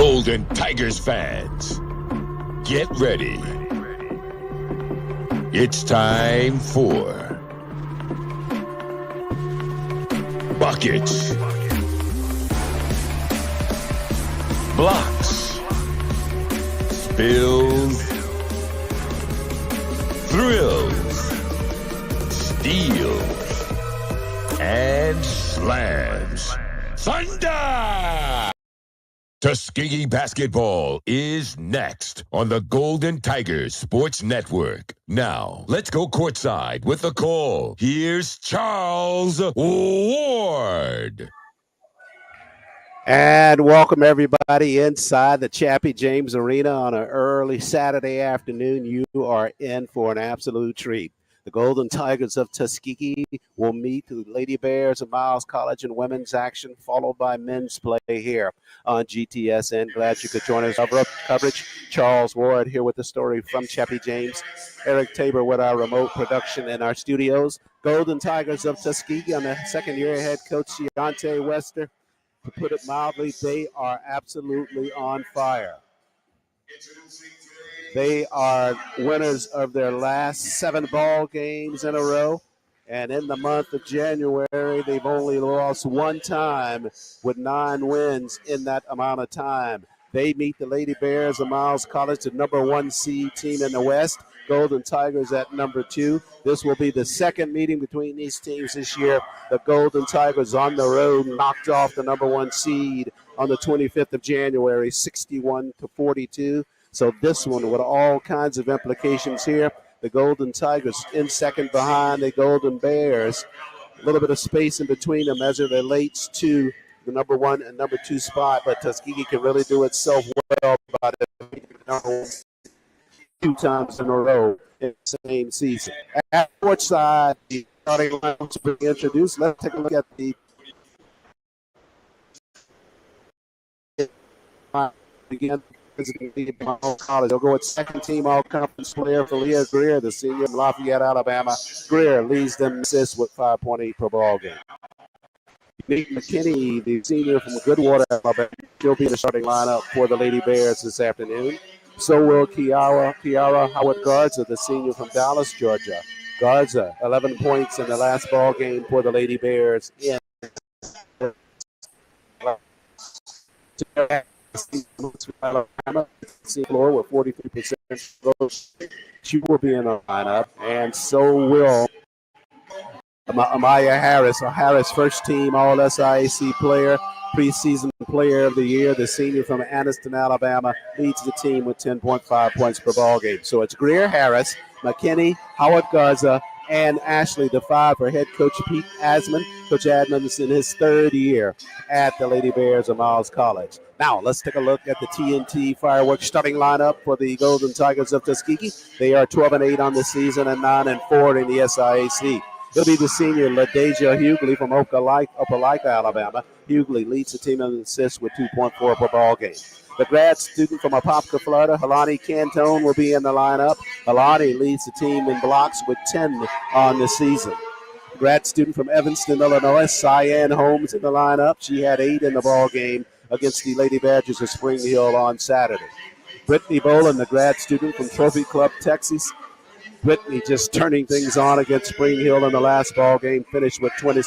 Golden Tigers fans, get ready. It's time for buckets, blocks, spills, thrills, steals, and slams. Thunder! Tuskegee basketball is next on the Golden Tigers Sports Network. Now, let's go courtside with the call. Here's Charles Ward. And welcome everybody inside the Chappie James Arena on an early Saturday afternoon. You are in for an absolute treat. The Golden Tigers of Tuskegee will meet the Lady Bears of Miles College in women's action, followed by men's play here on GTSN. Glad you could join us. Coverage. Charles Ward here with the story from Chappie James. Eric Tabor with our remote production in our studios. Golden Tigers of Tuskegee on the second-year head coach Deontay Wester. To put it mildly, they are absolutely on fire. They are winners of their last 7 ball games in a row. And in the month of January, they've only lost 1 time with 9 wins in that amount of time. They meet the Lady Bears of Miles College, the number 1 seed team in the West. Golden Tigers at number 2. This will be the second meeting between these teams this year. The Golden Tigers on the road knocked off the number 1 seed on the 25th of January, 61-42. So this one with all kinds of implications here. The Golden Tigers in second behind the Golden Bears. A little bit of space in between them as it relates to the number 1 and number 2 spot, but Tuskegee can really do itself well by the number 1 2 times in a row in the same season. At court side, the starting lineup to be introduced. Let's take a look at the again. College. They'll go with second team all-conference player for Leah Greer, the senior from Lafayette, Alabama. Greer leads them assists with 5.8 per ball game. Nick McKinney, the senior from Goodwater, Alabama, she'll be in the starting lineup for the Lady Bears this afternoon. So will Kiara Howard Garza, the senior from Dallas, Georgia. Garza, 11 points in the last ball game for the Lady Bears in Alabama, floor with 43%. She will be in the lineup, and so will Amaya Harris, a Harris first team All-SIAC player, preseason player of the year. The senior from Anniston, Alabama, leads the team with 10.5 points per ball game. So it's Greer Harris, McKinney, Howard Garza, and Ashley, the 5 for head coach Pete Asman. Coach Asman is in his 3rd year at the Lady Bears of Miles College. Now, let's take a look at the TNT Fireworks starting lineup for the Golden Tigers of Tuskegee. They are 12-8 on the season and 9-4 in the SIAC. It'll be the senior LaDeja Hughley from Opelika, Alabama. Hughley leads the team in assists with 2.4 per ball game. The grad student from Apopka, Florida, Helani Cantone, will be in the lineup. Helani leads the team in blocks with 10 on the season. Grad student from Evanston, Illinois, Cyan Holmes in the lineup. She had 8 in the ball game against the Lady Badgers of Spring Hill on Saturday. Brittany Boland, the grad student from Trophy Club, Texas. Brittany just turning things on against Spring Hill in the last ball game, finished with 20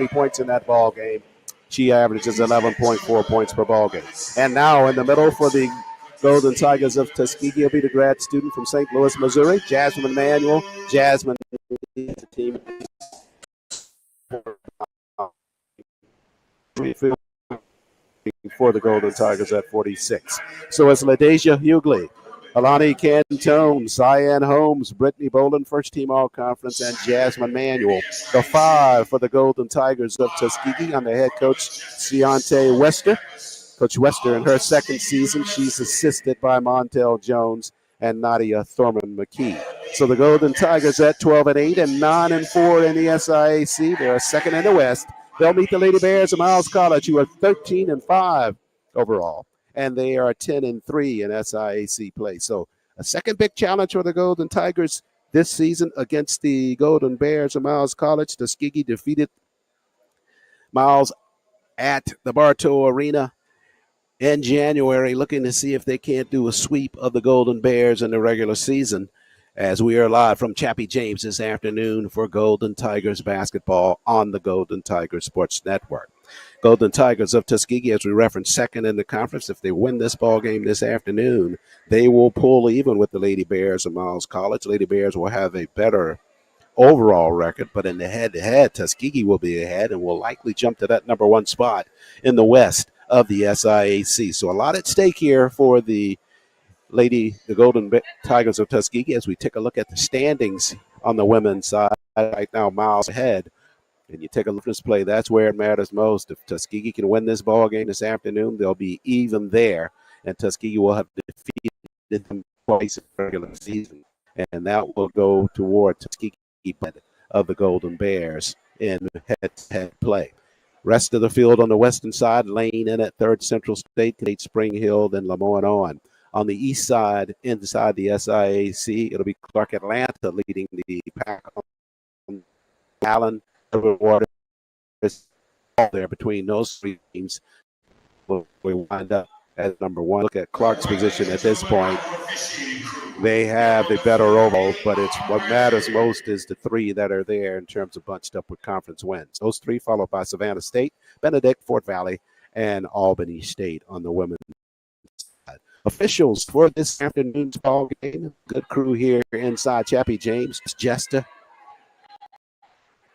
points in that ball game. She averages 11.4 points per ball game. And now in the middle for the Golden Tigers of Tuskegee will be the grad student from St. Louis, Missouri, Jasmine Manuel. Jasmine leads the team for the Golden Tigers at 46. So it's LaDeja Hughley, Alani Cantone, Cyan Holmes, Brittany Boland, first team all-conference, and Jasmine Manuel, the 5 for the Golden Tigers of Tuskegee under head coach Deontay Wester. Coach Wester in her 2nd season, she's assisted by Montel Jones and Nadia Thurman McKee. So the Golden Tigers at 12-8 and 9-4 in the SIAC. They're 2nd in the West. They'll meet the Lady Bears of Miles College, who are 13-5 overall, and they are 10-3 in SIAC play. So a second big challenge for the Golden Tigers this season against the Golden Bears of Miles College. Tuskegee defeated Miles at the Bartow Arena in January, looking to see if they can't do a sweep of the Golden Bears in the regular season. As we are live from Chappie James this afternoon for Golden Tigers basketball on the Golden Tigers Sports Network. Golden Tigers of Tuskegee, as we referenced, second in the conference. If they win this ball game this afternoon, they will pull even with the Lady Bears of Miles College. Lady Bears will have a better overall record, but in the head-to-head, Tuskegee will be ahead and will likely jump to that number one spot in the West of the SIAC. So a lot at stake here for the Golden Tigers of Tuskegee as we take a look at the standings on the women's side. Right now, Miles ahead. And you take a look at this play, that's where it matters most. If Tuskegee can win this ball game this afternoon, they'll be even there, and Tuskegee will have defeated them twice in the regular season. And that will go toward Tuskegee of the Golden Bears in head-to-head play. Rest of the field on the western side, Lane in at third, Central State, Nate Spring Hill, then Lemoyne on the east side, inside the SIAC, it'll be Clark Atlanta leading the pack on Allen, Waters, all there between those three teams. We wind up at number one. Look at Clark's position at this point. They have the better overall, but it's what matters most is the three that are there in terms of bunched up with conference wins. Those three followed by Savannah State, Benedict, Fort Valley, and Albany State on the women's side. Officials for this afternoon's ball game. Good crew here inside Chappie James, Jester,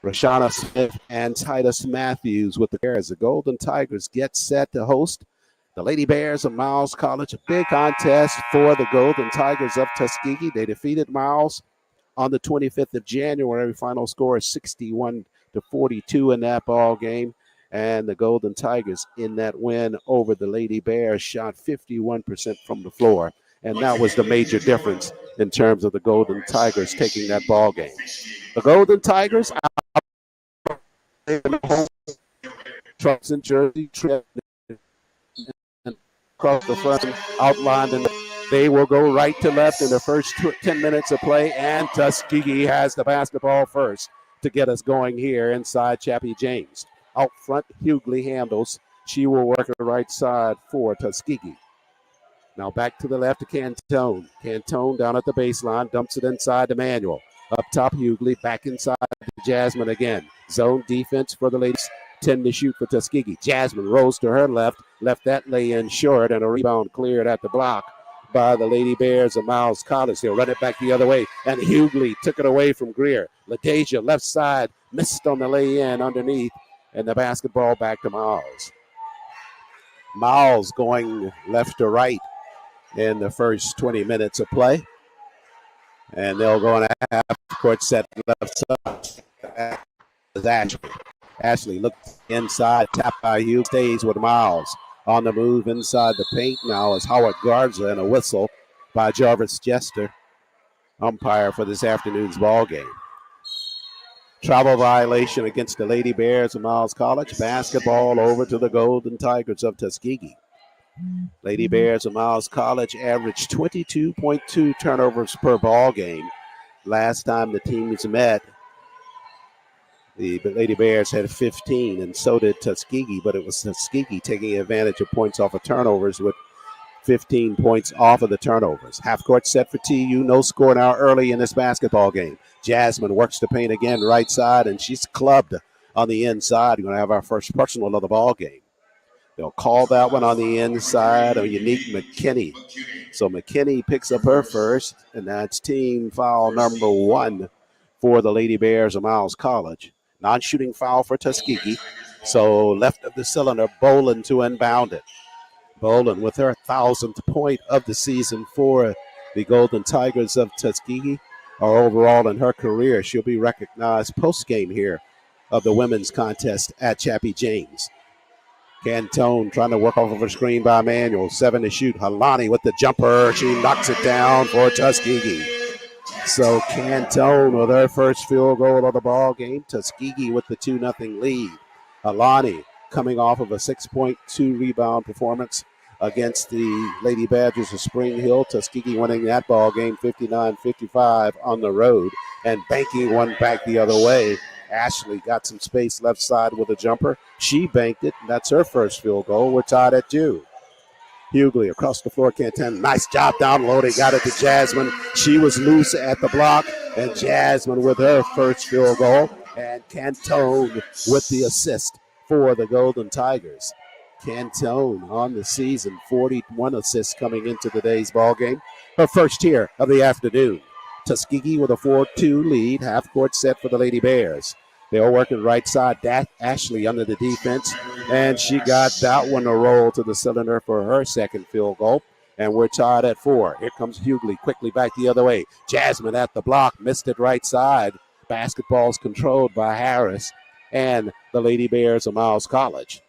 Rashana Smith, and Titus Matthews with the Bears. The Golden Tigers get set to host the Lady Bears of Miles College. A big contest for the Golden Tigers of Tuskegee. They defeated Miles on the 25th of January. Final score is 61-42 in that ball game. And the Golden Tigers in that win over the Lady Bears shot 51% from the floor. And that was the major difference in terms of the Golden Tigers taking that ball game. The Golden Tigers trucks in Jersey, across the front, outlined, and they will go right to left in the first 10 minutes of play, and Tuskegee has the basketball first to get us going here inside Chappie James. Out front, Hughley handles. She will work the right side for Tuskegee. Now back to the left to Cantone. Cantone down at the baseline, dumps it inside to Manuel. Up top, Hughley, back inside to Jasmine again. Zone defense for the ladies. 10 to shoot for Tuskegee. Jasmine rolls to her left that lay-in short, and a rebound cleared at the block by the Lady Bears of Miles College. They'll run it back the other way, and Hughley took it away from Greer. LaDeja, left side, missed on the lay-in underneath, and the basketball back to Miles. Miles going left to right in the first 20 minutes of play. And they'll go on a half-court set left side. Ashley looks inside, tapped by Hugh, stays with Miles. On the move inside the paint now is Howard Garza, and a whistle by Jarvis Jester, umpire for this afternoon's ball game. Travel violation against the Lady Bears of Miles College. Basketball over to the Golden Tigers of Tuskegee. Lady Bears of Miles College averaged 22.2 turnovers per ball game. Last time the teams met, the Lady Bears had 15, and so did Tuskegee, but it was Tuskegee taking advantage of points off of turnovers with 15 points off of the turnovers. Half-court set for TU. No score now early in this basketball game. Jasmine works the paint again, right side, and she's clubbed on the inside. We're going to have our first personal of the ball game. They'll call that one on the inside of Unique McKinney. So McKinney picks up her first, and that's team foul number 1 for the Lady Bears of Miles College. Non-shooting foul for Tuskegee. So left of the cylinder, Bolin to inbound it. Bolin with her 1,000th point of the season for the Golden Tigers of Tuskegee, or overall in her career. She'll be recognized post-game here of the women's contest at Chappie James. Cantone trying to work off of a screen by Manuel. 7 to shoot. Halani with the jumper. She knocks it down for Tuskegee. So Cantone with her first field goal of the ball game. Tuskegee with the 2-0 lead. Halani coming off of a 6.2 rebound performance against the Lady Badgers of Spring Hill. Tuskegee winning that ball game 59-55 on the road and banking one back the other way. Ashley got some space left side with a jumper. She banked it, and that's her first field goal. We're tied at 2. Hughley across the floor, Canton. Nice job downloading. Got it to Jasmine. She was loose at the block. And Jasmine with her first field goal. And Cantone with the assist for the Golden Tigers. Cantone on the season, 41 assists coming into today's ball game. Her first here of the afternoon. Tuskegee with a 4-2 lead. Half court set for the Lady Bears. They are working right side. Ashley under the defense. And she got that one to roll to the cylinder for her second field goal. And we're tied at 4. Here comes Hughley quickly back the other way. Jasmine at the block. Missed it right side. Basketball's controlled by Harris and the Lady Bears of Miles College.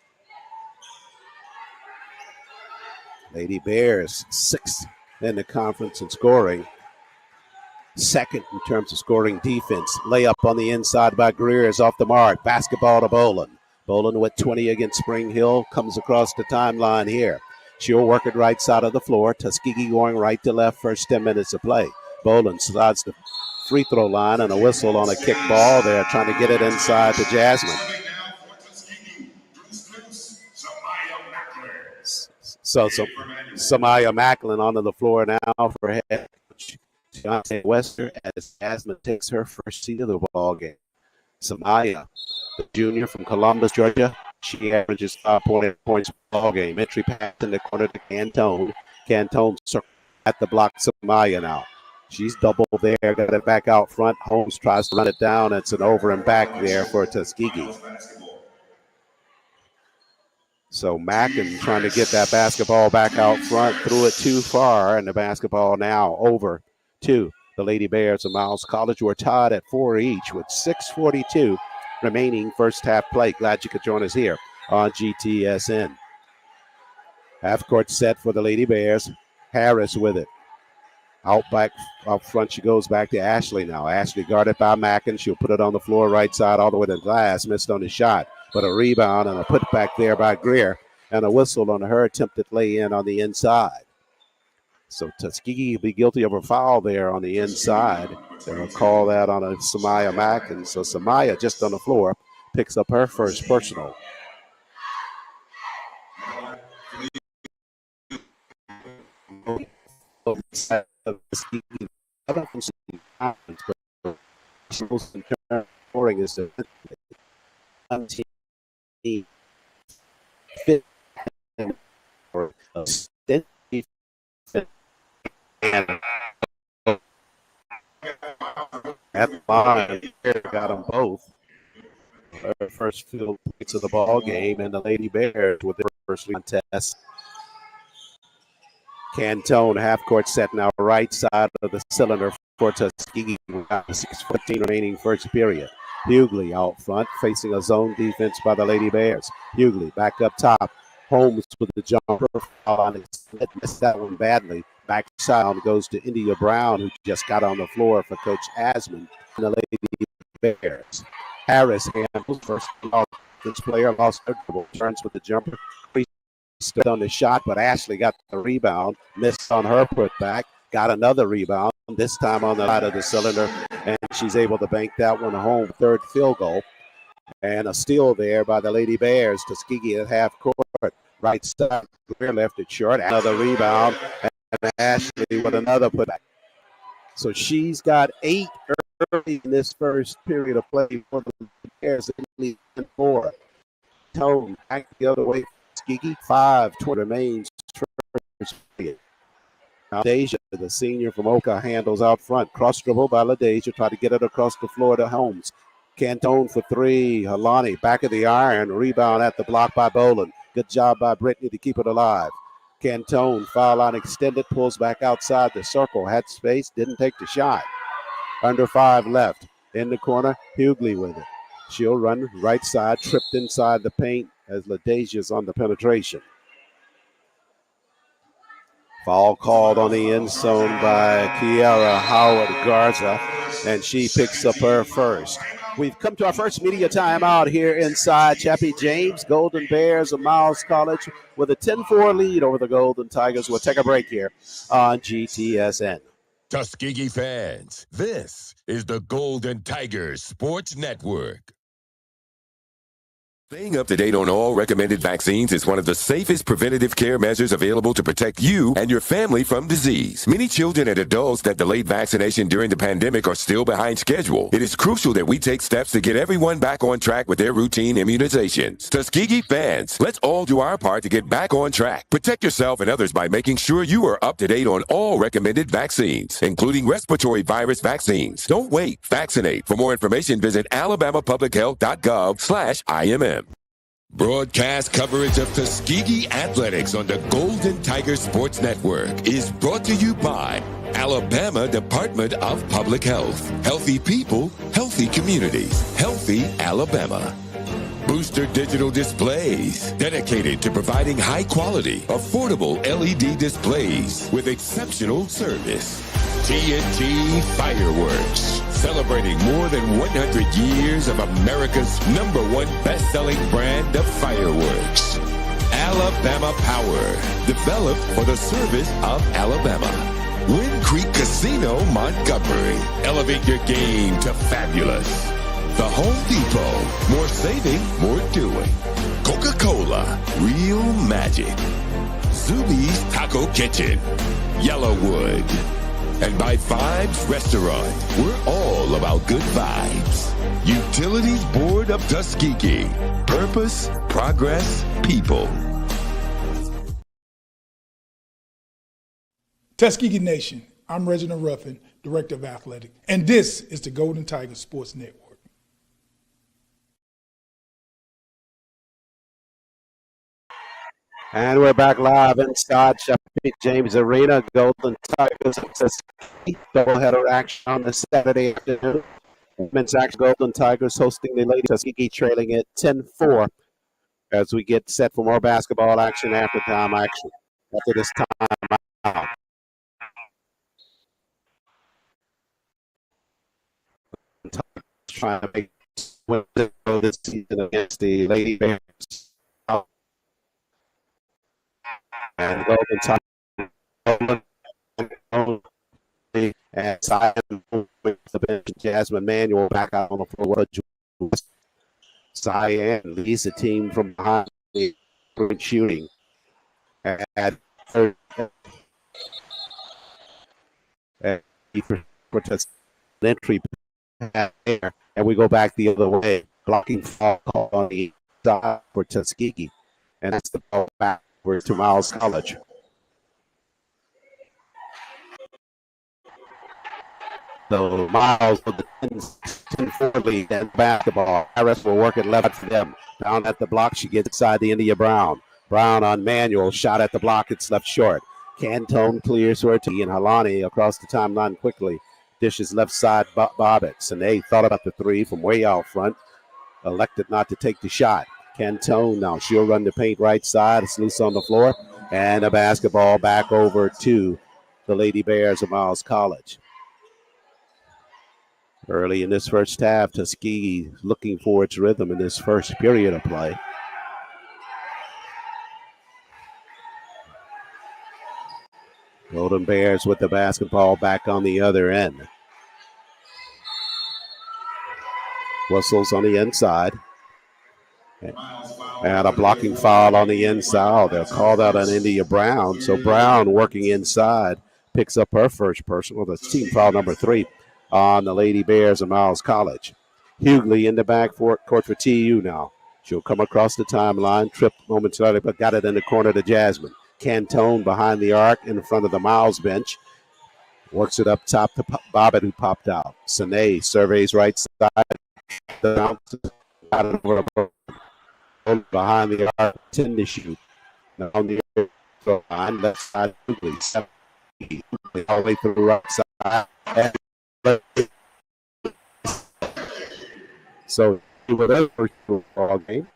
Lady Bears, 6th in the conference in scoring. 2nd in terms of scoring defense. Layup on the inside by Greer is off the mark. Basketball to Boland. Boland with 20 against Spring Hill. Comes across the timeline here. She'll work it right side of the floor. Tuskegee going right to left. First 10 minutes of play. Boland slides the free throw line and a whistle on a kick ball there. Trying to get it inside to Jasmine. So Samaya Macklin onto the floor now for head coach Deontay Wester as Jasmine takes her first seat of the ball game. Samaya, the junior from Columbus, Georgia, she averages 5 points per ball game. Entry pass in the corner to Cantone. Cantone at the block. Samaya now. She's double there, got it back out front. Holmes tries to run it down. It's an over and back there for Tuskegee. So Mackin trying to get that basketball back out front, threw it too far, and the basketball now over to the Lady Bears of Miles College. We're tied at 4 each with 6:42 remaining first half play. Glad you could join us here on GTSN. Half court set for the Lady Bears. Harris with it. Out front, she goes back to Ashley now. Ashley guarded by Mackin. She'll put it on the floor right side all the way to the glass. Missed on the shot, but a rebound and a putback there by Greer and a whistle on her attempted lay-in on the inside. So Tuskegee will be guilty of a foul there on the inside. They'll call that on a Samaya Mackin. So Samaya just on the floor picks up her first personal. Scoring is the fit or at the line, got them both. Their first field points of the ball game, and the Lady Bears with their first contest. Cantone half court set now, right side of the cylinder for Tuskegee. 6:14 remaining first period. Hughley out front, facing a zone defense by the Lady Bears. Hughley back up top. Holmes with the jumper. Missed that one badly. Backside goes to India Brown, who just got on the floor for Coach Asman and the Lady Bears. Harris handles first offense player, lost her dribble, turns with the jumper. Stood on the shot, but Ashley got the rebound, missed on her putback, got another rebound, this time on the side of the cylinder, and she's able to bank that one home. Third field goal, and a steal there by the Lady Bears. Tuskegee at half court, right side, Greer left it short, another rebound, and Ashley with another putback. So she's got 8 early in this first period of play for the Bears, and 4. Tone back the other way. Tuskegee, 5:20 remains. LaDeja, the senior from Oka, handles out front. Cross dribble by LaDeja, try to get it across the floor to Holmes. Cantone for 3. Halani, back of the iron. Rebound at the block by Boland. Good job by Brittany to keep it alive. Cantone, foul line extended, pulls back outside the circle. Had space, didn't take the shot. Under 5 left. In the corner, Hughley with it. She'll run right side, tripped inside the paint as LaDeja's on the penetration. Foul called on the end zone by Kiara Howard Garza, and she picks up her first. We've come to our first media timeout here inside Chappie James. Golden Bears of Miles College with a 10-4 lead over the Golden Tigers. We'll take a break here on GTSN. Tuskegee fans, this is the Golden Tigers Sports Network. Staying up to date on all recommended vaccines is one of the safest preventative care measures available to protect you and your family from disease. Many children and adults that delayed vaccination during the pandemic are still behind schedule. It is crucial that we take steps to get everyone back on track with their routine immunizations. Tuskegee fans, let's all do our part to get back on track. Protect yourself and others by making sure you are up to date on all recommended vaccines, including respiratory virus vaccines. Don't wait. Vaccinate. For more information, visit alabamapublichealth.gov/IMM. Broadcast coverage of Tuskegee Athletics on the Golden Tiger Sports Network is brought to you by Alabama Department of Public Health. Healthy people, healthy communities, healthy Alabama. Booster Digital Displays, dedicated to providing high-quality, affordable LED displays with exceptional service. TNT Fireworks, celebrating more than 100 years of America's #1 best-selling brand of fireworks. Alabama Power, developed for the service of Alabama. Wind Creek Casino, Montgomery, elevate your game to fabulous. The Home Depot, more saving, more doing. Coca-Cola, real magic. Zuby's Taco Kitchen, Yellowwood. And by Vibes Restaurant, we're all about good vibes. Utilities Board of Tuskegee. Purpose, progress, people. Tuskegee Nation, I'm Reginald Ruffin, Director of Athletics, and this is the Golden Tiger Sports Network. And we're back live inside Chappie James Arena. Golden Tigers doubleheader action on this Saturday afternoon. Women's action, Golden Tigers hosting the Lady Tuskegee, trailing at 10-4 as we get set for more basketball action after this time out. Trying to make this season against the Lady Bears. And Golden Tigers and Zion with the bench. Jasmine Manuel back out on the floor. Zion leads the team from behind the shooting. And entry there, and we go back the other way. Blocking foul call on the side for Tuskegee, and that's the ball back. We're to Miles College. So Miles with the 10-4 lead and basketball. Harris will work it left for them. Down at the block, she gets inside the India Brown. Brown on Manuel, shot at the block, it's left short. Cantone clears her to Ian Halani across the timeline quickly. Dishes left side, Bobbitt. Sine thought about the three from way out front. Elected not to take the shot. Cantone now, she'll run the paint right side. It's loose on the floor. And a basketball back over to the Lady Bears of Miles College. Early in this first half, Tuskegee looking for its rhythm in this first period of play. Golden Bears with the basketball back on the other end. Whistles on the inside. And a blocking foul on the inside. They'll call that on India Brown. So Brown working inside picks up her first personal. That's team foul number 3 on the Lady Bears of Miles College. Hughley in the back court for TU now. She'll come across the timeline, tripped momentarily, but got it in the corner to Jasmine. Cantone behind the arc in front of the Miles bench. Works it up top to Bobbitt, who popped out. Sine surveys right side. Behind the arc, 10 to shoot. Now on the line, left side, all the way through the right side. So it was a first ball game.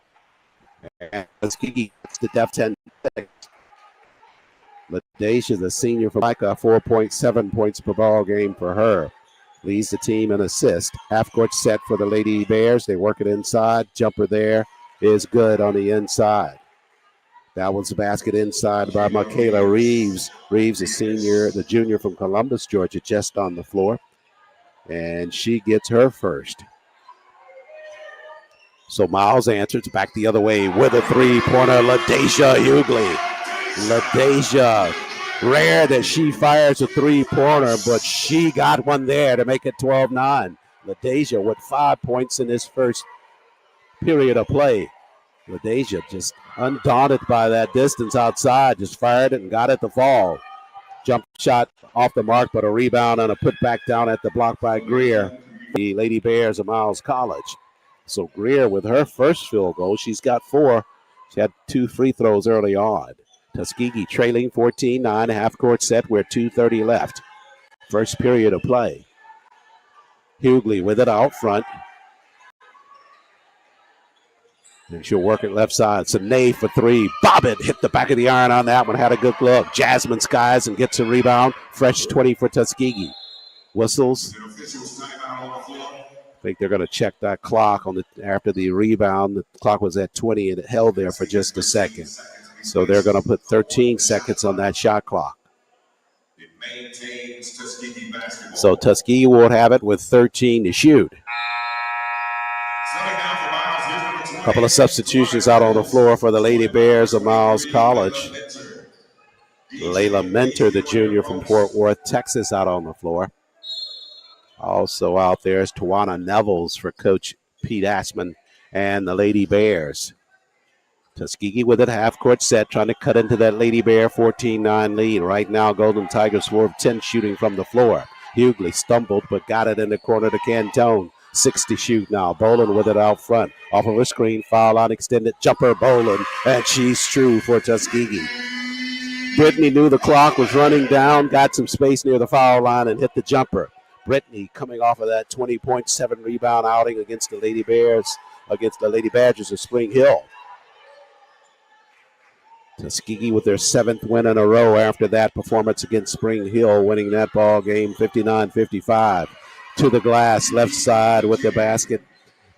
And Tuskegee gets the def 10. LaDacia, the senior from Micah, 4.7 points per ball game for her. Leads the team in assist. Half court set for the Lady Bears. They work it inside. Jumper there is good on the inside. That was a basket inside by Michaela Reeves. Reeves, the junior from Columbus, Georgia, just on the floor. And she gets her first. So Miles answers back the other way with a three-pointer. LaDasia Hughley. LaDasia, rare that she fires a three-pointer, but she got one there to make it 12-9. LaDasia with 5 points in this first period of play. LaDasia just undaunted by that distance outside, just fired it and got it to fall. Jump shot off the mark, but a rebound and a put back down at the block by Greer. The Lady Bears of Miles College. So Greer with her first field goal, she's got 4. She had 2 free throws early on. Tuskegee trailing 14-9, half-court set with 2:30 left. First period of play. Hughley with it out front. And she'll work it left side. Sine for 3. Bobbitt hit the back of the iron on that one. Had a good look. Jasmine skies and gets a rebound. Fresh 20 for Tuskegee. Whistles. I think they're going to check that clock after the rebound. The clock was at 20 and it held there for just a second. So they're going to put 13 seconds on that shot clock. So Tuskegee will have it with 13 to shoot. A couple of substitutions out on the floor for the Lady Bears of Miles College. Layla Mentor, the junior from Fort Worth, Texas, out on the floor. Also out there is Tawana Nevels for Coach Pete Ashman and the Lady Bears. Tuskegee with it, half-court set, trying to cut into that Lady Bear 14-9 lead. Right now, Golden Tigers 4 of 10 shooting from the floor. Hughley stumbled, but got it in the corner to Cantone. 6 to shoot now. Boland with it out front. Off of a screen, foul line extended, jumper Boland, and she's true for Tuskegee. Brittany knew the clock was running down, got some space near the foul line, and hit the jumper. Brittany coming off of that 20.7 rebound outing against the Lady Bears, against the Lady Badgers of Spring Hill. Tuskegee with their 7th win in a row after that performance against Spring Hill, winning that ball game 59-55. To the glass, left side with the basket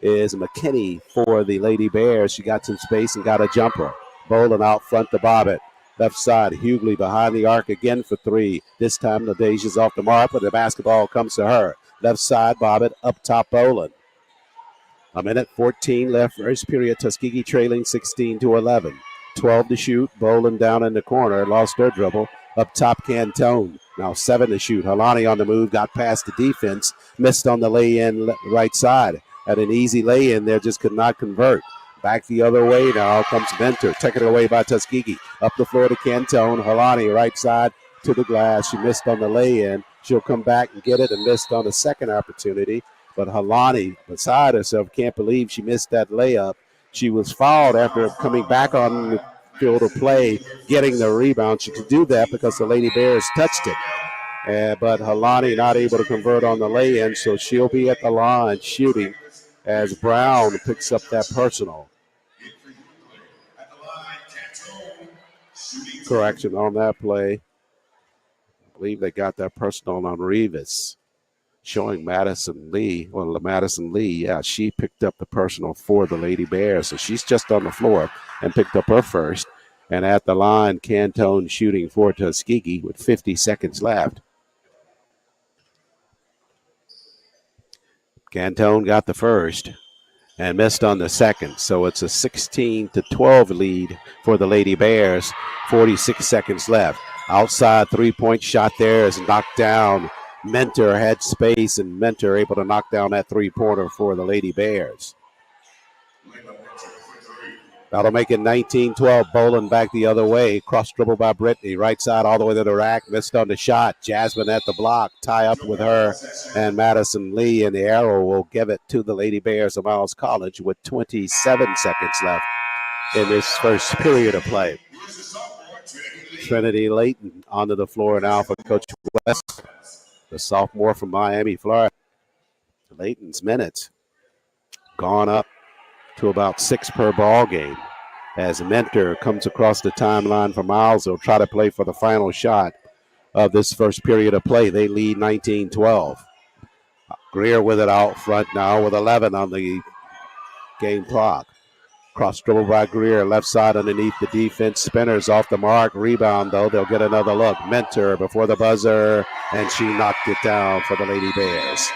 is McKinney for the Lady Bears. She got some space and got a jumper. Boland out front to Bobbitt. Left side, Hughley behind the arc again for 3. This time, LaDasia's off the mark, but the basketball comes to her. Left side, Bobbitt, up top, Boland. A minute 14 left, first period. Tuskegee trailing 16-11. 12 to shoot. Boland down in the corner, lost her dribble. Up top, Cantone. Now 7 to shoot. Halani on the move, got past the defense, missed on the lay-in right side. Had an easy lay-in there, just could not convert. Back the other way now comes Venter, taken away by Tuskegee. Up the floor to Cantone. Halani right side to the glass. She missed on the lay-in. She'll come back and get it and missed on the second opportunity. But Halani, beside herself, can't believe she missed that layup. She was fouled after coming back on the field of play, getting the rebound. She could do that because the Lady Bears touched it. But Halani not able to convert on the lay-in, so she'll be at the line shooting as Brown picks up that personal. Correction on that play. I believe they got that personal on Rivas, showing Madison Lee. Well, Madison Lee, yeah, she picked up the personal for the Lady Bears. So she's just on the floor and picked up her first. And at the line, Cantone shooting for Tuskegee with 50 seconds left. Cantone got the first and missed on the second. So it's a 16-12 lead for the Lady Bears. 46 seconds left. Outside three-point shot there is knocked down. Mentor had space, and Mentor able to knock down that three-pointer for the Lady Bears. That'll make it 19-12. Boland back the other way. Cross dribble by Brittany. Right side all the way to the rack. Missed on the shot. Jasmine at the block. Tie up with her and Madison Lee. And the arrow will give it to the Lady Bears of Miles College with 27 seconds left in this first period of play. Trinity Layton onto the floor now for Coach West, the sophomore from Miami, Florida. Layton's minutes gone up to about 6 per ball game. As Mentor comes across the timeline for Miles, they'll try to play for the final shot of this first period of play. They lead 19-12. Greer with it out front now with 11 on the game clock. Cross dribble by Greer, left side underneath the defense. Spinners off the mark. Rebound, though. They'll get another look. Mentor before the buzzer, and she knocked it down for the Lady Bears.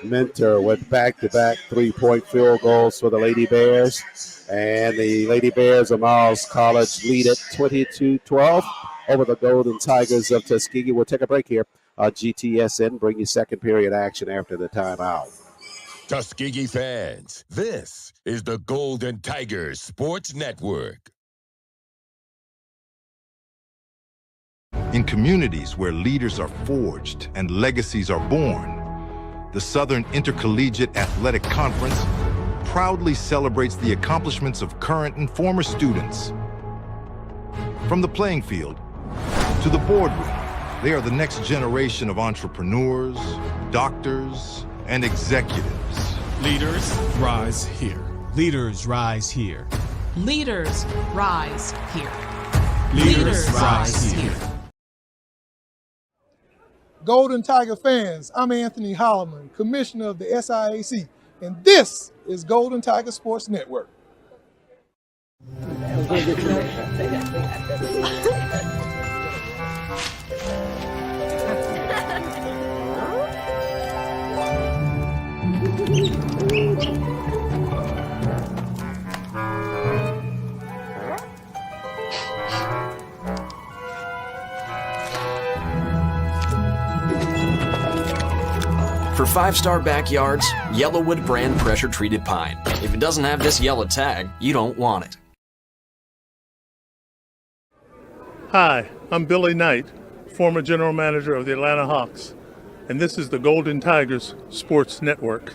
Mentor with back-to-back three-point field goals for the Lady Bears. And the Lady Bears of Miles College lead it 22-12 over the Golden Tigers of Tuskegee. We'll take a break here on GTSN. Bring you second period action after the timeout. Tuskegee fans, this is the Golden Tigers Sports Network. In communities where leaders are forged and legacies are born, the Southern Intercollegiate Athletic Conference proudly celebrates the accomplishments of current and former students. From the playing field to the boardroom, they are the next generation of entrepreneurs, doctors, and executives. Leaders rise here. Leaders rise here. Leaders rise here. Leaders rise here. Golden Tiger fans, I'm Anthony Holloman, Commissioner of the SIAC, and this is Golden Tiger Sports Network. For 5-star backyards, Yellowwood brand pressure-treated pine. If it doesn't have this yellow tag, you don't want it. Hi, I'm Billy Knight, former general manager of the Atlanta Hawks, and this is the Golden Tigers Sports Network.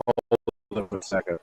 Hold on a second.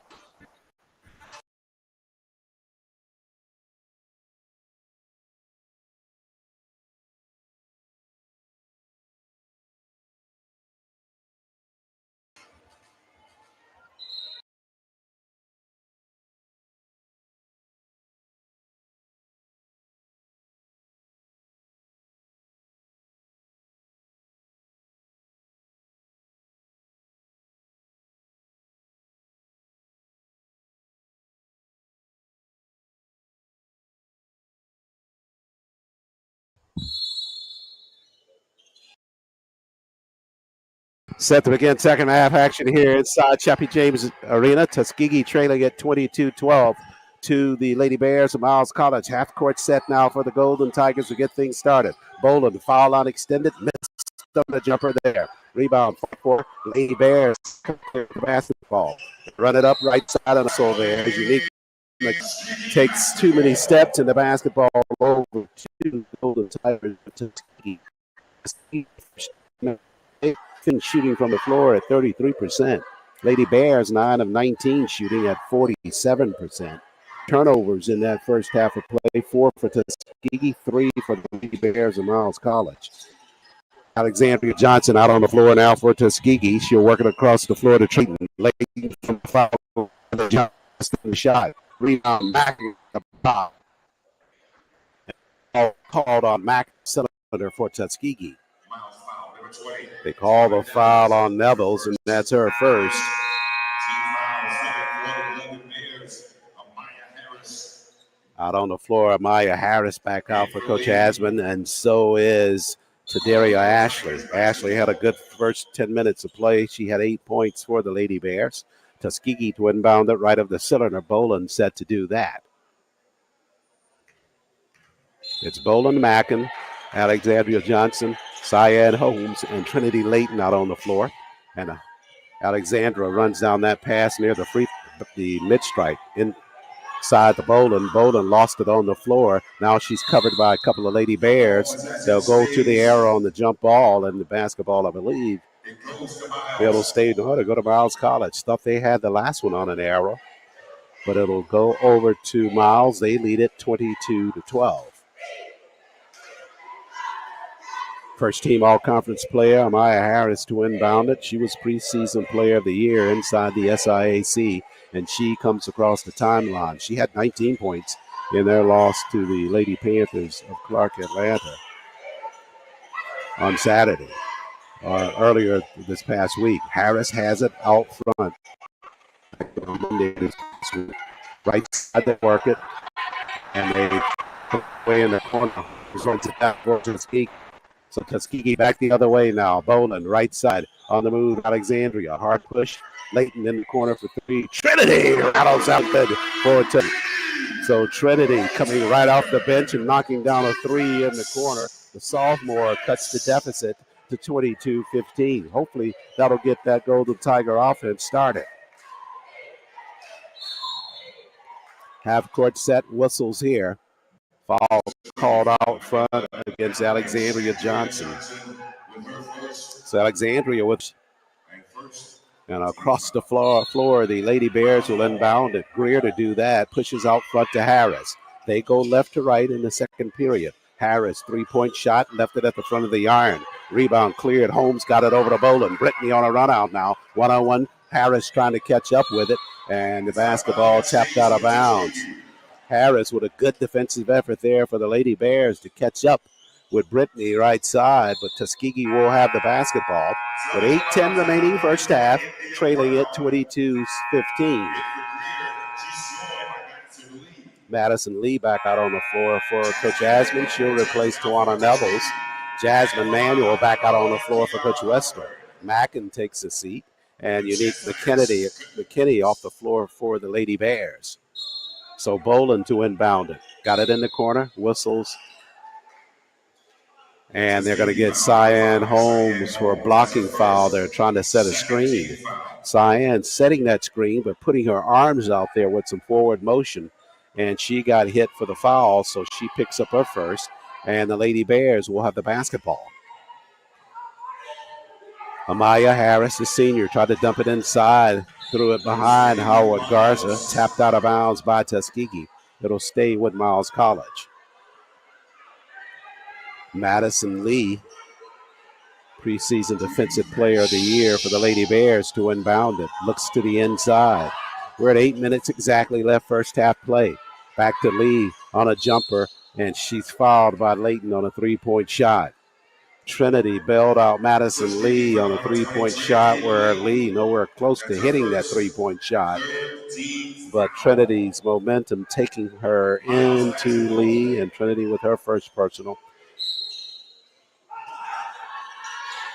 Set to begin second half action here inside Chappie James Arena. Tuskegee trailing at 22-12 to the Lady Bears of Miles College. Half court set now for the Golden Tigers to get things started. Boland, foul line extended, missed on the jumper there. Rebound for Lady Bears. Basketball. Run it up right side on the soul there. Unique takes too many steps in the basketball over to the Golden Tigers. Tuskegee shooting from the floor at 33%. Lady Bears 9 of 19 shooting at 47%. Turnovers in that first half of play, 4 for Tuskegee, 3 for the Lady Bears of Miles College. Alexandria Johnson out on the floor now for Tuskegee. She'll work it across the floor to Triton. Lady from the foul, the shot. Rebound, Mack, the foul. Called on Mack Cylinder for Tuskegee. They call the foul on Nevels, and that's her first. Out on the floor, Amaya Harris back out for Coach Asman, and so is Tadaria Ashley. Ashley had a good first 10 minutes of play. She had 8 points for the Lady Bears. Tuskegee to inbound it right of the cylinder. Boland set to do that. It's Boland Mackin, Alexandria Johnson, Syed Holmes, and Trinity Layton out on the floor. And Alexandra runs down that pass near the mid-stripe inside the Boland. Boland lost it on the floor. Now she's covered by a couple of Lady Bears. They'll go to the arrow on the jump ball, and the basketball, I believe, it'll stay to go to Miles College. Stuff they had the last one on an arrow, but it'll go over to Miles. They lead it 22-12. First team all-conference player, Amaya Harris, to inbound it. She was preseason player of the year inside the SIAC, and she comes across the timeline. She had 19 points in their loss to the Lady Panthers of Clark, Atlanta on Saturday, earlier this past week. Harris has it out front. Right side, they work it, and they put away in the corner. Results in that for Tuskegee. So Tuskegee back the other way now. Boland, right side, on the move. Alexandria, hard push. Leighton in the corner for three. Trinity rattles out good for two. So Trinity coming right off the bench and knocking down a three in the corner. The sophomore cuts the deficit to 22-15. Hopefully that'll get that Golden Tiger offense started. Half court set, whistles here. Foul called out front against Alexandria Johnson. So Alexandria with, and across the floor, the Lady Bears will inbound it. Greer to do that, pushes out front to Harris. They go left to right in the second period. Harris, three-point shot, left it at the front of the iron. Rebound cleared. Holmes got it over to Boland. Brittany on a run out now. One-on-one. Harris trying to catch up with it, and the basketball tapped out of bounds. Harris with a good defensive effort there for the Lady Bears to catch up with Brittany right side, but Tuskegee will have the basketball with 8:10 remaining first half, trailing it 22-15. Madison Lee back out on the floor for Coach Asman. She'll replace Tawana Nevels. Jasmine Manuel back out on the floor for Coach Wester. Mackin takes a seat, and Unique McKinney off the floor for the Lady Bears. So Boland to inbound it. Got it in the corner, whistles. And they're going to get Cyan Holmes for a blocking foul. They're trying to set a screen. Cyan setting that screen, but putting her arms out there with some forward motion. And she got hit for the foul, so she picks up her first. And the Lady Bears will have the basketball. Amaya Harris, the senior, tried to dump it inside. Threw it behind Howard Garza. Tapped out of bounds by Tuskegee. It'll stay with Miles College. Madison Lee, preseason defensive player of the year for the Lady Bears, to inbound it. Looks to the inside. We're at 8 minutes exactly left first half play. Back to Lee on a jumper, and she's fouled by Leighton on a three-point shot. Trinity bailed out Madison Lee on a three-point shot, where Lee nowhere close to hitting that three-point shot. But Trinity's momentum taking her into Lee, and Trinity with her first personal.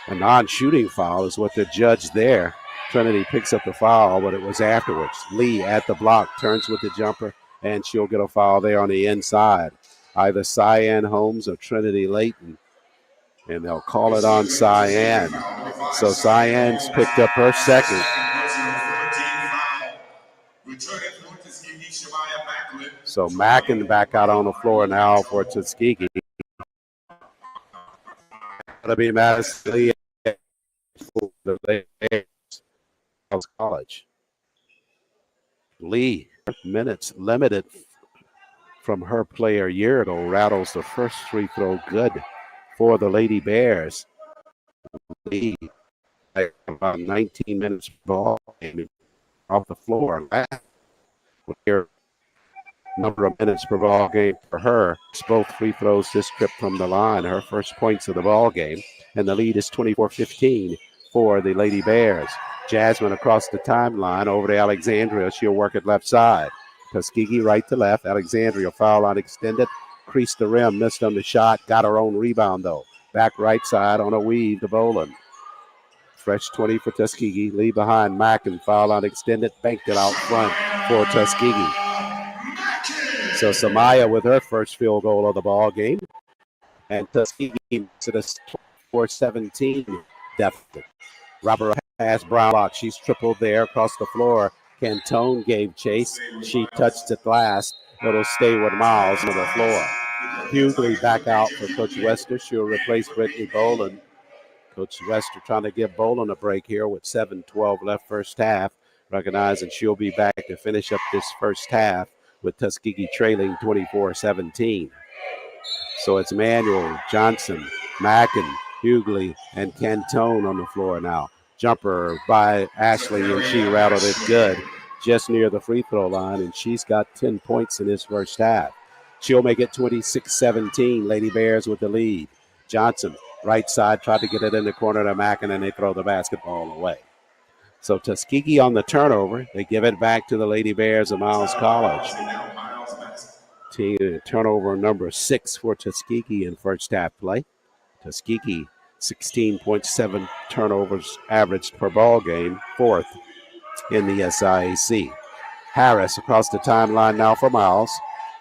A non-shooting foul is what the judge there. Trinity picks up the foul, but it was afterwards. Lee at the block, turns with the jumper, and she'll get a foul there on the inside. Either Cyan Holmes or Trinity Leighton. And they'll call it on Cyan. So Cyan's picked up her second. So Mackin back out on the floor now for Tuskegee. That'll be Madison Lee for the College. Lee, minutes limited from her play a year ago, rattles the first free throw good for the Lady Bears. Lee, about 19 minutes ball off the floor. Here, number of minutes per ball game for her. It's both free throws this trip from the line, her first points of the ball game, and the lead is 24-15 for the Lady Bears. Jasmine across the timeline over to Alexandria. She'll work it left side. Tuskegee right to left. Alexandria foul on extended. Creased the rim, missed on the shot. Got her own rebound, though. Back right side on a weave to Boland. Fresh 20 for Tuskegee. Lee behind Mackin. Foul on extended. Banked it out front for Tuskegee. So Samaya with her first field goal of the ball game. And Tuskegee makes it a 24-17 deficit. Robert has Brown block. She's tripled there across the floor. Cantone gave chase. She touched it last. It'll stay with Miles on the floor. Hughley back out for Coach Wester. She'll replace Brittany Boland. Coach Wester trying to give Boland a break here with 7:12 left first half. Recognizing she'll be back to finish up this first half with Tuskegee trailing 24-17. So it's Manuel, Johnson, Mackin, Hughley, and Cantone on the floor now. Jumper by Ashley, and she rattled it good just near the free throw line, and she's got 10 points in this first half. She'll make it 26-17. Lady Bears with the lead. Johnson, right side, tried to get it in the corner to Mackin, and they throw the basketball away. So Tuskegee on the turnover. They give it back to the Lady Bears of Miles College. Turnover number 6 for Tuskegee in first half play. Tuskegee 16.7 turnovers averaged per ball game, 4th in the SIAC. Harris across the timeline now for Miles.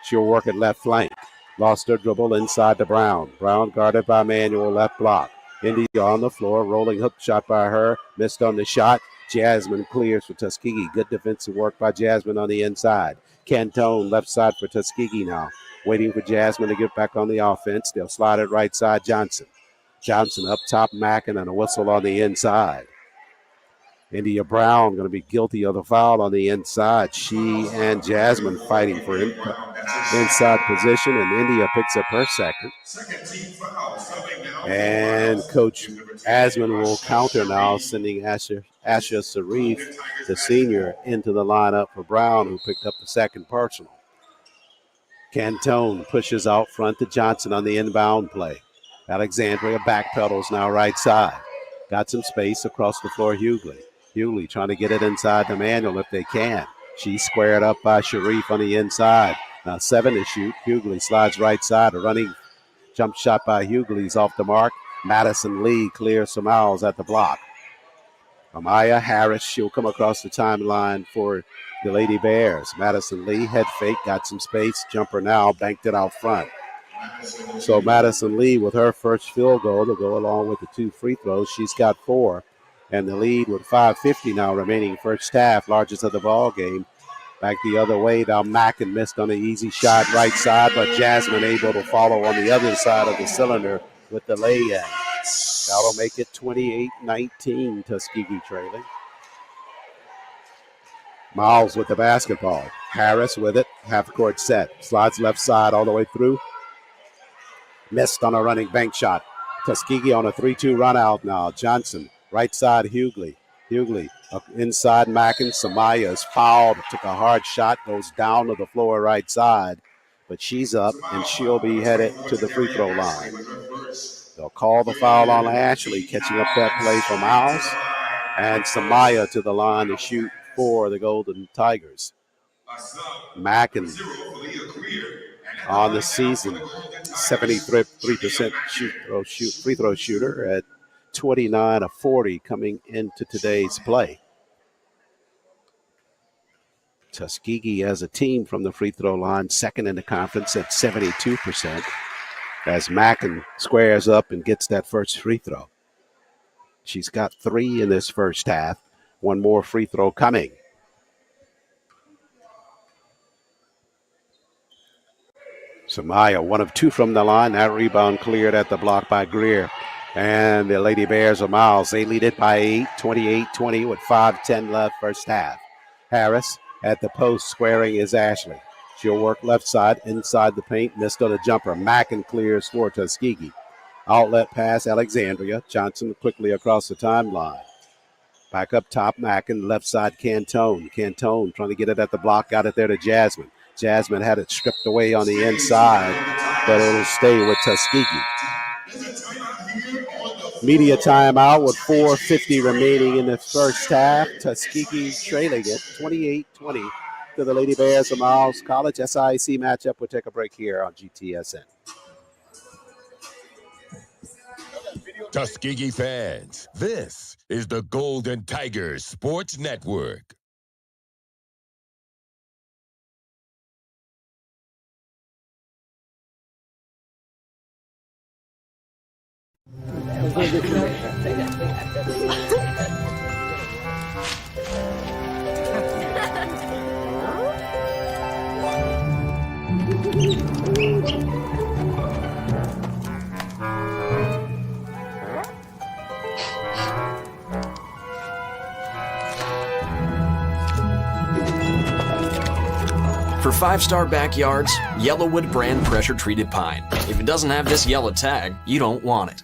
She'll work at left flank. Lost her dribble inside to Brown. Brown guarded by Manuel, left block. India on the floor, rolling hook shot by her. Missed on the shot. Jasmine clears for Tuskegee. Good defensive work by Jasmine on the inside. Cantone left side for Tuskegee now. Waiting for Jasmine to get back on the offense. They'll slide it right side, Johnson. Johnson up top, Mackin, and a whistle on the inside. India Brown going to be guilty of the foul on the inside. She and Jasmine fighting for inside position, and India picks up her second. And Coach Asman will counter now, sending Asha Sarif, the senior, into the lineup for Brown, who picked up the second personal. Cantone pushes out front to Johnson on the inbound play. Alexandria backpedals now right side. Got some space across the floor, Hughley. Hughley trying to get it inside to Manuel if they can. She's squared up by Sharif on the inside. Now 7 to shoot. Hughley slides right side. A running jump shot by Hughley's off the mark. Madison Lee clears some owls at the block. Amaya Harris, she'll come across the timeline for the Lady Bears. Madison Lee, head fake, got some space. Jumper now, banked it out front. So Madison Lee with her first field goal to go along with the 2 free throws. She's got 4. And the lead with 5:50 now remaining first half, largest of the ball game. Back the other way, now Mackin missed on an easy shot right side, but Jasmine able to follow on the other side of the cylinder with the lay-in. That'll make it 28-19, Tuskegee trailing. Miles with the basketball. Harris with it, half court set. Slides left side all the way through. Missed on a running bank shot. Tuskegee on a 3-2 run out now. Johnson, right side, Hughley. Hughley inside Mackin. Samaya is fouled, took a hard shot, goes down to the floor right side. But she's up, and she'll be headed to the free throw line. They'll call the foul on Ashley, catching up that play for Miles. And Samaya to the line to shoot for the Golden Tigers. Mackin on the season, 73% free throw shooter at 29 of 40 coming into today's play. Tuskegee as a team from the free throw line, second in the conference at 72%. As Mackin squares up and gets that first free throw. She's got 3 in this first half. One more free throw coming. Samaya, 1 of 2 from the line. That rebound cleared at the block by Greer. And the Lady Bears of Miles, they lead it by 8, 28-20 with 5:10 left first half. Harris at the post, squaring is Ashley. She'll work left side, inside the paint, missed on a jumper. Mackin clears for Tuskegee. Outlet pass, Alexandria. Johnson quickly across the timeline. Back up top, Mackin, left side, Cantone. Cantone trying to get it at the block, got it there to Jasmine. Jasmine had it stripped away on the inside, but it'll stay with Tuskegee. Media timeout with 4:50 remaining in the first half. Tuskegee trailing it 28-20 to the Lady Bears of Miles College. SIAC matchup. We'll take a break here on GTSN. Tuskegee fans, this is the Golden Tigers Sports Network. For 5-star backyards, Yellowwood brand pressure-treated pine. If it doesn't have this yellow tag, you don't want it.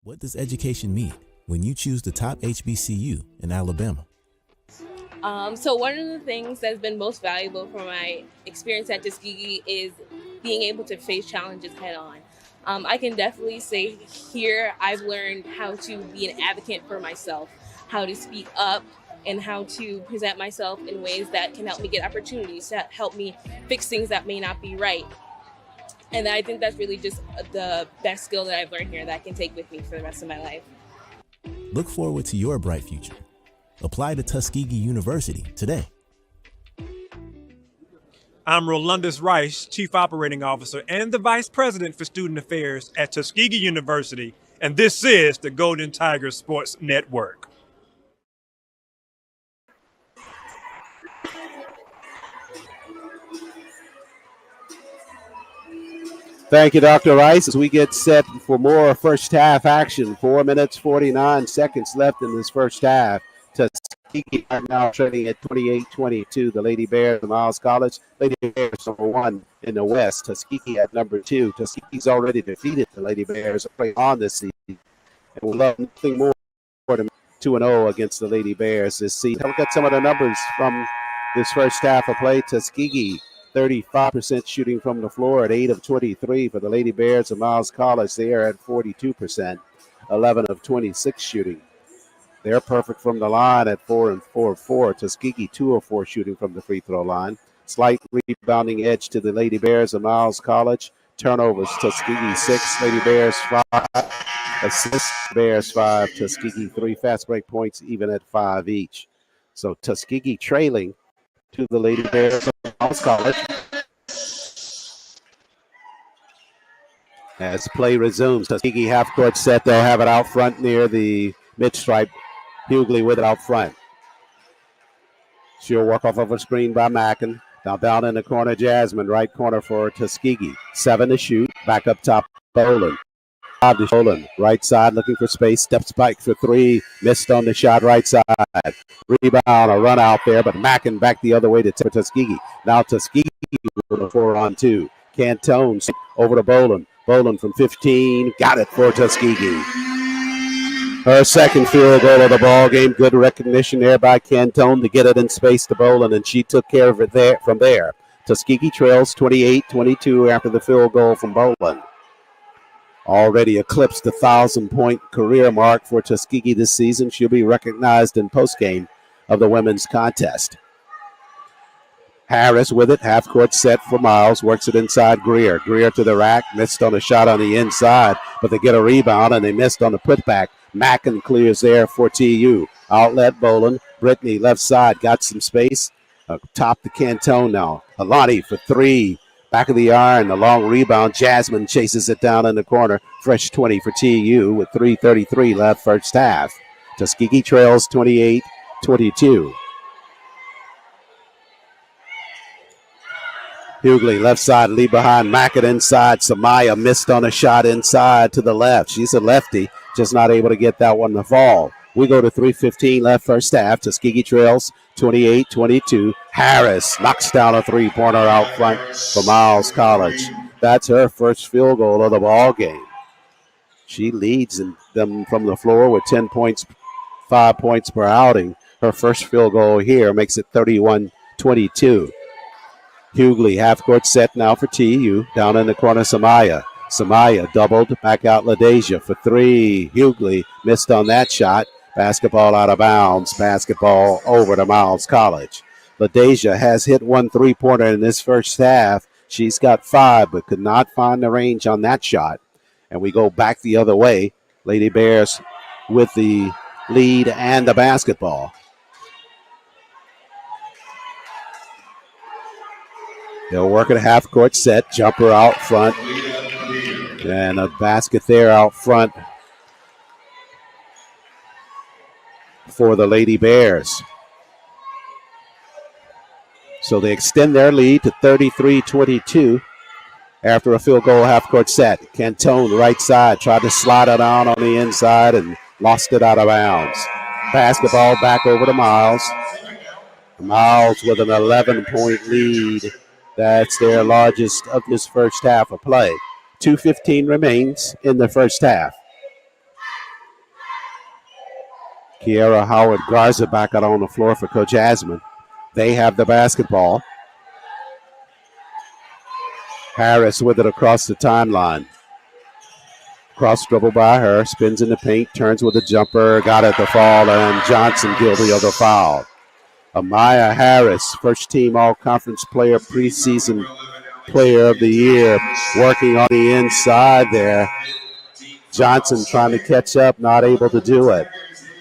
What does education mean when you choose the top HBCU in Alabama? So one of the things that's been most valuable from my experience at Tuskegee is being able to face challenges head on. I can definitely say here I've learned how to be an advocate for myself, how to speak up, and how to present myself in ways that can help me get opportunities, to help me fix things that may not be right. And I think that's really just the best skill that I've learned here that I can take with me for the rest of my life. Look forward to your bright future. Apply to Tuskegee University today. I'm Rolandus Rice, Chief Operating Officer and the Vice President for Student Affairs at Tuskegee University, and this is the Golden Tigers Sports Network. Thank you, Dr. Rice. As we get set for more first half action, 4 minutes, 49 seconds left in this first half. Tuskegee are now trailing at 28-22. The Lady Bears of Miles College. Lady Bears number 1 in the West. Tuskegee at number 2. Tuskegee's already defeated the Lady Bears play on this season. And we love nothing more than 2-0 against the Lady Bears this season. Look at some of the numbers from this first half of play. Tuskegee 35% shooting from the floor at 8 of 23 for the Lady Bears of Miles College. They are at 42%, 11 of 26 shooting. They're perfect from the line at 4 and 4. Tuskegee 2 of 4 shooting from the free throw line. Slight rebounding edge to the Lady Bears of Miles College. Turnovers, Tuskegee 6, Lady Bears 5. Assists, Bears 5, Tuskegee 3. Fast break points even at 5 each. So Tuskegee trailing to the Lady Bears of Miles College. As play resumes, Tuskegee half-court set. They'll have it out front near the mid-stripe. Hughley with it out front. She'll work off of a screen by Mackin. Now down in the corner, Jasmine, right corner for Tuskegee. 7 to shoot. Back up top, Boland. 5 to Boland. Right side looking for space. Step spike for 3. Missed on the shot right side. Rebound, a run out there, but Mackin back the other way to Tuskegee. Now Tuskegee with a 4-on-2. Cantone over to Boland. Boland from 15. Got it for Tuskegee. Her second field goal of the ball game. Good recognition there by Cantone to get it in space to Boland, and she took care of it there from there. Tuskegee trails 28-22 after the field goal from Boland. Already eclipsed the 1,000-point career mark for Tuskegee this season. She'll be recognized in postgame of the women's contest. Harris with it, half-court set for Miles, works it inside Greer. Greer to the rack, missed on a shot on the inside, but they get a rebound, and they missed on the putback. Mackin clears there for TU. Outlet Boland. Brittany left side, got some space. Top to Cantone now. Alani for 3. Back of the iron, the long rebound. Jasmine chases it down in the corner. Fresh 20 for TU with 3:33 left first half. Tuskegee trails 28-22. Hughley left side, lead behind. Mackin inside. Samaya missed on a shot inside to the left. She's a lefty, just not able to get that one to fall. We go to 3:15 left first half. Tuskegee trails 28-22. Harris knocks down a three-pointer out front for Miles College. That's her first field goal of the ball game. She leads them from the floor with 10 points, 5 points per outing. Her first field goal here makes it 31-22. Hughley half-court set now for TU. Down in the corner, Samaya. Samaya doubled, back out LaDeja for 3. Hughley missed on that shot. Basketball out of bounds. Basketball over to Miles College. LaDeja has hit 1 3-pointer in this first half. She's got 5, but could not find the range on that shot. And we go back the other way. Lady Bears with the lead and the basketball. They'll work at a half-court set. Jumper out front. And a basket there out front for the Lady Bears. So they extend their lead to 33-22 after a field goal half-court set. Cantone right side tried to slide it down on the inside and lost it out of bounds. Basketball back over to Miles. Miles with an 11-point lead. That's their largest of this first half of play. 2:15 remains in the first half. Kiera Howard Garza back out on the floor for Coach Asman. They have the basketball. Harris with it across the timeline. Cross dribble by her, spins in the paint, turns with a jumper, got it to fall, and Johnson guilty of the foul. Amaya Harris, first team all-conference player, preseason player of the year, working on the inside there. Johnson trying to catch up, not able to do it.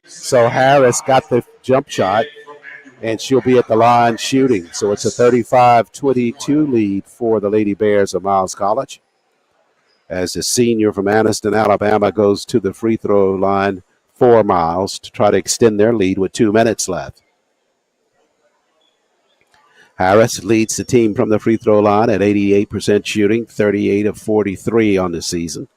So Harris got the jump shot, and she'll be at the line shooting. So it's a 35-22 lead for the Lady Bears of Miles College, as the senior from Anniston, Alabama, goes to the free throw line for Miles to try to extend their lead with 2 minutes left. Harris leads the team from the free throw line at 88% shooting, 38 of 43 on the season.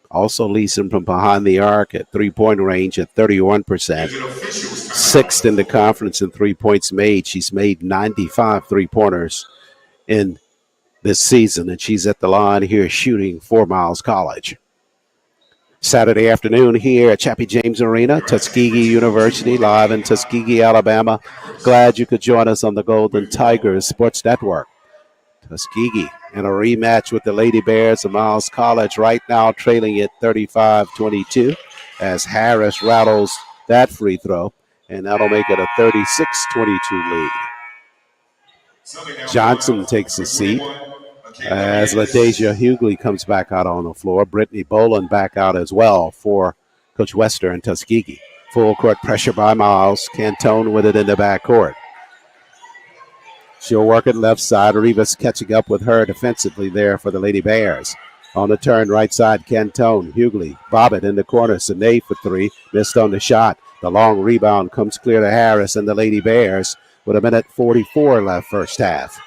Also leads them from behind the arc at three-point range at 31%. Sixth in the conference in 3 points made. She's made 95 three-pointers in this season, and she's at the line here shooting for Miles College. Saturday afternoon here at Chappie James Arena, Tuskegee University, live in Tuskegee, Alabama. Glad you could join us on the Golden Tigers Sports Network. Tuskegee in a rematch with the Lady Bears of Miles College, right now trailing at 35-22 as Harris rattles that free throw, and that'll make it a 36-22 lead. Johnson takes a seat as LaDasia Hughley comes back out on the floor. Brittany Boland back out as well for Coach Wester and Tuskegee. Full court pressure by Miles. Cantone with it in the backcourt. She'll work it left side. Rivas catching up with her defensively there for the Lady Bears. On the turn, right side, Cantone, Hughley, Bobbitt in the corner. Sine for three. Missed on the shot. The long rebound comes clear to Harris and the Lady Bears with 1:44 left first half.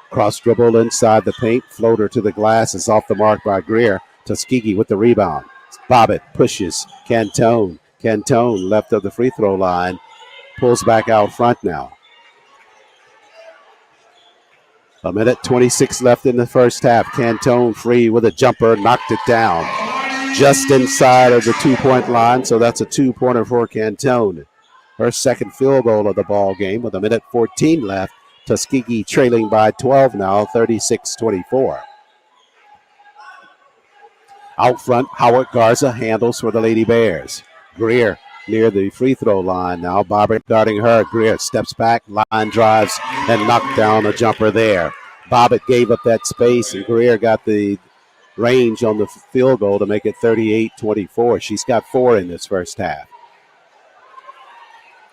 Cross dribble inside the paint. Floater to the glass is off the mark by Greer. Tuskegee with the rebound. Bobbitt pushes. Cantone. Cantone left of the free throw line. Pulls back out front now. 1:26 left in the first half. Cantone free with a jumper. Knocked it down. Just inside of the 2-point line. So that's a 2-pointer for Cantone. Her second field goal of the ball game with 1:14 left. Tuskegee trailing by 12 now, 36-24. Out front, Howard Garza handles for the Lady Bears. Greer near the free throw line now. Bobbitt guarding her. Greer steps back, line drives, and knocked down a jumper there. Bobbitt gave up that space, and Greer got the range on the field goal to make it 38-24. She's got 4 in this first half.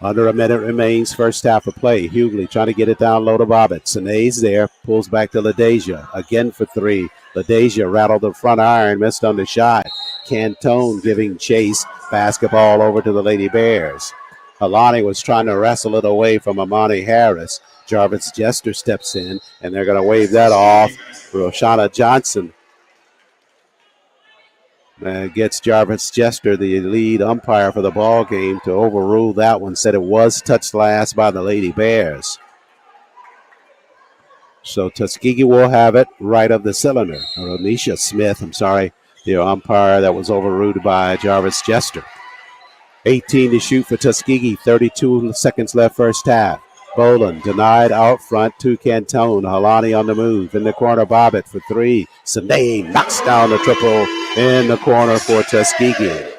Under a minute remains, first half of play. Hughley trying to get it down low to Bobbitt. Sine's there, pulls back to LaDasia. Again for 3. LaDasia rattled the front iron, missed on the shot. Cantone giving chase. Basketball over to the Lady Bears. Alani was trying to wrestle it away from Amani Harris. Jarvis Jester steps in, and they're going to wave that off. Roshana Johnson gets Jarvis Jester, the lead umpire for the ball game, to overrule that one. Said it was touched last by the Lady Bears. So Tuskegee will have it right of the cylinder. Or Anisha Smith, the umpire that was overruled by Jarvis Jester. 18 to shoot for Tuskegee. 32 seconds left first half. Boland denied out front to Cantone. Halani on the move. In the corner, Bobbitt for 3. Sine knocks down the triple in the corner for Tuskegee.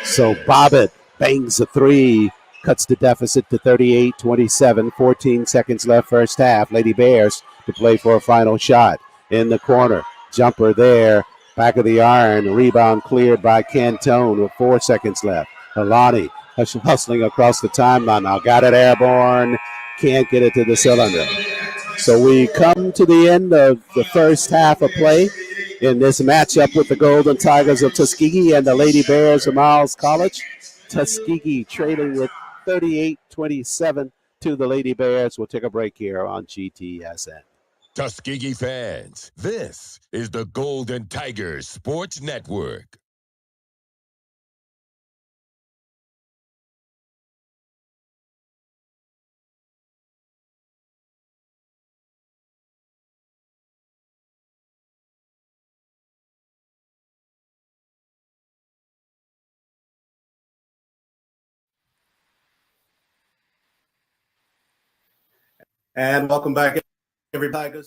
So Bobbitt bangs a 3. Cuts the deficit to 38-27. 14 seconds left first half. Lady Bears to play for a final shot. In the corner. Jumper there. Back of the iron. Rebound cleared by Cantone with 4 seconds left. Halani hustling across the timeline now. Got it airborne. Can't get it to the cylinder. So we come to the end of the first half of play in this matchup with the Golden Tigers of Tuskegee and the Lady Bears of Miles College. Tuskegee trailing with 38-27 to the Lady Bears. We'll take a break here on GTSN. Tuskegee fans, this is the Golden Tigers Sports Network. And welcome back, everybody.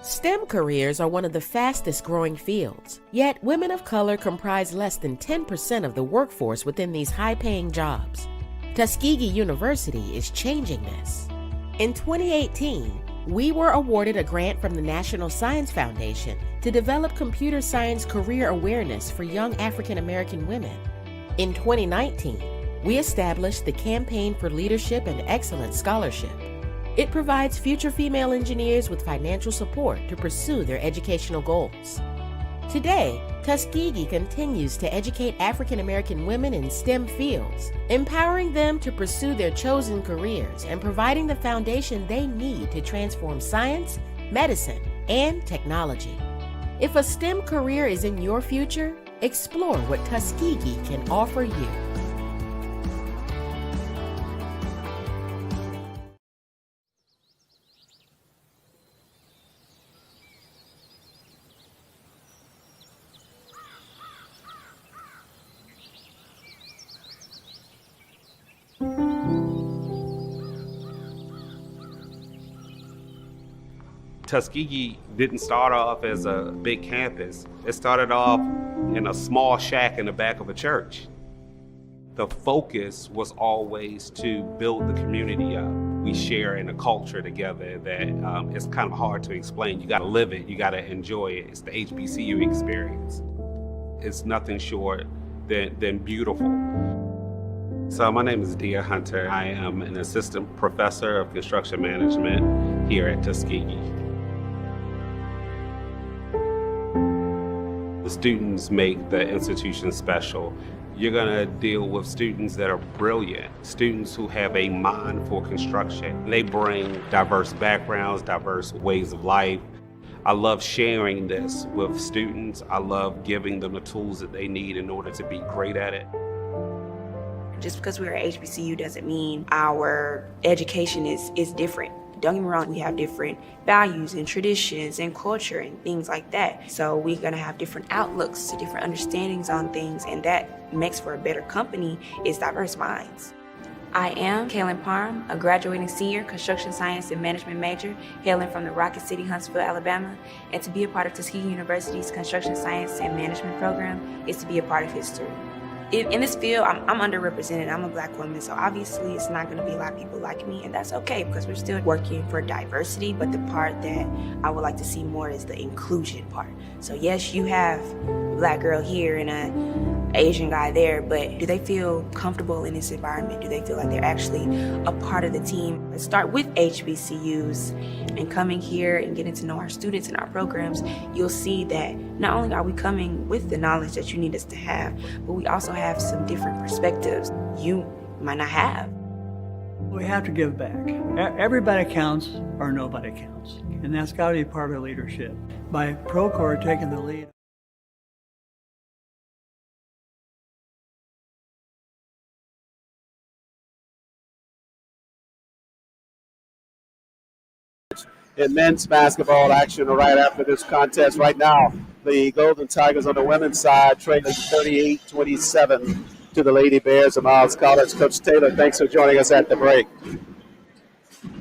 STEM careers are one of the fastest growing fields, yet women of color comprise less than 10% of the workforce within these high-paying jobs. Tuskegee University is changing this. In 2018, we were awarded a grant from the National Science Foundation to develop computer science career awareness for young African American women. In 2019, we established the Campaign for Leadership and Excellence Scholarship. It provides future female engineers with financial support to pursue their educational goals. Today, Tuskegee continues to educate African American women in STEM fields, empowering them to pursue their chosen careers and providing the foundation they need to transform science, medicine, and technology. If a STEM career is in your future, explore what Tuskegee can offer you. Tuskegee didn't start off as a big campus. It started off in a small shack in the back of a church. The focus was always to build the community up. We share in a culture together that it's kind of hard to explain. You gotta live it, you gotta enjoy it. It's the HBCU experience. It's nothing short than beautiful. So my name is Dia Hunter. I am an assistant professor of construction management here at Tuskegee. The students make the institution special. You're gonna deal with students that are brilliant, students who have a mind for construction. They bring diverse backgrounds, diverse ways of life. I love sharing this with students. I love giving them the tools that they need in order to be great at it. Just because we're at HBCU doesn't mean our education is different. Don't get me wrong, we have different values and traditions and culture and things like that. So we're gonna have different outlooks, different understandings on things, and that makes for a better company is diverse minds. I am Kaylin Parham, a graduating senior construction science and management major, hailing from the Rocket City, Huntsville, Alabama. And to be a part of Tuskegee University's construction science and management program is to be a part of history. In this field, I'm underrepresented. I'm a Black woman, so obviously it's not going to be a lot of people like me, and that's okay because we're still working for diversity. But the part that I would like to see more is the inclusion part. So yes, you have a Black girl here and an Asian guy there, but do they feel comfortable in this environment? Do they feel like they're actually a part of the team? Let's start with HBCUs and coming here and getting to know our students and our programs. You'll see that not only are we coming with the knowledge that you need us to have, but we also have some different perspectives you might not have. We have to give back. Everybody counts or nobody counts. And that's got to be part of leadership. By Procore taking the lead. In men's basketball action right after this contest. Right now, the Golden Tigers on the women's side trailing 38-27 to the Lady Bears of Miles College. Coach Taylor, thanks for joining us at the break.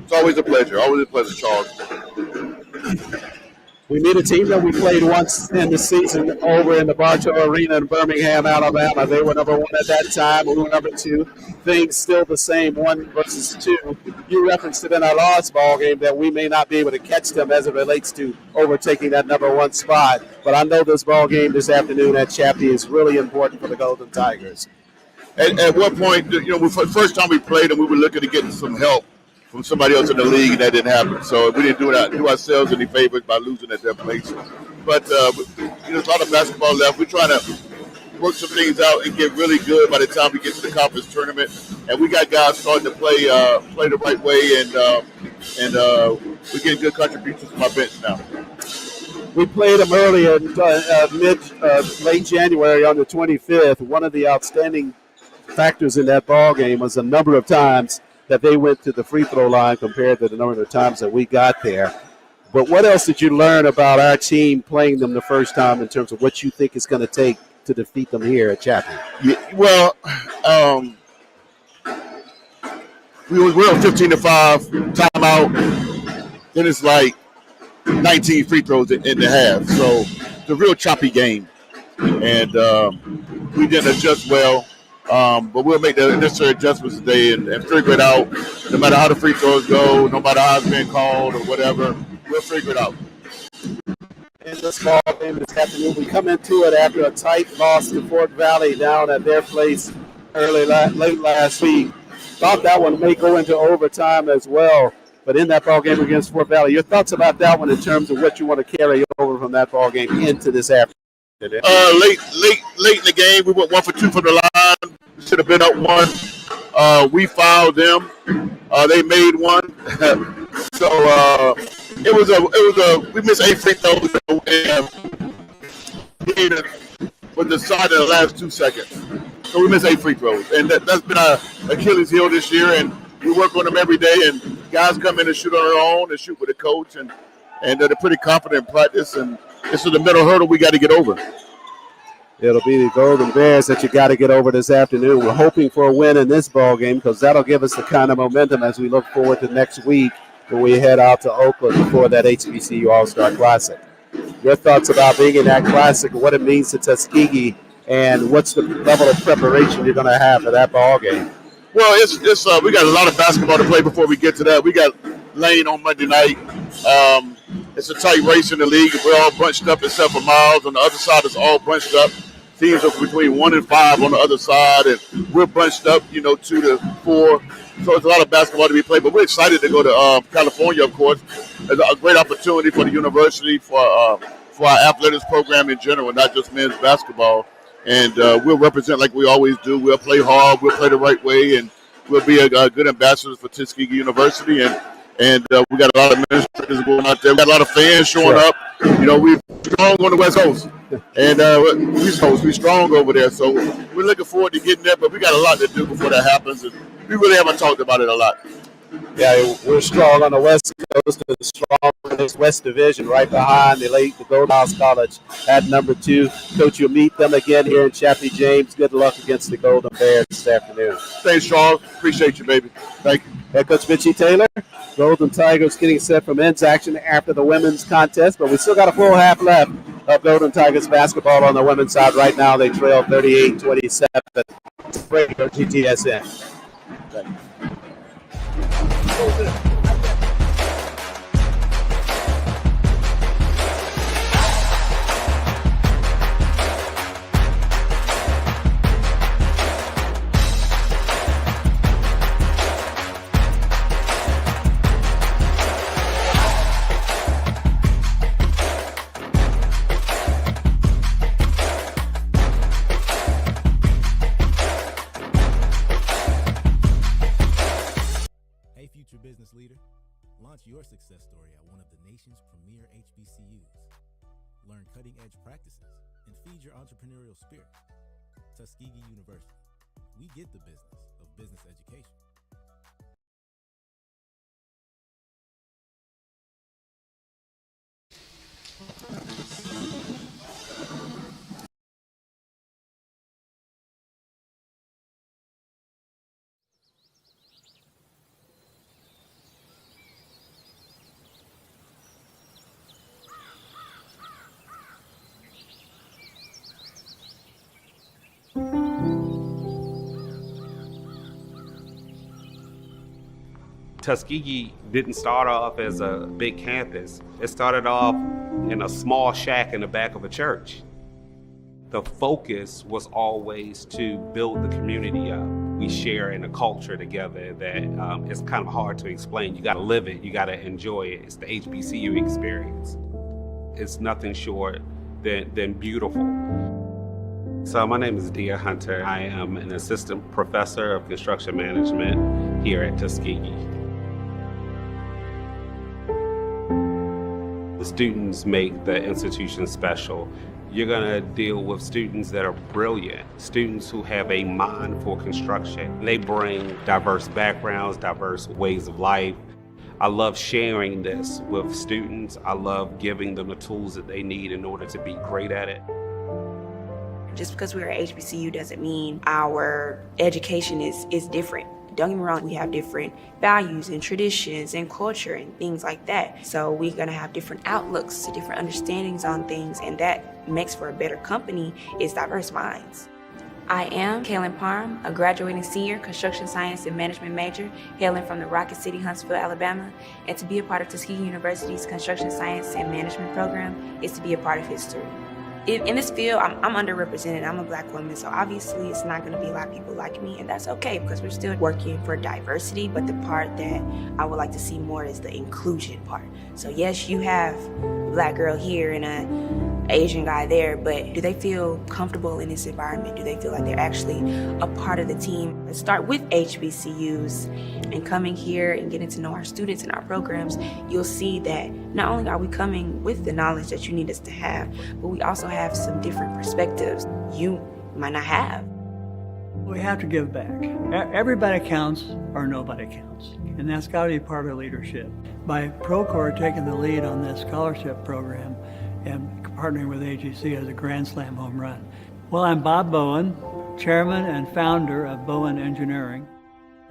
It's always a pleasure. Always a pleasure, Charles. We meet a team that we played once in the season over in the Bartow Arena in Birmingham, Alabama. They were number 1 at that time. We were number 2. Things still the same, 1 versus 2. You referenced it in our last ball game that we may not be able to catch them as it relates to overtaking that number 1 spot. But I know this ball game this afternoon at Chappie is really important for the Golden Tigers. At one point, the first time we played them, we were looking to get some help from somebody else in the league, and that didn't happen. So we didn't do ourselves any favors by losing at their place. But there's a lot of basketball left. We're trying to work some things out and get really good by the time we get to the conference tournament. And we got guys starting to play the right way, and we're getting good contributions from our bench now. We played them earlier, late January on the 25th. One of the outstanding factors in that ball game was the number of times that they went to the free throw line compared to the number of times that we got there. But what else did you learn about our team playing them the first time in terms of what you think it's going to take to defeat them here at Chappie? Yeah, well, we're on 15-5 timeout. Then it's like 19 free throws in the half. So it's a real choppy game. And we didn't adjust well. But we'll make the necessary adjustments today and figure it out. No matter how the free throws go, no matter how it's been called or whatever, we'll figure it out. In this ball game this afternoon, we come into it after a tight loss to Fort Valley down at their place late last week. Thought that one may go into overtime as well. But in that ball game against Fort Valley, your thoughts about that one in terms of what you want to carry over from that ball game into this afternoon? Late in the game, we went 1 for 2 from the line. We should have been up 1. We fouled them. They made 1. So it was a we missed 8 free throws and was decided in the last 2 seconds. So we missed 8 free throws, and that's been our Achilles heel this year. And we work on them every day. And guys come in and shoot on their own and shoot with a coach, and they're pretty confident in practice. And this is the middle hurdle we got to get over. It'll be the Golden Bears that you got to get over this afternoon. We're hoping for a win in this ball game because that'll give us the kind of momentum as we look forward to next week when we head out to Oakland before that HBCU All-Star Classic. Your thoughts about being in that Classic and what it means to Tuskegee, and what's the level of preparation you're going to have for that ball game? Well, it's we got a lot of basketball to play before we get to that. We got Lane on Monday night. It's a tight race in the league. We're all bunched up except for Miles. On the other side, it's all bunched up. Teams are between 1 and 5 on the other side, and we're bunched up, 2 to 4. So it's a lot of basketball to be played. But we're excited to go to California, of course. It's a great opportunity for the university, for our athletics program in general, not just men's basketball. And we'll represent like we always do. We'll play hard. We'll play the right way, and we'll be a good ambassadors for Tuskegee University. And we got a lot of administrators going out there. We got a lot of fans showing up. We're strong on the West Coast, and we're strong over there. So we're looking forward to getting there. But we got a lot to do before that happens, and we really haven't talked about it a lot. Yeah, we're strong on the West Coast, and strong in this West Division, right behind the Golden House College at number 2. Coach, you'll meet them again here in Chappie. James, good luck against the Golden Bears this afternoon. Thanks, Charles. Appreciate you, baby. Thank you. Head Coach Mitchie Taylor. Golden Tigers getting set for men's action after the women's contest, but we still got a full half left of Golden Tigers basketball on the women's side. Right now, they trail 38-27. Radio GTSN. Thank you. Business leader, launch your success story at one of the nation's premier HBCUs. Learn cutting-edge practices and feed your entrepreneurial spirit. Tuskegee University. We get the business of business education. Tuskegee didn't start off as a big campus. It started off in a small shack in the back of a church. The focus was always to build the community up. We share in a culture together that it's kind of hard to explain. You gotta live it, you gotta enjoy it. It's the HBCU experience. It's nothing short than beautiful. So my name is Dia Hunter. I am an assistant professor of construction management here at Tuskegee. The students make the institution special. You're gonna deal with students that are brilliant, students who have a mind for construction. They bring diverse backgrounds, diverse ways of life. I love sharing this with students. I love giving them the tools that they need in order to be great at it. Just because we're at HBCU doesn't mean our education is different. Don't get me wrong, we have different values and traditions and culture and things like that. So we're gonna have different outlooks, different understandings on things, and that makes for a better company is diverse minds. I am Kaylin Parham, a graduating senior construction science and management major, hailing from the Rocket City, Huntsville, Alabama. And to be a part of Tuskegee University's construction science and management program is to be a part of history. In this field, I'm underrepresented. I'm a Black woman, so obviously it's not going to be a lot of people like me, and that's okay because we're still working for diversity. But the part that I would like to see more is the inclusion part. So yes, you have a Black girl here and an Asian guy there, but do they feel comfortable in this environment? Do they feel like they're actually a part of the team? Let's start with HBCUs and coming here and getting to know our students and our programs. You'll see that not only are we coming with the knowledge that you need us to have, but we also have some different perspectives you might not have. We have to give back. Everybody counts or nobody counts. And that's got to be part of leadership. By Procore taking the lead on this scholarship program and partnering with AGC as a Grand Slam home run. Well, I'm Bob Bowen, chairman and founder of Bowen Engineering.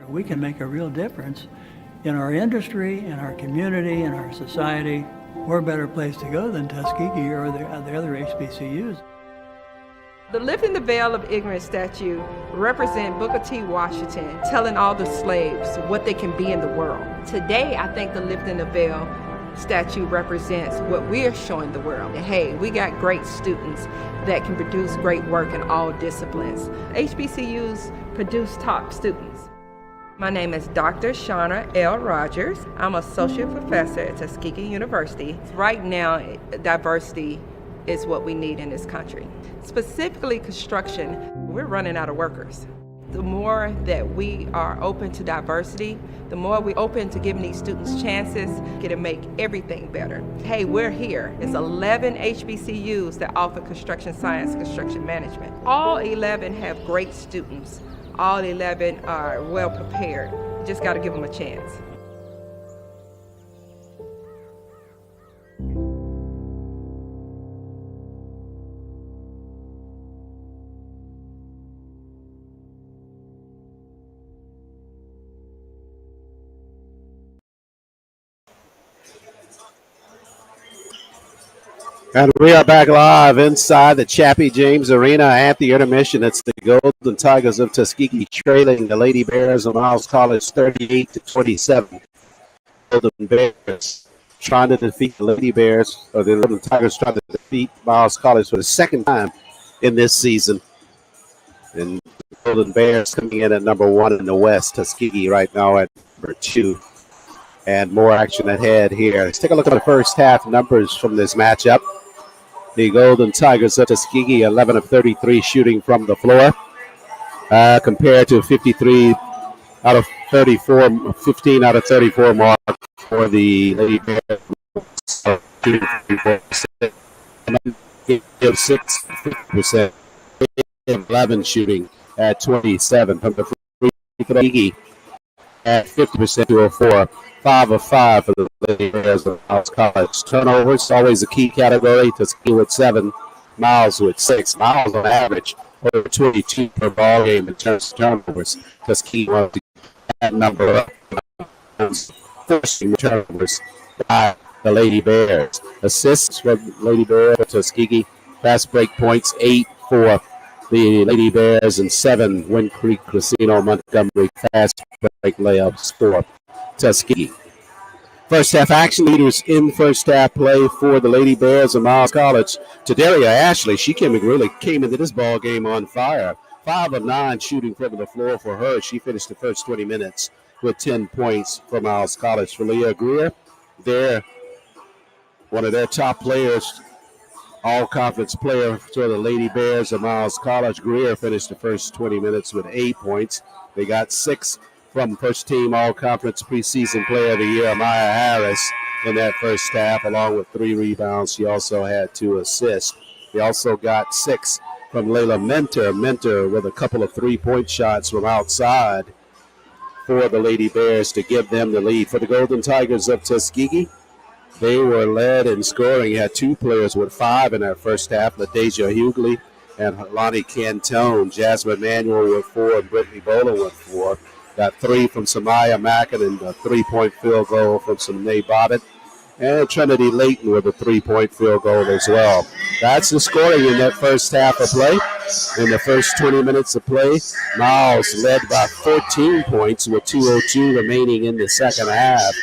We can make a real difference in our industry, in our community, in our society. We're a better place to go than Tuskegee or the other HBCUs. The Lifting the Veil of Ignorance statue represents Booker T. Washington telling all the slaves what they can be in the world. Today, I think the Lifting the Veil statue represents what we're showing the world. Hey, we got great students that can produce great work in all disciplines. HBCUs produce top students. My name is Dr. Shauna L. Rogers. I'm associate professor at Tuskegee University. Right now, diversity is what we need in this country. Specifically construction, we're running out of workers. The more that we are open to diversity, the more we're open to giving these students chances, it'll make everything better. Hey, we're here. It's 11 HBCUs that offer construction science, construction management. All 11 have great students. All 11 are well prepared. You just got to give them a chance. And we are back live inside the Chappie James Arena at the intermission. It's the Golden Tigers of Tuskegee trailing the Lady Bears of Miles College 38-27. Golden Bears trying to defeat the Lady Bears, or the Golden Tigers trying to defeat Miles College for the second time in this season. And the Golden Bears coming in at number 1 in the West, Tuskegee right now at number 2. And more action ahead here. Let's take a look at the first half numbers from this matchup. The Golden Tigers of Tuskegee, 11 of 33 shooting from the floor, compared to 53 out of 34, 15 out of 34 mark for the Lady Bears. 6%, 11 shooting at 27 from the free throw at 50% to a 4. 5 of 5 for the Lady Bears of Miles College. Turnovers, always a key category. Tuskegee with 7, Miles with 6. Miles on average over 22 per ball game in terms of turnovers. Tuskegee wants to get that number up. Forcing turnovers by the Lady Bears. Assists for Lady Bears for Tuskegee. Fast break points, 8 for the Lady Bears and 7 Wind Creek Casino Montgomery fast break layups for Tuskegee. First half action leaders in first half play for the Lady Bears of Miles College. Tadelia Ashley, she really came into this ball game on fire. 5 of 9 shooting from the floor for her. She finished the first 20 minutes with 10 points for Miles College. For Leah Greer, they're one of their top players, all-conference player for the Lady Bears of Miles College. Greer finished the first 20 minutes with 8 points. They got 6 from first-team all-conference preseason player of the year, Amaya Harris, in that first half, along with 3 rebounds. She also had 2 assists. They also got 6 from Layla Mentor with a couple of 3-point shots from outside for the Lady Bears to give them the lead. For the Golden Tigers of Tuskegee, they were led in scoring. You had 2 players with 5 in that first half, LaDeja Hughley and Lonnie Cantone. Jasmine Manuel with 4 and Brittany Bowler with 4. Got 3 from Samaya Mackin and a 3-point field goal from Sine Bobbitt. And Trinity Layton with a 3-point field goal as well. That's the scoring in that first half of play. In the first 20 minutes of play, Miles led by 14 points with 2:02 remaining in the second half.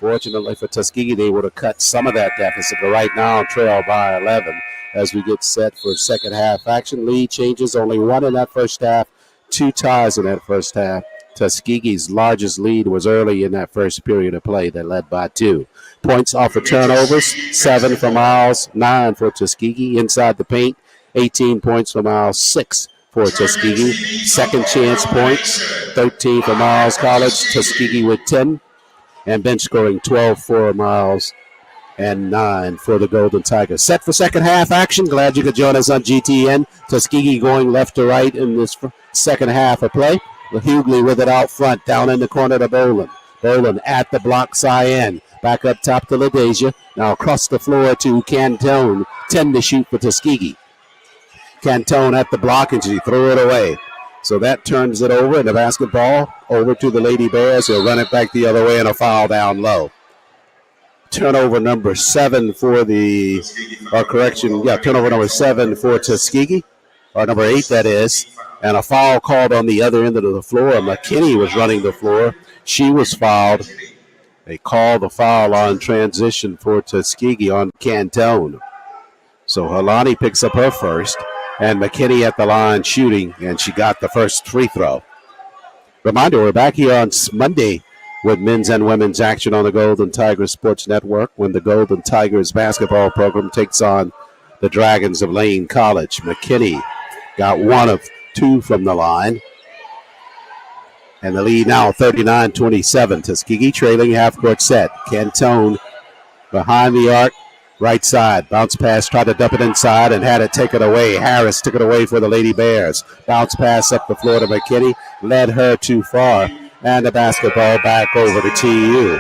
Fortunately for Tuskegee, they would have cut some of that deficit, but right now trail by 11 as we get set for second half action. Lead changes, only 1 in that first half, 2 ties in that first half. Tuskegee's largest lead was early in that first period of play. They led by 2. Points off of turnovers, 7 for Miles, 9 for Tuskegee. Inside the paint, 18 points for Miles, 6 for Tuskegee. Second chance points, 13 for Miles College, Tuskegee with 10. And bench scoring, 12 for Miles and 9 for the Golden Tigers. Set for second half action. Glad you could join us on GTN. Tuskegee going left to right in this second half of play. Hughley with it out front, down in the corner to Boland. Boland at the block, Cyan. Back up top to LaDeja. Now across the floor to Cantone. 10 to shoot for Tuskegee. Cantone at the block, and she threw it away. So that turns it over, and the basketball over to the Lady Bears. They'll run it back the other way, and a foul down low. Turnover number 7 for turnover number 7 for Tuskegee, or number 8, that is. And a foul called on the other end of the floor. McKinney was running the floor. She was fouled. They called the foul on transition for Tuskegee on Cantone. So Helani picks up her first, and McKinney at the line shooting, and she got the first free throw. Reminder, we're back here on Monday with men's and women's action on the Golden Tigers Sports Network when the Golden Tigers basketball program takes on the Dragons of Lane College. McKinney got 1 of 2 from the line. And the lead now 39-27. Tuskegee trailing half-court set. Cantone behind the arc, right side. Bounce pass, tried to dump it inside and had it taken away. Harris took it away for the Lady Bears. Bounce pass up the floor to McKinney. Led her too far. And the basketball back over to TU.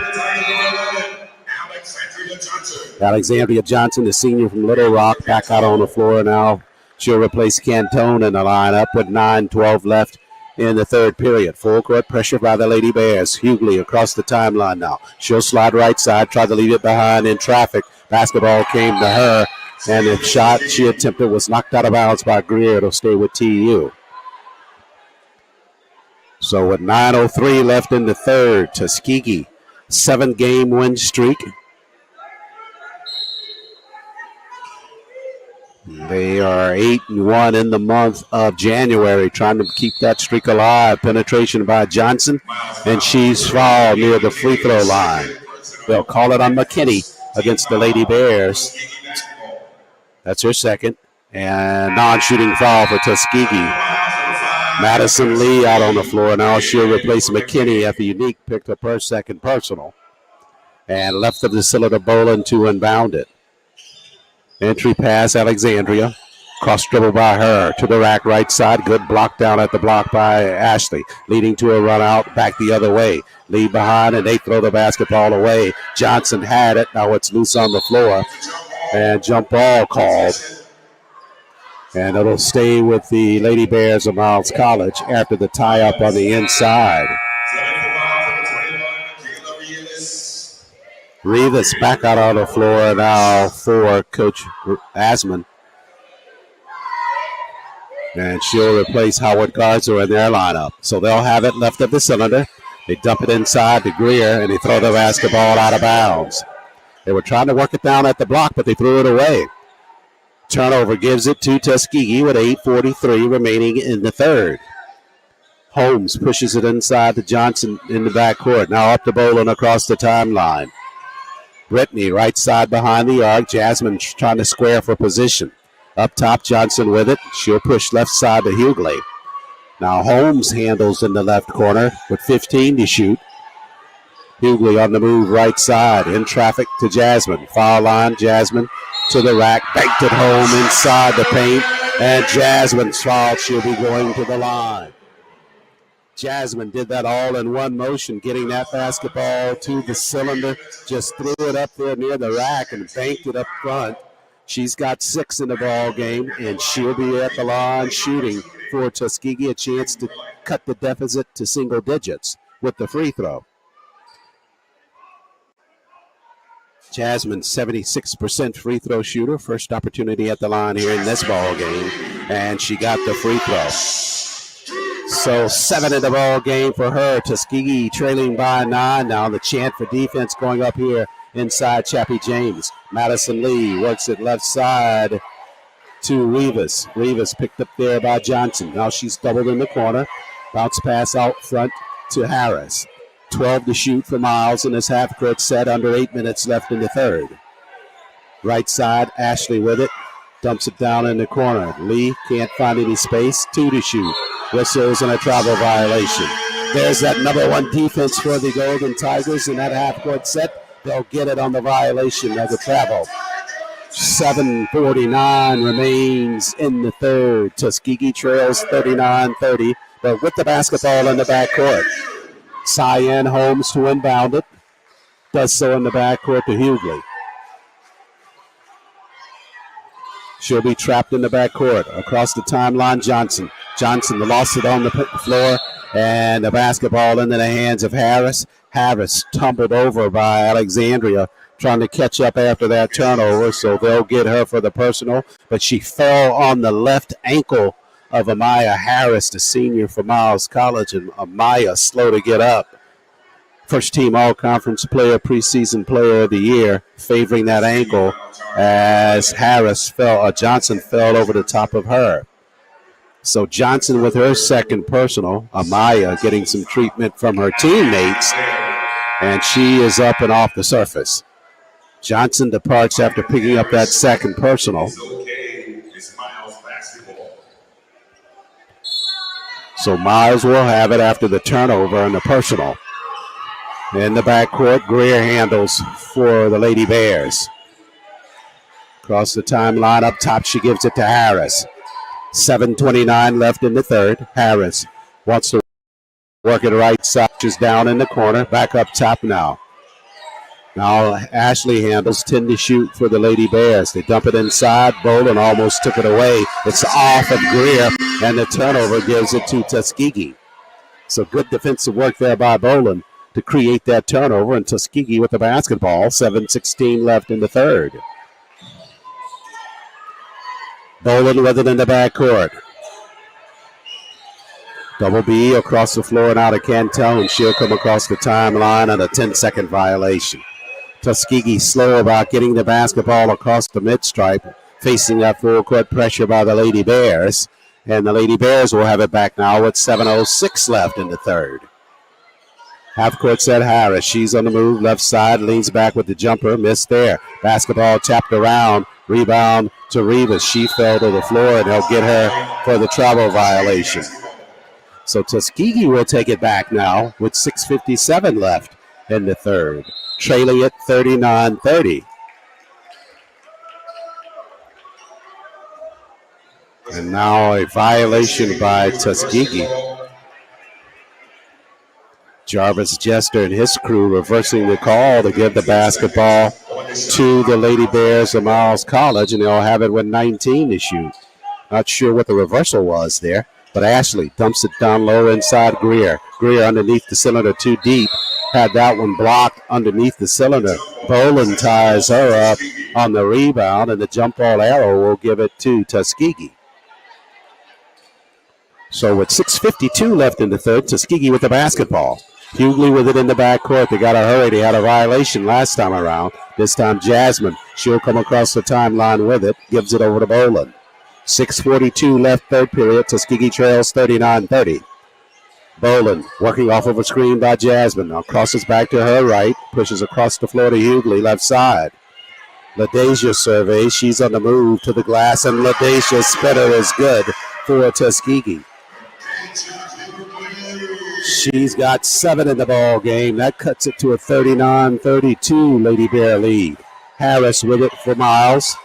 Alexandria Johnson, the senior from Little Rock, back out on the floor now. She'll replace Cantone in the lineup with 9:12 left in the third period. Full court pressure by the Lady Bears. Hughley across the timeline now. She'll slide right side, try to leave it behind in traffic. Basketball came to her, and the shot she attempted was knocked out of bounds by Greer. It'll stay with TU. So with 9:03 left in the third, Tuskegee, 7-game win streak. They are 8-1 in the month of January, trying to keep that streak alive. Penetration by Johnson, and she's fouled near the free throw line. They'll call it on McKinney against the Lady Bears. That's her second. And non-shooting foul for Tuskegee. Madison Lee out on the floor now. She'll replace McKinney after Unique picked up her second personal. And left of the cylinder Boland to unbound it. Entry pass, Alexandria. Cross dribble by her to the rack right side. Good block down at the block by Ashley. Leading to a run out back the other way. Lead behind, and they throw the basketball away. Johnson had it. Now it's loose on the floor. And jump ball called. And it'll stay with the Lady Bears of Miles College after the tie-up on the inside. Rivas back out on the floor now for Coach Asman. And she'll replace Howard Garza in their lineup. So they'll have it left of the cylinder. They dump it inside to Greer, and they throw the basketball out of bounds. They were trying to work it down at the block, but they threw it away. Turnover gives it to Tuskegee with 8:43 remaining in the third. Holmes pushes it inside to Johnson in the backcourt. Now up to Boland across the timeline. Brittany right side behind the arc. Jasmine trying to square for position. Up top, Johnson with it. She'll push left side to Hughley. Now Holmes handles in the left corner with 15 to shoot. Hughley on the move right side. In traffic to Jasmine. Foul line, Jasmine to the rack. Banked it home inside the paint. And Jasmine's fouled. She'll be going to the line. Jasmine did that all in one motion, getting that basketball to the cylinder. Just threw it up there near the rack and banked it up front. She's got 6 in the ball game, and she'll be at the line shooting for Tuskegee, a chance to cut the deficit to single digits. with the free throw. Jasmine, 76% free throw shooter. First opportunity at the line here in this ball game, and she got the free throw. So 7 in the ball game for her. Tuskegee trailing by 9. Now the chant for defense going up here inside Chappie James. Madison Lee works it left side to Rivas. Rivas picked up there by Johnson. Now she's doubled in the corner. Bounce pass out front to Harris. 12 to shoot for Miles in this half-court set. Under 8 minutes left in the third. Right side, Ashley with it. Dumps it down in the corner. Lee can't find any space. 2 to shoot. Whistles and a travel violation. There's that number 1 defense for the Golden Tigers in that half-court set. They'll get it on the violation of the travel. 7:49 remains in the third. Tuskegee trails 39-30, but with the basketball in the backcourt. Cyan Holmes to inbound it. Does so in the backcourt to Hughley. She'll be trapped in the backcourt. Across the timeline, Johnson. Johnson lost it on the floor, and the basketball into the hands of Harris. Harris tumbled over by Alexandria, trying to catch up after that turnover, so they'll get her for the personal. But she fell on the left ankle of Amaya Harris, the senior from Miles College, and Amaya slow to get up. First team all-conference player, preseason player of the year, favoring that ankle as Johnson fell over the top of her. So Johnson with her second personal, Amaya getting some treatment from her teammates, and she is up and off the surface. Johnson departs after picking up that second personal. So Miles will have it after the turnover and the personal. In the backcourt, Greer handles for the Lady Bears. Across the timeline, up top, she gives it to Harris. 7:29 left in the third. Harris wants to work it right side. She's down in the corner. Back up top now. Now Ashley handles 10 to shoot for the Lady Bears. They dump it inside. Boland almost took it away. It's off of Greer, and the turnover gives it to Tuskegee. So good defensive work there by Boland to create that turnover, and Tuskegee with the basketball. 7:16 left in the third. Boland with it in the backcourt. Double B across the floor and out of Cantone. She'll come across the timeline on a 10-second violation. Tuskegee slow about getting the basketball across the mid-stripe, facing that full court pressure by the Lady Bears. And the Lady Bears will have it back now with 7:06 left in the third. Half court set Harris. She's on the move, left side, leans back with the jumper, missed there. Basketball tapped around, rebound to Rivas. She fell to the floor, and they'll get her for the travel violation. So Tuskegee will take it back now with 6:57 left in the third, trailing it 39-30. And now a violation by Tuskegee. Jarvis Jester and his crew reversing the call to give the basketball to the Lady Bears of Miles College, and they'll have it with 19 to shoot. Not sure what the reversal was there, but Ashley dumps it down low inside Greer. Greer underneath the cylinder, too deep. Had that one blocked underneath the cylinder. Boland ties her up on the rebound, and the jump ball arrow will give it to Tuskegee. So with 6:52 left in the third, Tuskegee with the basketball. Hughley with it in the backcourt. They got to hurry. They had a violation last time around. This time Jasmine. She'll come across the timeline with it. Gives it over to Boland. 6:42 left third period. Tuskegee trails 39-30. Boland working off of a screen by Jasmine. Now crosses back to her right. Pushes across the floor to Hughley, left side. LaDasia surveys. She's on the move to the glass, and LaDasia's spinner is good for Tuskegee. She's got 7 in the ball game. That cuts it to a 39-32 Lady Bear lead. Harris with it for Miles.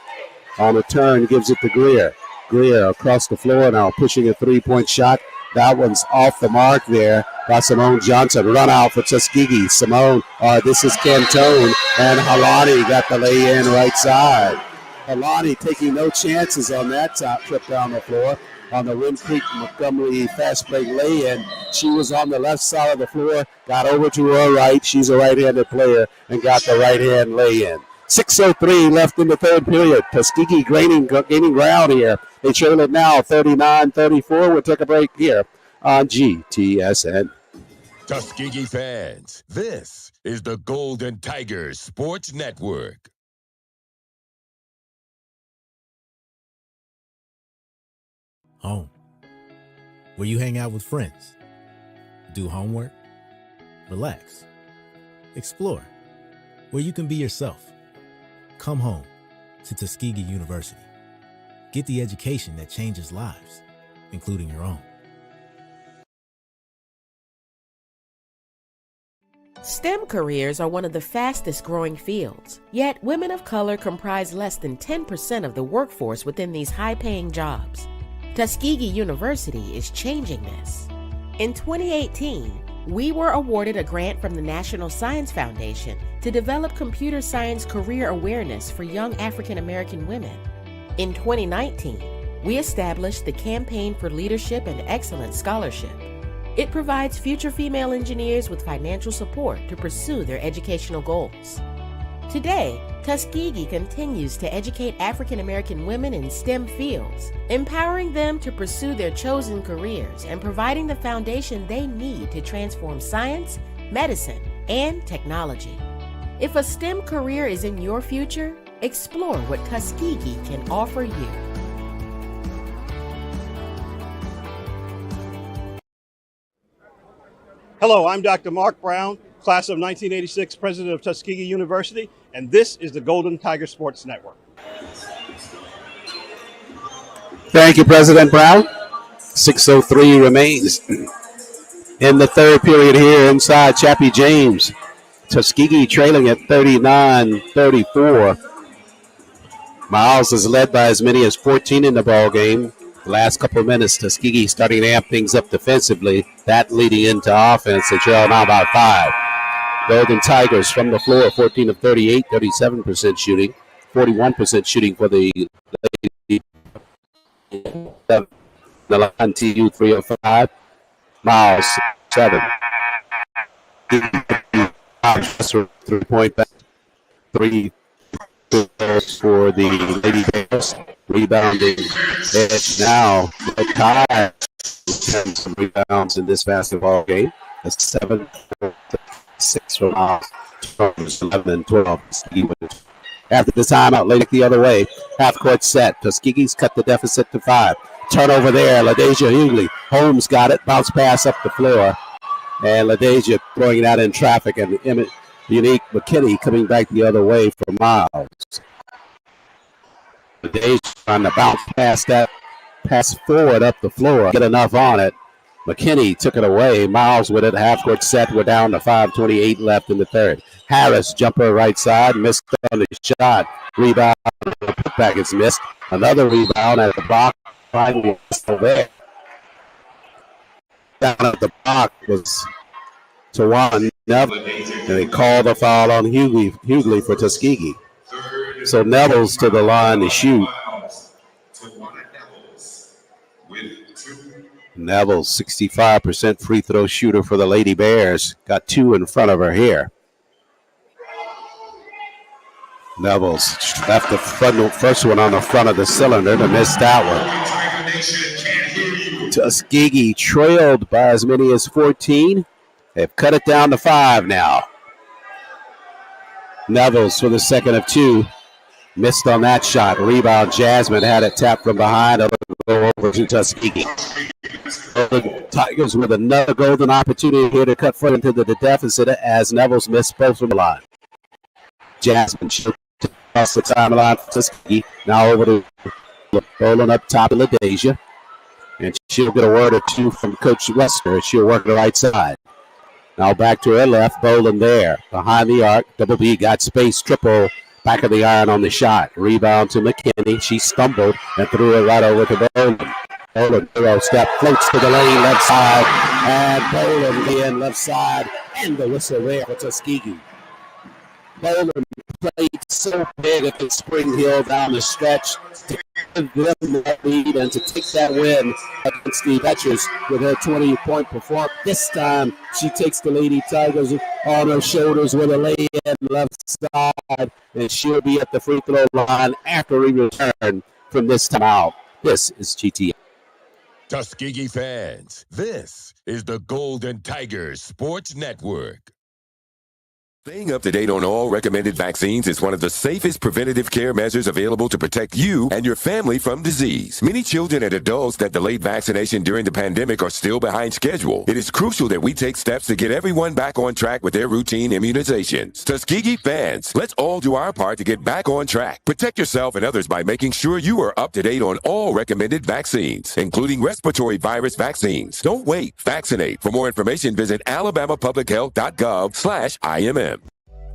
On a turn, gives it to Greer. Greer across the floor now, pushing a three-point shot. That one's off the mark there by Simone Johnson. Run out for Tuskegee. This is Cantone, and Halani got the lay-in right side. Halani taking no chances on that top trip down the floor. on the Rim Creek Montgomery fast break lay-in. She was on the left side of the floor, got over to her right. She's a right-handed player and got the right-hand lay-in. 6:03 left in the third period. Tuskegee gaining ground here. They trail it now 39-34. We'll take a break here on GTSN. Tuskegee fans, this is the Golden Tigers Sports Network. Home, where you hang out with friends, do homework, relax, explore, where you can be yourself. Come home to Tuskegee University. Get the education that changes lives, including your own. STEM careers are one of the fastest growing fields, yet women of color comprise less than 10% of the workforce within these high-paying jobs. Tuskegee University is changing this. In 2018, we were awarded a grant from the National Science Foundation to develop computer science career awareness for young African American women. In 2019, we established the Campaign for Leadership and Excellence Scholarship. It provides future female engineers with financial support to pursue their educational goals. Today, Tuskegee continues to educate African American women in STEM fields, empowering them to pursue their chosen careers and providing the foundation they need to transform science, medicine, and technology. If a STEM career is in your future, explore what Tuskegee can offer you. Hello, I'm Dr. Mark Brown, class of 1986, president of Tuskegee University, and this is the Golden Tiger Sports Network. Thank you, President Brown. 6:03 remains in the third period here inside Chappie James. Tuskegee trailing at 39-34. Miles is led by as many as 14 in the ball game. The last couple of minutes, Tuskegee starting to amp things up defensively. That leading into offense. They trail now by 5. Golden Tigers from the floor, 14 of 38, 37% shooting, 41% shooting for the lady. The line TU 3 of 5. Miles 7. 3-point back. 3 for the Lady Bears. Rebounding edge now. The Tigers have some rebounds in this basketball game. A 7-6 from Miles. 11 and 12. After the timeout, laid the other way. Half court set. Tuskegee's cut the deficit to 5. Turnover there. LaDeja Hughley. Holmes got it. Bounce pass up the floor. And LaDeja throwing it out in traffic. And Unique McKinney coming back the other way for Miles. LaDeja trying to bounce past that. Pass forward up the floor. Get enough on it. McKinney took it away. Miles with it. Half court set. We're down to 5:28 left in the third. Harris, jumper right side. Missed on the shot. Rebound. Putback is missed. Another rebound at the block. Finally still there. Down at the block was Tawan Neville. And they called a foul on Hughley for Tuskegee. So Neville's to the line to shoot. Neville, 65% free throw shooter for the Lady Bears. Got 2 in front of her here. Neville's left the first one on the front of the cylinder to miss that one. Tuskegee trailed by as many as 14. They've cut it down to 5 now. Neville's for the second of 2. Missed on that shot. Rebound, Jasmine had it tapped from behind. It'll go over to Tuskegee. The Tigers with another golden opportunity here to cut further into the deficit as Neville's missed both from the line. Jasmine across the timeline for Tuskegee. Now over to Boland up top of LaDeja. And she'll get a word or two from Coach Wester. She'll work the right side. Now back to her left. Boland there. Behind the arc. Double B got space. Triple. Back of the iron on the shot. Rebound to McKinney. She stumbled and threw it right over to Boland. Boland, throw step, floats to the lane, left side. And Boland again, left side. And the whistle there for Tuskegee. Boland played so big at the Spring Hill down the stretch to them that lead and to take that win against the Vetchers with her 20-point performance. This time, she takes the Lady Tigers on her shoulders with a lay-in left side, and she'll be at the free throw line after we return from this timeout. This is GTN. Tuskegee fans, this is the Golden Tigers Sports Network. Staying up to date on all recommended vaccines is one of the safest preventative care measures available to protect you and your family from disease. Many children and adults that delayed vaccination during the pandemic are still behind schedule. It is crucial that we take steps to get everyone back on track with their routine immunizations. Tuskegee fans, let's all do our part to get back on track. Protect yourself and others by making sure you are up to date on all recommended vaccines, including respiratory virus vaccines. Don't wait. Vaccinate. For more information, visit alabamapublichealth.gov/IMM.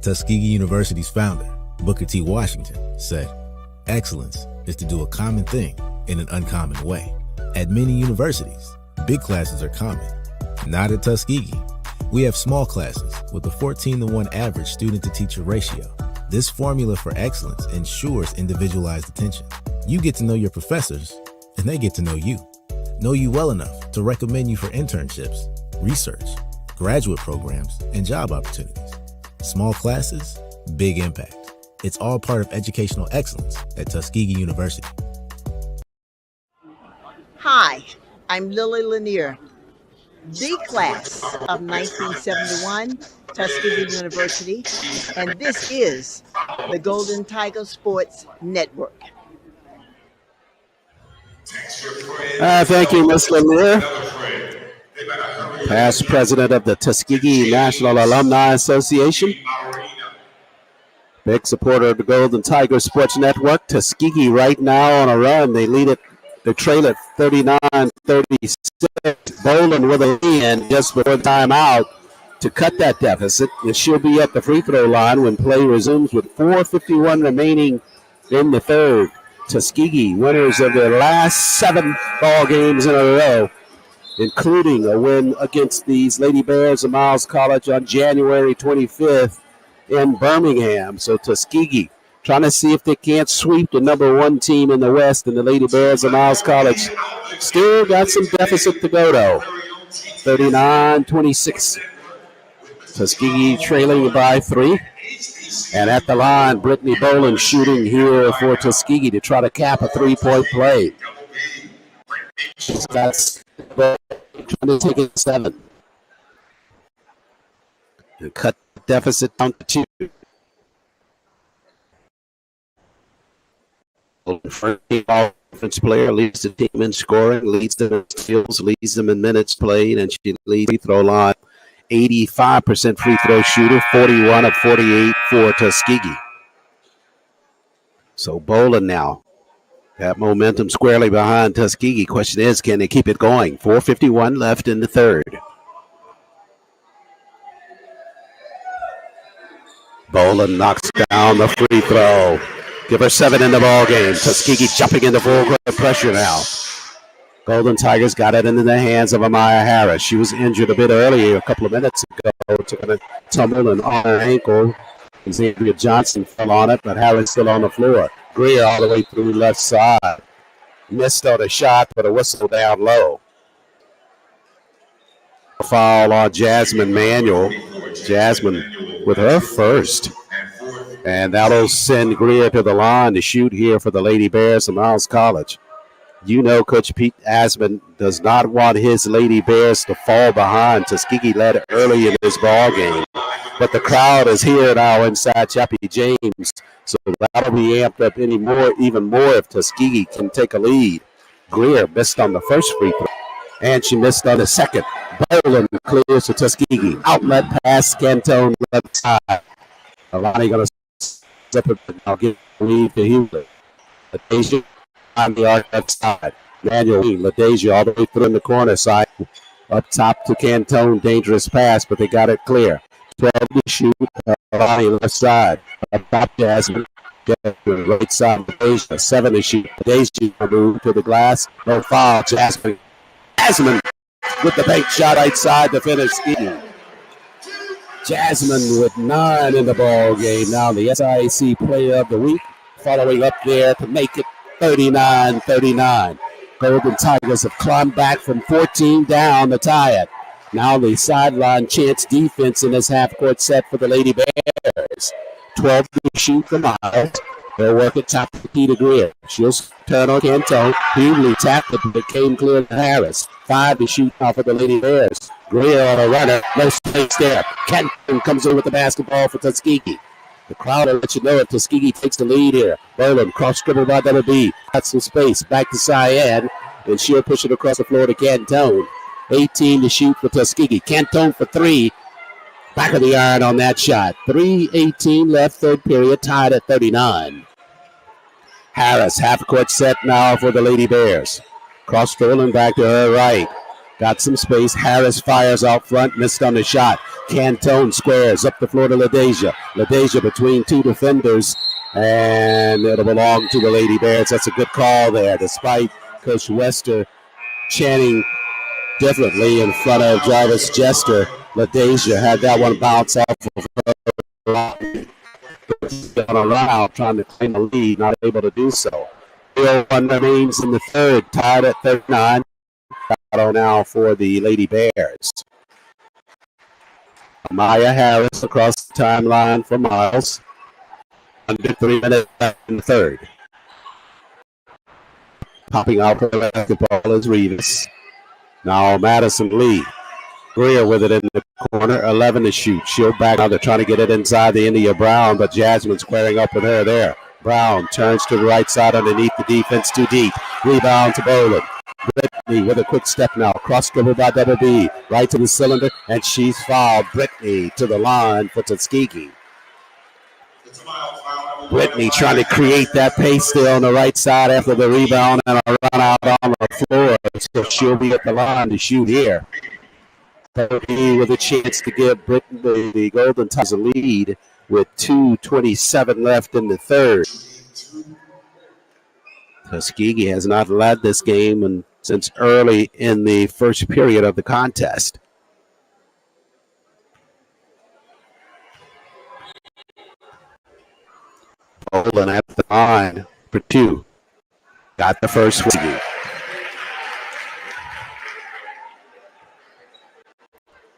Tuskegee University's founder, Booker T. Washington, said, "Excellence is to do a common thing in an uncommon way." At many universities, big classes are common. Not at Tuskegee. We have small classes with a 14-to-1 average student-to-teacher ratio. This formula for excellence ensures individualized attention. You get to know your professors, and they get to know you well enough to recommend you for internships, research, graduate programs, and job opportunities. Small classes, big impact. It's all part of educational excellence at Tuskegee University. Hi, I'm Lily Lanier, the class of 1971, Tuskegee University, and this is the Golden Tiger Sports Network. Thank you, Ms. Lanier. Past president of the Tuskegee National Alumni Association. Big supporter of the Golden Tiger Sports Network. Tuskegee right now on a run. They lead it. They trail at 39-36. Bowling with a lead just before timeout to cut that deficit. And she'll be at the free throw line when play resumes with 4:51 remaining in the third. Tuskegee, winners of their last 7 ball games in a row, including a win against these Lady Bears of Miles College on January 25th in Birmingham. So Tuskegee trying to see if they can't sweep the number 1 team in the West, and the Lady Bears of Miles College still got some deficit to go, though. 39-26. Tuskegee trailing by 3. And at the line, Brittany Boland shooting here for Tuskegee to try to cap a 3-point play. That's trying to take it 7. And cut the deficit down to 2. Offense player leads the team in scoring, leads them in steals, leads them in minutes played, and she leads the free throw line. 85% free throw shooter, 41 of 48 for Tuskegee. So Boland now got momentum squarely behind Tuskegee. Question is, can they keep it going? 4:51 left in the third. Boland knocks down the free throw. Give her 7 in the ball game. Tuskegee jumping into full court pressure now. Golden Tigers got it into the hands of Amaya Harris. She was injured a bit earlier, a couple of minutes ago. Took a tumble and on her ankle. Xandria Johnson fell on it, but Harris still on the floor. Greer all the way through left side. Missed on a shot, but a whistle down low. A foul on Jasmine Manuel. Jasmine with her first. And that'll send Greer to the line to shoot here for the Lady Bears of Miles College. You know Coach Pete Asman does not want his Lady Bears to fall behind. Tuskegee led early in this ball game. But the crowd is here now inside Chappie James. So that'll be amped up even more if Tuskegee can take a lead. Greer missed on the first free throw. And she missed on the second. Boland clears to Tuskegee. Outlet pass, Cantone left side. Alani going to step it. I'll give the lead to Hewlett. LaDeja on the arc left side. Manuel LaDeja all the way through in the corner side. Up top to Cantone. Dangerous pass, but they got it clear. 12 to shoot. Alani left side. Up top, Jasmine. Right side, LaDeja. 7 to shoot. LaDeja move to the glass. No foul. Jasmine with the bank shot outside to finish scheme. Jasmine with 9 in the ball game. Now the SIAC Player of the Week, following up there to make it 39-39. Golden Tigers have climbed back from 14 down to tie it. Now the sideline chance defense in this half-court set for the Lady Bears. 12 to shoot for Miles. They'll work it top of the key to Greer. She'll turn on Canton. Hughley tapped it, but came clear to Harris. 5 to shoot off of the Lady Bears. Greer on a runner. No space there. Canton comes in with the basketball for Tuskegee. The crowd will let you know if Tuskegee takes the lead here. Boland cross dribble by WB. Got some space. Back to Cyan. And she'll push it across the floor to Canton. 18 to shoot for Tuskegee. Canton for 3. Back of the iron on that shot. 3:18 left, third period, tied at 39. Harris, half-court set now for the Lady Bears. Cross rolling back to her right. Got some space. Harris fires out front, missed on the shot. Canton squares up the floor to LaDeja. LaDeja between two defenders, and it'll belong to the Lady Bears. That's a good call there, despite Coach Wester chanting differently in front of Jarvis Jester. LaDeja had that one bounce off of her on a run out, trying to claim the lead, not able to do so. 3:01 remains in the third, tied at 39. Battle now for the Lady Bears. Maya Harris across the timeline for Miles. Under 3 minutes left in the third. Popping out for the basketball is Rivas. Now Madison Lee. Greer with it in the corner, 11 to shoot. She'll back now. They're trying to get it inside the India Brown, but Jasmine squaring up with her there. Brown turns to the right side underneath the defense, too deep. Rebound to Boland. Brittany with a quick step now. Cross dribble by WB. Right to the cylinder, and she's fouled. Brittany to the line for Tuskegee. Brittany trying to create that pace there on the right side after the rebound and a run out on the floor. So she'll be at the line to shoot here. WB with a chance to give Brittany the Golden Tigers a lead with 2:27 left in the third. Tuskegee has not led this game since early in the first period of the contest. Boland at the line for 2. Got the first one.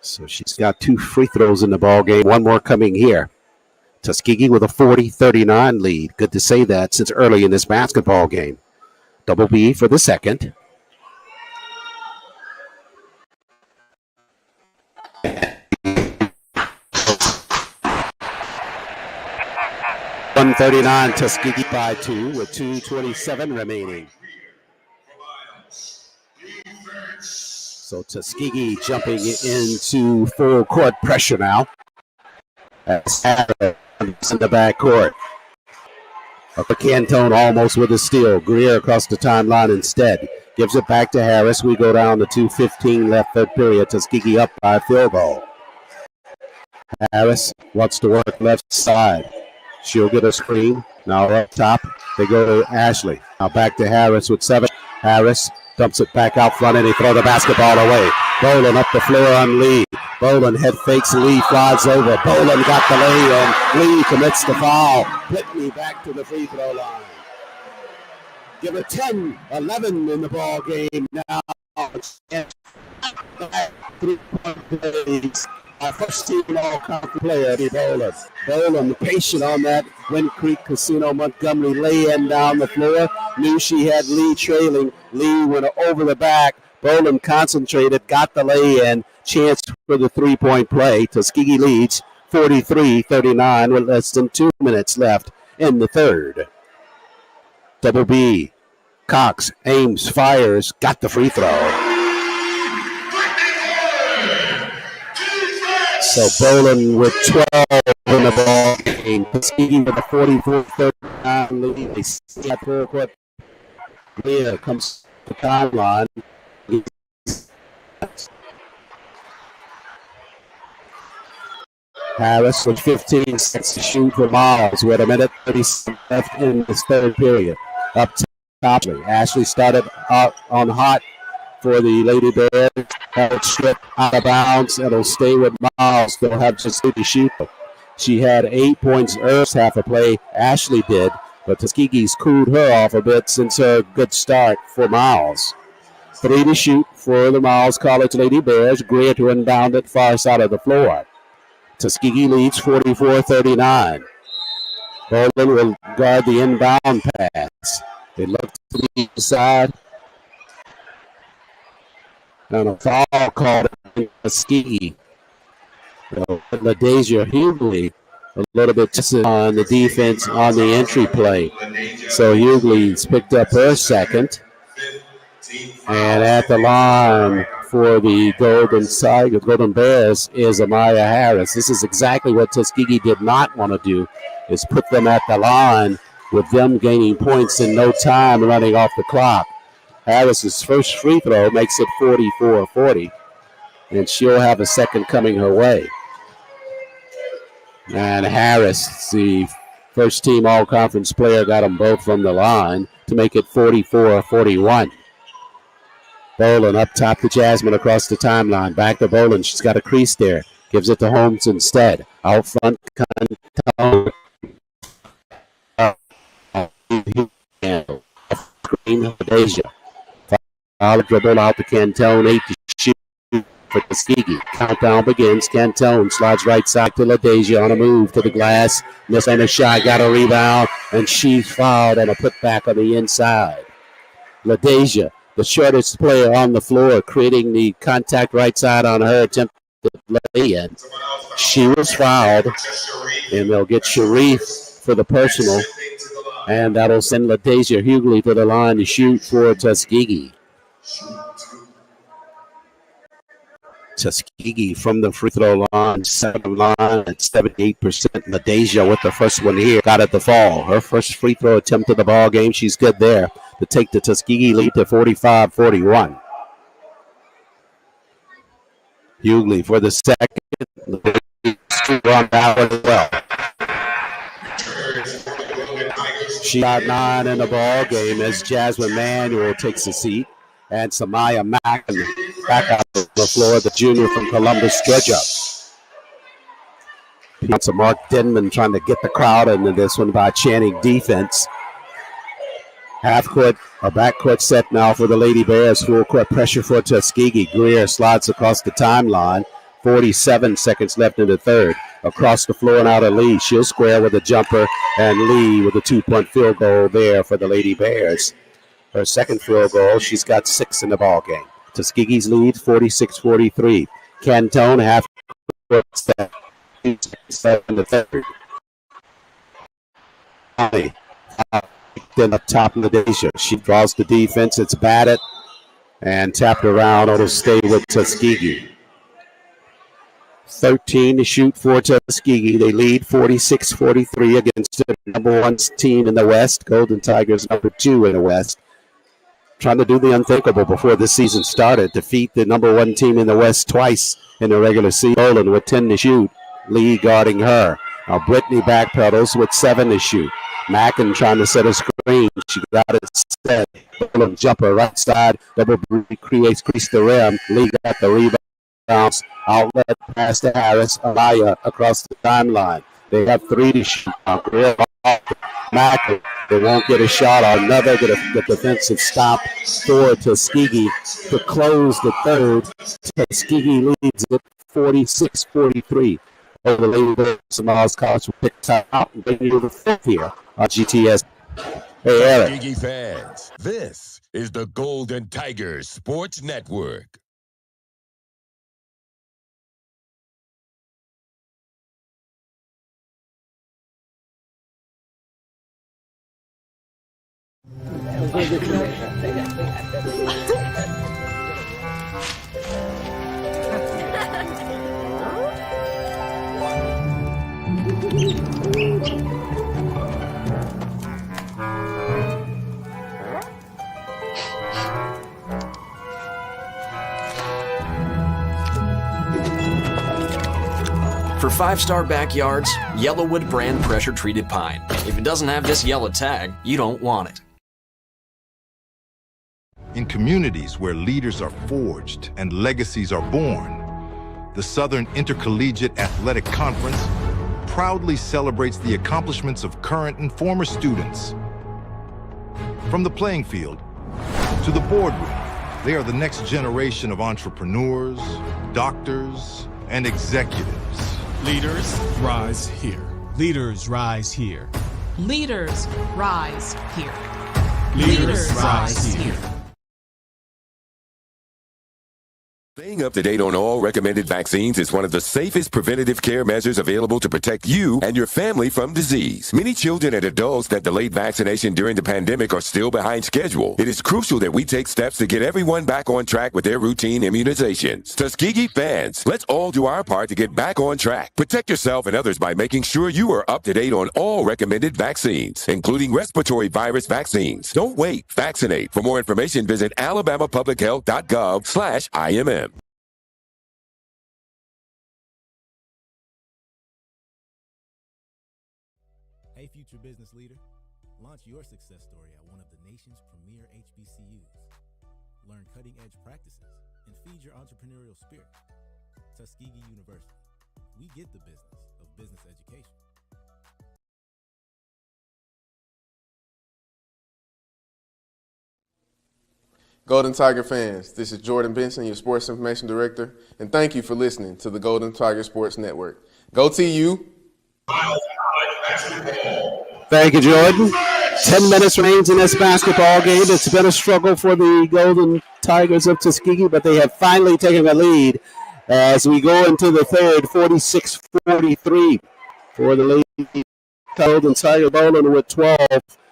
So she's got 2 free throws in the ball game. One more coming here. Tuskegee with a 40-39 lead. Good to say that since early in this basketball game. Double B for the second. .139 Tuskegee by 2 with 2:27 remaining. So Tuskegee jumping into full court pressure now. As Harris in the backcourt. Canton almost with a steal. Greer across the timeline instead. Gives it back to Harris. We go down to 2:15 left third period. Tuskegee up by a field goal. Harris wants to work left side. She'll get a screen. Now up top, they go to Ashley. Now back to Harris with 7. Harris dumps it back out front, and they throw the basketball away. Boland up the floor on Lee. Boland head fakes. Lee flies over. Boland got the lay-in. Lee commits the foul. Whitney back to the free throw line. Give it 10-11 in the ball game now. 3-point plays. Our first team all-conference player, Boland. Boland patient on that Wind Creek Casino Montgomery lay-in down the floor. Knew she had Lee trailing. Lee went over the back. Boland concentrated, got the lay-in. Chance for the 3-point play. Tuskegee leads 43-39 with less than 2 minutes left in the third. Double B. Cox aims, fires, got the free throw. So Boland with 12 in the ball game. Tuskegee with a 44-39 lead. They see that full court. Leah comes to the timeline. Harris with 15 seconds to shoot for Miles with a minute 30 left in this third period. Up top, Ashley started out on hot for the Lady Bears. Had it stripped out of bounds. It'll stay with Miles. They'll have just to shoot. She had 8 points first half of play. Ashley did. But Tuskegee's cooled her off a bit since her good start for Miles. 3 to shoot for the Miles College Lady Bears. Greer to inbound it far side of the floor. Tuskegee leads 44-39. Bowling will guard the inbound pass. They look to the side. And a foul called in Tuskegee. LaDeja Hughley a little bit on the defense on the entry play. So Hughley's picked up her second. And at the line for the Golden Bears is Amaya Harris. This is exactly what Tuskegee did not want to do, is put them at the line with them gaining points in no time running off the clock. Harris's first free throw makes it 44-40, and she'll have a second coming her way. And Harris, the first team all-conference player, got them both from the line to make it 44-41. Boland up top to Jasmine across the timeline. Back to Boland. She's got a crease there. Gives it to Holmes instead. Out front, Asia. Foul dribble out to Cantone. 8 to shoot for Tuskegee. Countdown begins. Cantone slides right side to LaDeja on a move to the glass. Miss on a shot. Got a rebound. And she's fouled on a putback on the inside. LaDeja, the shortest player on the floor, creating the contact right side on her attempt to lay in. She was fouled, and they'll get Sharif for the personal, and that'll send LaDeja Hughley to the line to shoot for Tuskegee. Tuskegee from the free throw line, center line at 78%. LaDeja with the first one here, got it to fall. Her first free throw attempt of the ball game. She's good there to take the Tuskegee lead to 45-41. Hughley for the second. Run out as well. She got 9 in the ball game as Jasmine Manuel takes a seat. And Samaya Mack back out of the floor, the junior from Columbus, Georgia. Lots of Mark Denman trying to get the crowd into this one by chanting defense. Half-court, a back-court set now for the Lady Bears. Full-court pressure for Tuskegee. Greer slides across the timeline. 47 seconds left in the third. Across the floor and out of Lee. She'll square with a jumper, and Lee with a 2-point field goal there for the Lady Bears. Her second field goal, she's got 6 in the ball game. Tuskegee's lead, 46-43. Cantone, half-court step, 7 in the third. Then up top of LaDeja. She draws the defense. It's batted and tapped around. It'll stay with Tuskegee. 13 to shoot for Tuskegee. They lead 46-43 against the number 1 team in the West. Golden Tigers number 2 in the West. Trying to do the unthinkable before this season started. Defeat the number 1 team in the West twice in the regular season. Boland with 10 to shoot. Lee guarding her. Now Brittany backpedals with 7 to shoot. Mackin trying to set a screen. She got it set. Boland jumper right side. Double creates crease the rim. Lee got the rebound. Outlet pass to Harris. Alaya across the timeline. They have 3 to shoot. Mackin. They won't get a shot. Another get a defensive stop for Tuskegee to close the third. Tuskegee leads it 46-43. Over the Lady Bears, Miles College will pick time out and bring you to the fifth here on GTS. Hey, Eric. Tuskegee fans, this is the Golden Tigers Sports Network. For 5-star backyards, Yellowwood brand pressure-treated pine. If it doesn't have this yellow tag, you don't want it. In communities where leaders are forged and legacies are born, the Southern Intercollegiate Athletic Conference proudly celebrates the accomplishments of current and former students. From the playing field to the boardroom, they are the next generation of entrepreneurs, doctors, and executives. Leaders rise here. Leaders rise here. Leaders rise here. Leaders rise here. Staying up to date on all recommended vaccines is one of the safest preventative care measures available to protect you and your family from disease. Many children and adults that delayed vaccination during the pandemic are still behind schedule. It is crucial that we take steps to get everyone back on track with their routine immunizations. Tuskegee fans, let's all do our part to get back on track. Protect yourself and others by making sure you are up to date on all recommended vaccines, including respiratory virus vaccines. Don't wait. Vaccinate. For more information, visit alabamapublichealth.gov/IMM. Hey, future business leader, launch your success story at one of the nation's premier HBCUs. Learn cutting-edge practices and feed your entrepreneurial spirit. Tuskegee University. We get the business of business education. Golden Tiger fans, this is Jordan Benson, your Sports Information Director, and thank you for listening to the Golden Tiger Sports Network. Go TU! Thank you, Jordan. 10 minutes remains in this basketball game. It's been a struggle for the Golden Tigers of Tuskegee, but they have finally taken the lead as we go into the third, 46-43 for the Lady Golden Tiger bowling with 12,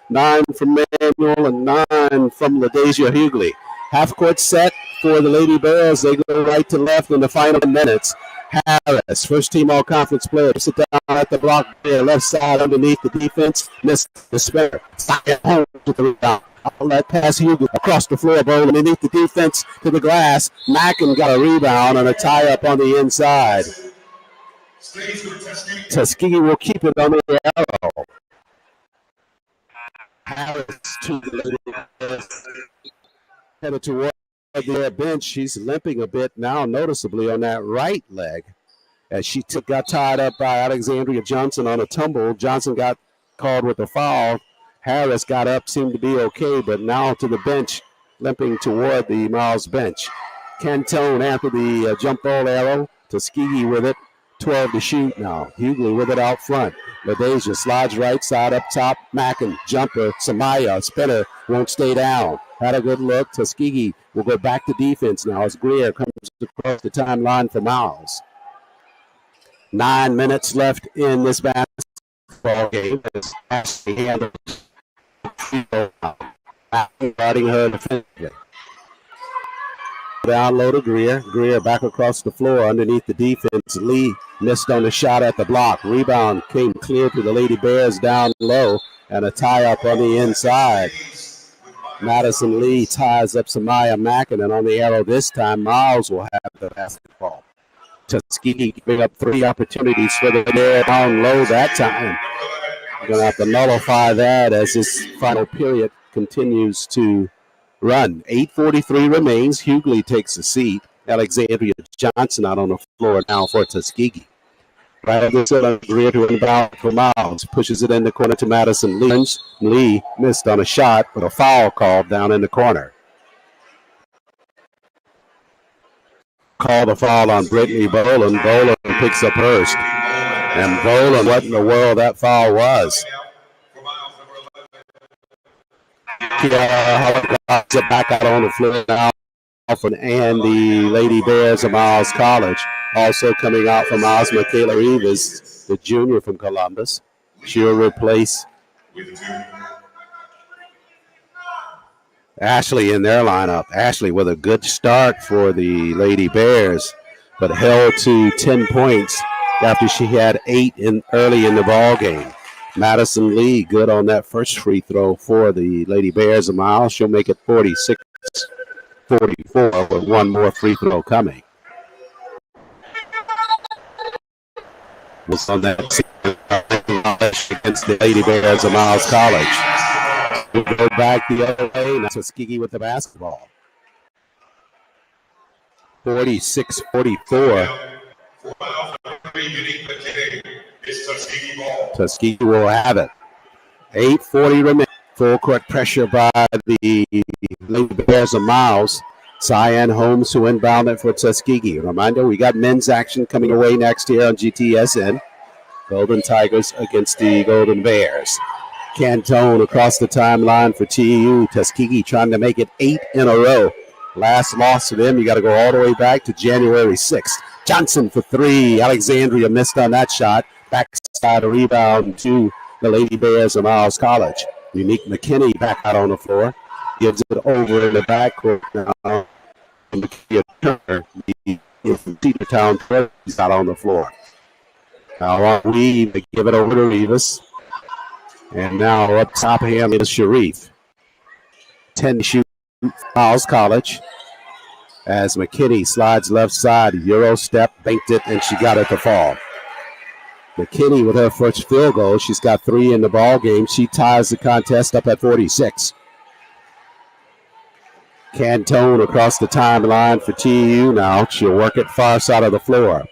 9 from Manuel and 9 from LaDasia Hughley. Half-court set for the Lady Bears. They go right to left in the final minutes. Harris, first-team all-conference player, sit down at the block there, left side underneath the defense. Missed the spare. Home with the rebound. Outlet pass Hughley across the floor, ball underneath the defense to the glass. Mackin got a rebound and a tie-up on the inside. Tuskegee will keep it on the arrow. Harris to the headed toward the bench. She's limping a bit now, noticeably on that right leg, as she got tied up by Alexandria Johnson on a tumble. Johnson got called with a foul. Harris got up, seemed to be okay, but now to the bench, limping toward the Miles bench. Cantone after the jump ball arrow. Tuskegee with it. 12 to shoot now. Hughley with it out front. LaDasia slides right side up top. Mackin, jumper. Samaya, spinner, won't stay down. Had a good look. Tuskegee will go back to defense now as Greer comes across the timeline for Miles. 9 minutes left in this basketball game. As Ashley handles guarding her defensively. Down low to Greer. Greer back across the floor underneath the defense. Lee missed on the shot at the block. Rebound came clear to the Lady Bears down low, and a tie-up on the inside. Madison Lee ties up Samaya Mackin, and on the arrow this time, Miles will have the basketball. Tuskegee giving up 3 opportunities for the Bear down low that time. We're going to have to nullify that as this final period continues to run. 8:43 remains. Hughley takes a seat. Alexandria Johnson out on the floor now for Tuskegee. Right on the center, Greer to inbound for Miles. Pushes it in the corner to Madison Lee. Lee missed on a shot, but a foul called down in the corner. Call the foul on Brittany Boland. Boland picks up Hurst. And Boland, what in the world that foul was. Back out on the floor now, and the Lady Bears of Miles College. Also coming out from Miles, Michaela Rivas, the junior from Columbus. She'll replace Ashley in their lineup. Ashley with a good start for the Lady Bears, but held to 10 points after she had 8 early in the ball game. Madison Lee good on that first free throw for the Lady Bears of Miles. She'll make it 46-44 with one more free throw coming. Was on that against the Lady Bears of Miles College. We'll go back the other way. Now Tuskegee with the basketball. 46-44. Tuskegee will have it. 8:40 remaining. Full court pressure by the Lady Bears of Miles. Cyan Holmes to inbound it for Tuskegee. Reminder, we got men's action coming away next here on GTSN. Golden Tigers against the Golden Bears. Cantone across the timeline for TU. Tuskegee trying to make it 8 in a row. Last loss to them, you got to go all the way back to January 6th. Johnson for three. Alexandria missed on that shot. Backside rebound to the Lady Bears of Miles College. Unique McKinney back out on the floor. Gives it over in the backcourt now. Turner, the Cedartown, is out on the floor. Now on Weave, they give it over to Rivas. And now up top of him is Sharif. 10 shoot Miles College. As McKinney slides left side, Euro step, banked it, and she got it to fall. McKinney with her first field goal. She's got 3 in the ball game. She ties the contest up at 46. Cantone across the timeline for TU now. She'll work it far side of the floor.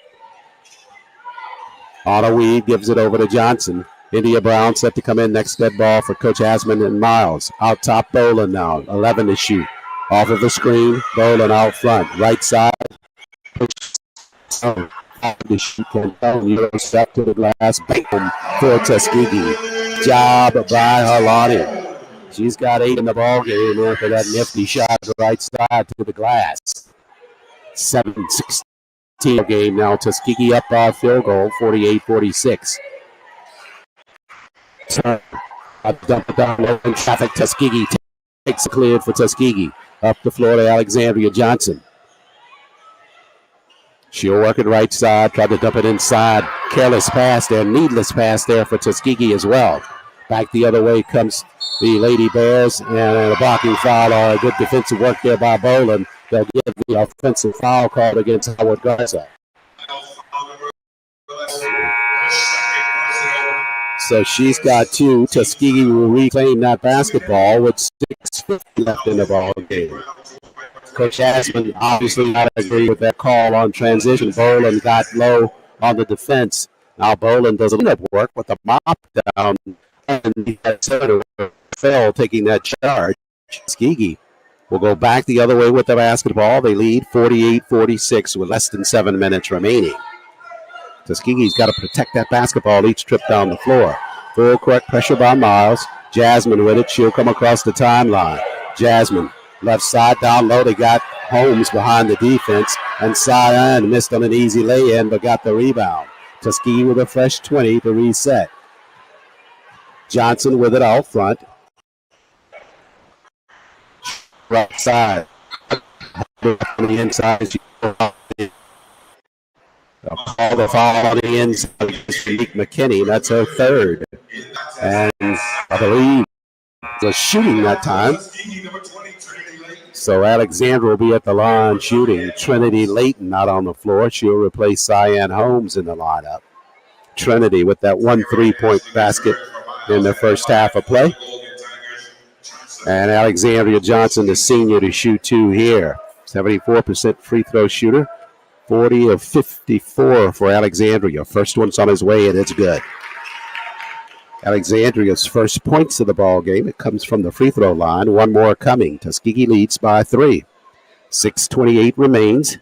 Anna Weed gives it over to Johnson. India Brown set to come in next dead ball for Coach Asman and Miles. Out top, Boland now. 11 to shoot. Off of the screen, Boland out front. Right side. To shoot. Euro step to the glass. Bang for Tuskegee. Job by Harlani. She's got 8 in the ball game after that nifty shot right side to the glass. 7-16 game now. Tuskegee up by a field goal, 48-46. I dump it down low in traffic. Tuskegee takes it cleared for Tuskegee. Up the floor to Alexandria Johnson. She'll work it right side. Tried to dump it inside. Careless pass there. Needless pass there for Tuskegee as well. Back the other way comes the Lady Bears, and a blocking foul or a good defensive work there by Boland. They'll give the offensive foul called against Howard Garza. So she's got 2. Tuskegee will reclaim that basketball with 6:50 left in the ball game. Coach Asman obviously not agree with that call on transition. Boland got low on the defense. Now Boland does a little work with the mop down, and he fell taking that charge. Tuskegee will go back the other way with the basketball. They lead 48-46 with less than 7 minutes remaining. Tuskegee's got to protect that basketball each trip down the floor. Full court pressure by Miles. Jasmine with it. She'll come across the timeline. Jasmine, left side down low. They got Holmes behind the defense. And Cyan missed on an easy lay-in but got the rebound. Tuskegee with a fresh 20 to reset. Johnson with it out front. Right side. On the inside. Call the foul on the inside. Unique McKinney. That's her third. And I believe was shooting that time. So Alexandra will be at the line shooting. Trinity Layton not on the floor. She'll replace Cyan Holmes in the lineup. Trinity with that 1 3-point basket in the first half of play. And Alexandria Johnson, the senior, to shoot 2 here. 74% free throw shooter. 40 of 54 for Alexandria. First one's on his way, and it's good. Alexandria's first points of the ball game. It comes from the free throw line. One more coming. Tuskegee leads by 3. 6:28 remains.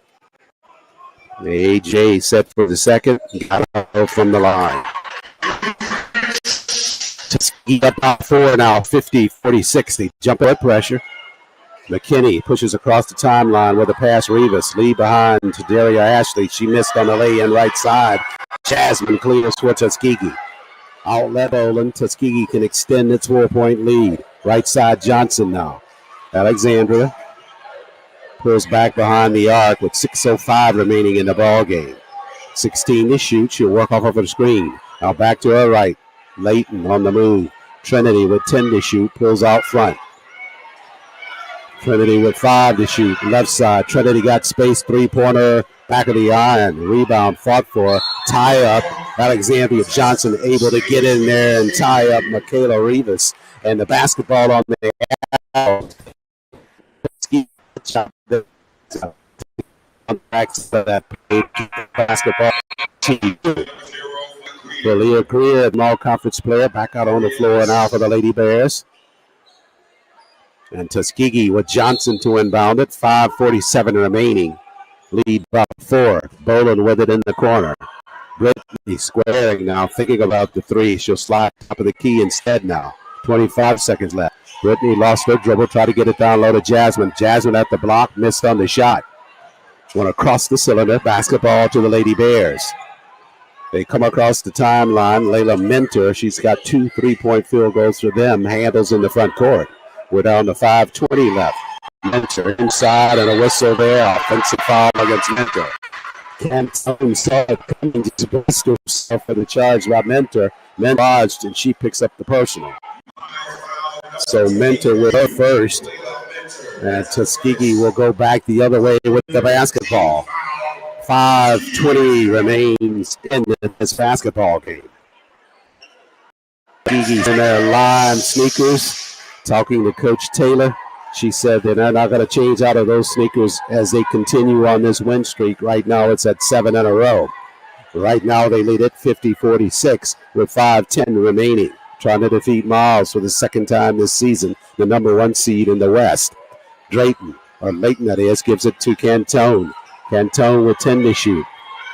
AJ set for the second. Got out from the line. Tuskegee up by 4 now. 50-46. They jump at pressure. McKinney pushes across the timeline with a pass. Rivas lead behind to Daria Ashley. She missed on the lay-in right side. Jasmine clears for Tuskegee. Outlet Boland. Tuskegee can extend its 4-point lead. Right side Johnson now. Alexandria pulls back behind the arc with 6:05 remaining in the ball game. 16 to shoot. She'll work off of the screen. Now back to her right. Layton on the move. Trinity with 10 to shoot. Pulls out front. Trinity with 5 to shoot. Left side. Trinity got space. 3-pointer. Back of the iron. Rebound fought for. Tie up. Alexandria Johnson able to get in there and tie up Michaela Rivas. And the basketball on the basketball team. Leah Greer, an all-conference player, back out on the floor now for the Lady Bears. And Tuskegee with Johnson to inbound it. 5:47 remaining. Lead by 4. Boland with it in the corner. Brittany squaring now, thinking about the three. She'll slide top of the key instead now. 25 seconds left. Brittany lost her dribble, tried to get it down low to Jasmine. Jasmine at the block, missed on the shot. Went across the cylinder, basketball to the Lady Bears. They come across the timeline. Layla Mentor, she's got 2 3-point field goals for them, handles in the front court. We're down to 5:20 left. Mentor inside and a whistle there. Offensive foul against Mentor. Canton saw it coming, to brace herself for the charge by Mentor. Mentor lodged, and she picks up the personal. So Mentor with her first. And Tuskegee will go back the other way with the basketball. 5:20 remains in this basketball game. Tuskegee's in their lime sneakers, talking to Coach Taylor. She said that they're not going to change out of those sneakers as they continue on this win streak. Right now it's at 7 in a row. Right now they lead at 50-46 with 5:10 remaining. Trying to defeat Miles for the second time this season, the number 1 seed in the West. Drayton, or Layton that is, gives it to Cantone. Cantone with 10 to shoot.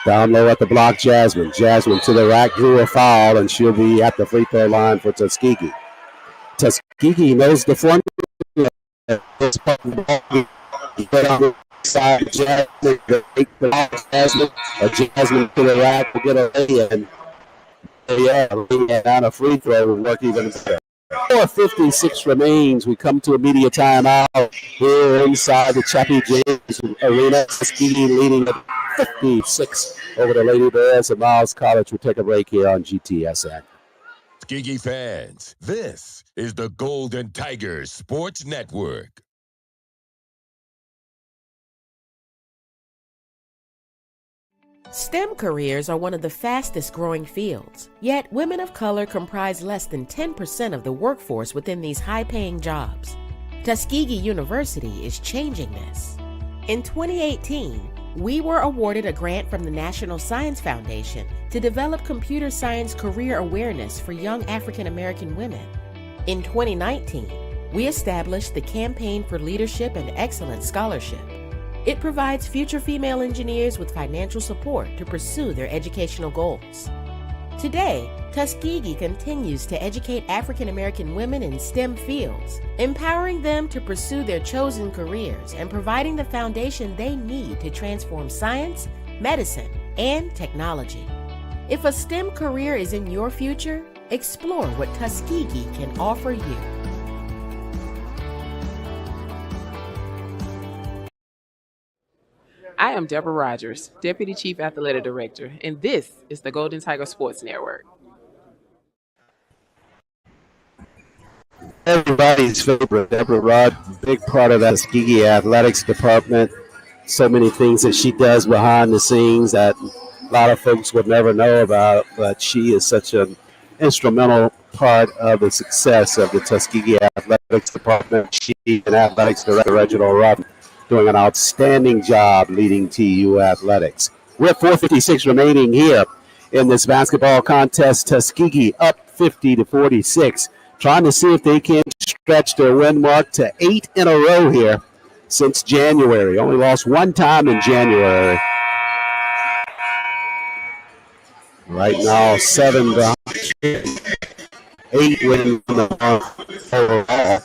Down low at the block, Jasmine. Jasmine to the rack, drew a foul, and she'll be at the free throw line for Tuskegee. Tuskegee knows the formula. Get on the side, Jasmine, Jasmine to the rack to get a lay-in. On a free throw will work even better. 4:56 remains. We come to a media timeout here inside the Chappie James Arena. Tuskegee leading at 56 over the Lady Bears, and Miles College will take a break here on GTSN. Tuskegee fans, this is the Golden Tigers Sports Network. STEM careers are one of the fastest growing fields, yet women of color comprise less than 10% of the workforce within these high-paying jobs. Tuskegee University is changing this. In 2018, we were awarded a grant from the National Science Foundation to develop computer science career awareness for young African American women. In 2019, we established the Campaign for Leadership and Excellence Scholarship. It provides future female engineers with financial support to pursue their educational goals. Today, Tuskegee continues to educate African American women in STEM fields, empowering them to pursue their chosen careers and providing the foundation they need to transform science, medicine, and technology. If a STEM career is in your future, explore what Tuskegee can offer you. I am Deborah Rogers, Deputy Chief Athletic Director, and this is the Golden Tiger Sports Network. Everybody's favorite, Deborah Rod, big part of that Tuskegee athletics department. So many things that she does behind the scenes that a lot of folks would never know about, but she is such an instrumental part of the success of the Tuskegee athletics department. She and athletics director Reginald Ruff doing an outstanding job leading TU athletics. We're at 4:56 remaining here in this basketball contest. Tuskegee up 50-46, trying to see if they can stretch their win mark to 8 in a row here since January. Only lost one time in January. Right now, 7 behind, 8 wins in the month overall.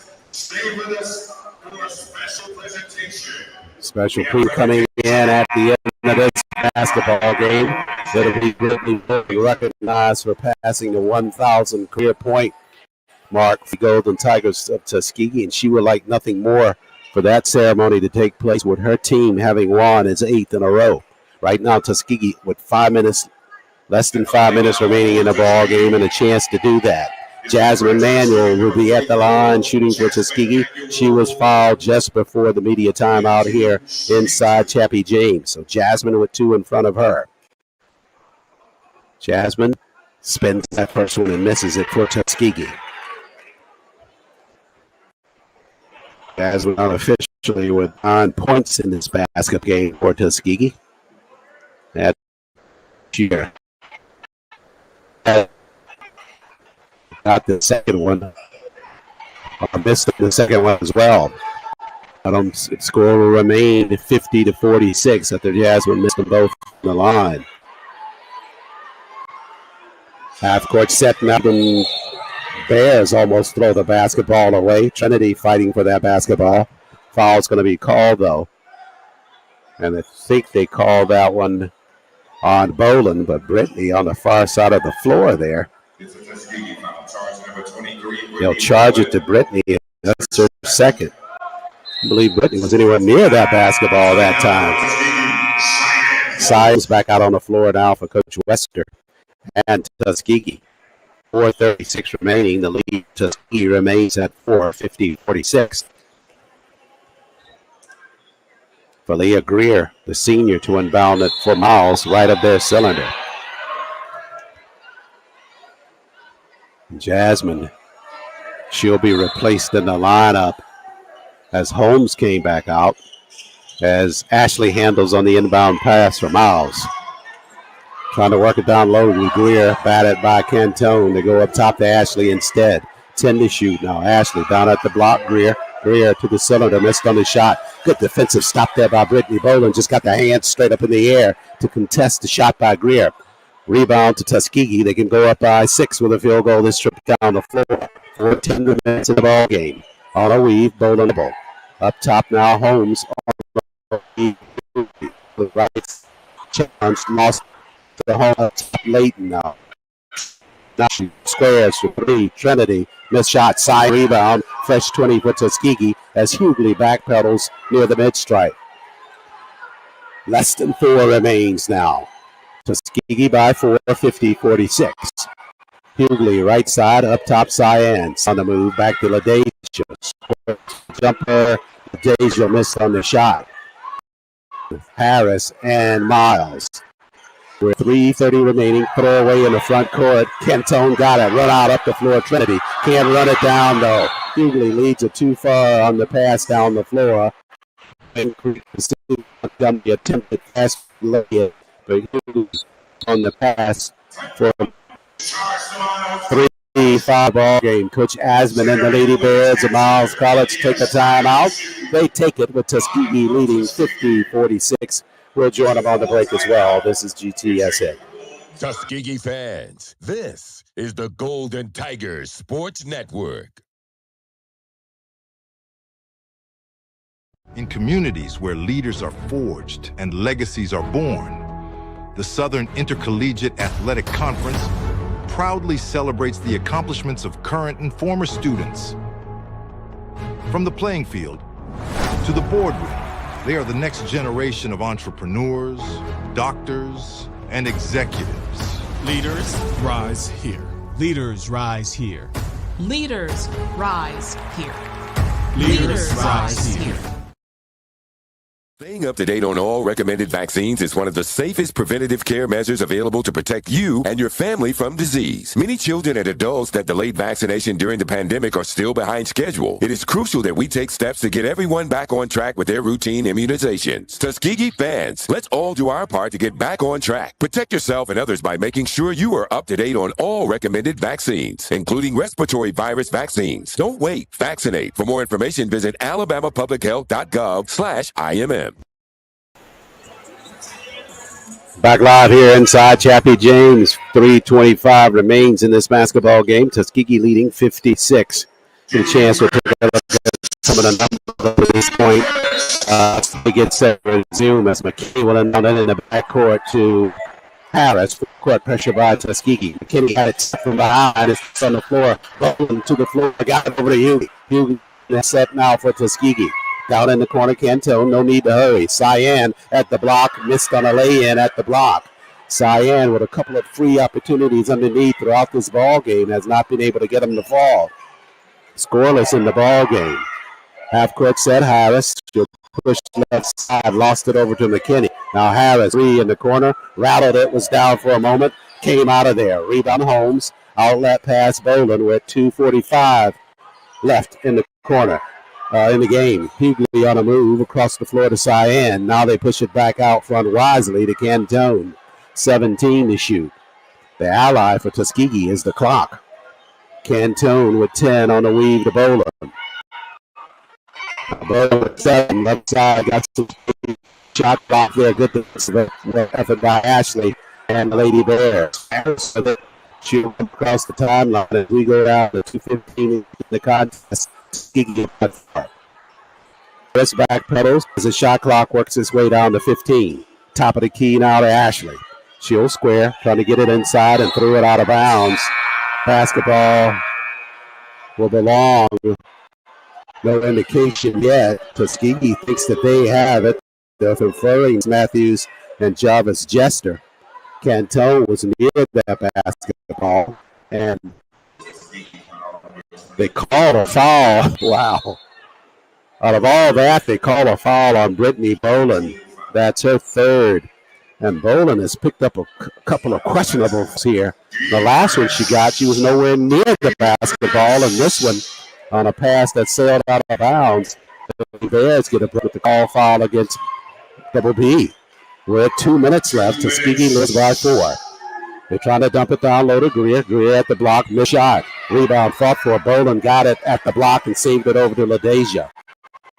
Special pre coming in at the end of this basketball game. It'll be really recognized for passing the 1,000 career point mark for the Golden Tigers of Tuskegee, and she would like nothing more for that ceremony to take place with her team having won its 8th in a row. Right now, Tuskegee with less than 5 minutes remaining in the ball game, and a chance to do that. Jasmine Manuel will be at the line shooting for Tuskegee. She was fouled just before the media timeout here inside Chappie James. So Jasmine with 2 in front of her. Jasmine spins that first one and misses it for Tuskegee. Jasmine unofficially with 9 points in this basketball game for Tuskegee. That year. got the second one. Missed the second one as well. Score will remain 50-46 after Jasmine missed them both on the line. Half court set now, and Bears almost throw the basketball away. Trinity fighting for that basketball. Foul's going to be called though, and I think they called that one on Boland, but Brittany on the far side of the floor there. They'll charge it to Brittany. That's her second. I believe Brittany was anywhere near that basketball that time. Sides back out on the floor now for Coach Wester and Tuskegee. 4:36 remaining. The lead Tuskegee remains at 50-46. Falia Greer, the senior, to inbound it for Miles, right of their cylinder. Jasmine, she'll be replaced in the lineup as Holmes came back out, as Ashley handles on the inbound pass for Miles. Trying to work it down low with Greer, batted by Cantone. They go up top to Ashley instead. 10 to shoot now. Ashley down at the block. Greer to the cylinder, missed on the shot. Good defensive stop there by Brittany Boland. Just got the hands straight up in the air to contest the shot by Greer. Rebound to Tuskegee. They can go up by 6 with a field goal this trip down the floor. 14 minutes in the ball game. On a weave, Boland up top now. Holmes on the right. Challenge lost to the home up top. Layton now. Now she squares for 3. Trinity missed shot, side rebound. Fresh 20 for Tuskegee as Hughley backpedals near the mid-stripe. Less than 4 remains now. Tuskegee by 4, 50-46. Hughley right side, up top Cyan. On the move, back to LaDasia. Jumper, LaDasia missed on the shot. Harris and Miles. With 3:30 remaining, throw away in the front court. Cantone got it, run out up the floor. Trinity can't run it down though. Hughley leads it too far on the pass down the floor. The attempted pass, but Hughley on the pass for 3-5 ball game. Coach Asman and the Lady Bears of Miles College take a timeout. They take it with Tuskegee leading 50-46. We'll join them on the break as well. This is GTSA. Tuskegee fans, this is the Golden Tigers Sports Network. In communities where leaders are forged and legacies are born, the Southern Intercollegiate Athletic Conference proudly celebrates the accomplishments of current and former students. From the playing field to the boardroom, they are the next generation of entrepreneurs, doctors, and executives. Leaders rise here. Leaders rise here. Leaders rise here. Leaders rise here. Staying up to date on all recommended vaccines is one of the safest preventative care measures available to protect you and your family from disease. Many children and adults that delayed vaccination during the pandemic are still behind schedule. It is crucial that we take steps to get everyone back on track with their routine immunizations. Tuskegee fans, let's all do our part to get back on track. Protect yourself and others by making sure you are up to date on all recommended vaccines, including respiratory virus vaccines. Don't wait. Vaccinate. For more information, visit alabamapublichealth.gov/IMM. Back live here inside Chappie James. 3:25 remains in this basketball game. Tuskegee leading 56. Get a chance to take a look at some of the numbers at this point. They get set to resume as McKinney will inbound it in the backcourt to Harris. Court pressure by Tuskegee. McKinney had it from behind. It's on the floor. Rolling to the floor. Got it over to Hughley. Hughley set now for Tuskegee. Down in the corner, Cantone, no need to hurry. Cyan at the block, missed on a lay-in at the block. Cyan with a couple of free opportunities underneath throughout this ball game has not been able to get him to fall. Scoreless in the ball game. Half court set, Harris. She'll push left side, lost it over to McKinney. Now Harris, 3 in the corner, rattled it, was down for a moment, came out of there. Rebound Holmes, outlet pass Boland with 2:45 left in the corner. In the game, Hughley on a move across the floor to Cyan. Now they push it back out front wisely to Cantone. 17 to shoot. The ally for Tuskegee is the clock. Cantone with 10 on the weave to Boland. Boland with 7, left side, got some shot clock there. Good effort by Ashley and the Lady Bears. Shoot across the timeline as we go down to 2:15 in the contest. Tuskegee Chris back pedals as the shot clock works its way down to 15. Top of the key now to Ashley. She'll square, trying to get it inside and threw it out of bounds. Basketball will belong. No indication yet. Tuskegee thinks that they have it. They're referring Matthews and Jarvis Jester. Cantone was near that basketball, and they called a foul. Wow. Out of all that, they call a foul on Brittany Boland. That's her third. And Boland has picked up a couple of questionables here. The last one she got, she was nowhere near the basketball. And this one, on a pass that sailed out of bounds, the Bears get the call foul against WBB. We're at 2 minutes left. Tuskegee lives by 4. They're trying to dump it down low to Greer. Greer at the block, missed shot. Rebound fought for. Boland got it at the block and saved it over to LaDeja.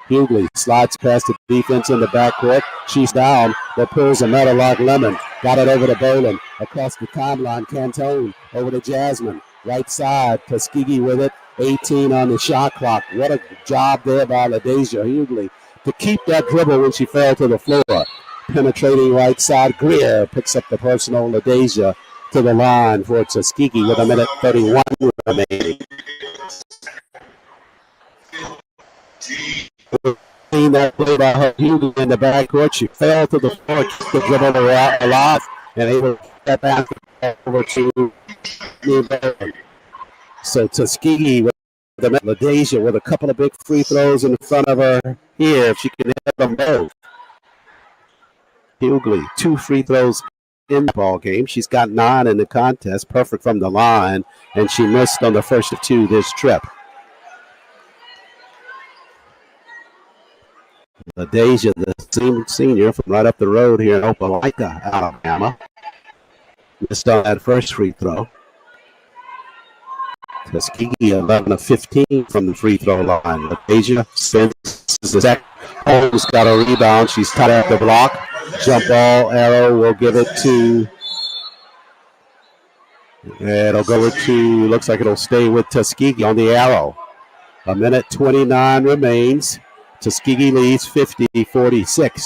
Hughley slides past the defense in the backcourt. She's down, but pulls a metal like Lemon. Got it over to Boland. Across the timeline, Cantone over to Jasmine. Right side, Tuskegee with it. 18 on the shot clock. What a job there by LaDeja Hughley to keep that dribble when she fell to the floor. Penetrating right side, Greer picks up the personal. LaDeja to the line for Tuskegee with 1:31 remaining. That play by her Hughley in the backcourt. She fell to the floor, kicked the dribble alive, and able to get that basketball over to Boland. So Tuskegee with LaDeja with a couple of big free throws in front of her here. If she can hit them both. Hughley, 2 free throws in the ball game. She's got 9 in the contest, perfect from the line, and she missed on the first of 2 this trip. LaDeja, the senior from right up the road here in Opelika, Alabama, missed on that first free throw. Tuskegee 11 of 15 from the free throw line. LaDeja spins the second. Holmes got a rebound. She's tied at the block. Jump ball arrow will give it to. It'll go to. Looks like it'll stay with Tuskegee on the arrow. 1:29 remains. Tuskegee leads 50-46.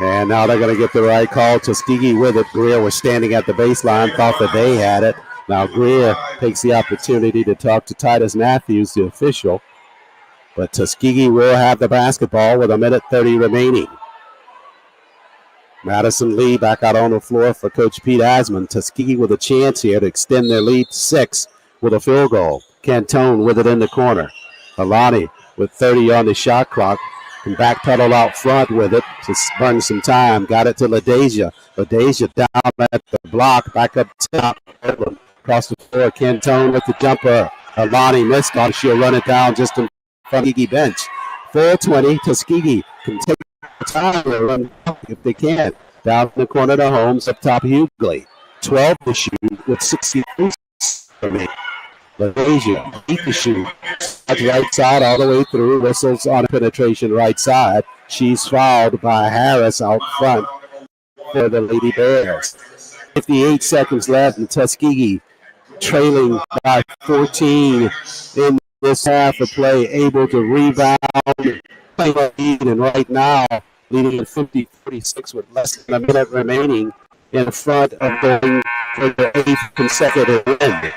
And now they're going to get the right call. Tuskegee with it. Greer was standing at the baseline, thought that they had it. Now Greer takes the opportunity to talk to Titus Matthews, the official. But Tuskegee will have the basketball with 1:30 remaining. Madison Lee back out on the floor for Coach Pete Asman. Tuskegee with a chance here to extend their lead to 6 with a field goal. Cantone with it in the corner. Alani with 30 on the shot clock. And backpedal out front with it to burn some time. Got it to LaDeja. LaDeja down at the block. Back up top. Across the floor. Cantone with the jumper. Alani missed on. She'll run it down just in front of the bench. 4:20. Tuskegee can take time to run if they can. Down in the corner to Holmes. Up top Hughley. 12 to shoot with 63 remaining. LaDeja, 8 to shoot. That's right side all the way through. Whistles on penetration right side. She's fouled by Harris out front for the Lady Bears. 58 seconds left and Tuskegee trailing by 14 in this half of play, able to rebound, play the lead, and right now leading at 50-46 with less than a minute remaining in front of going for their 8th consecutive win.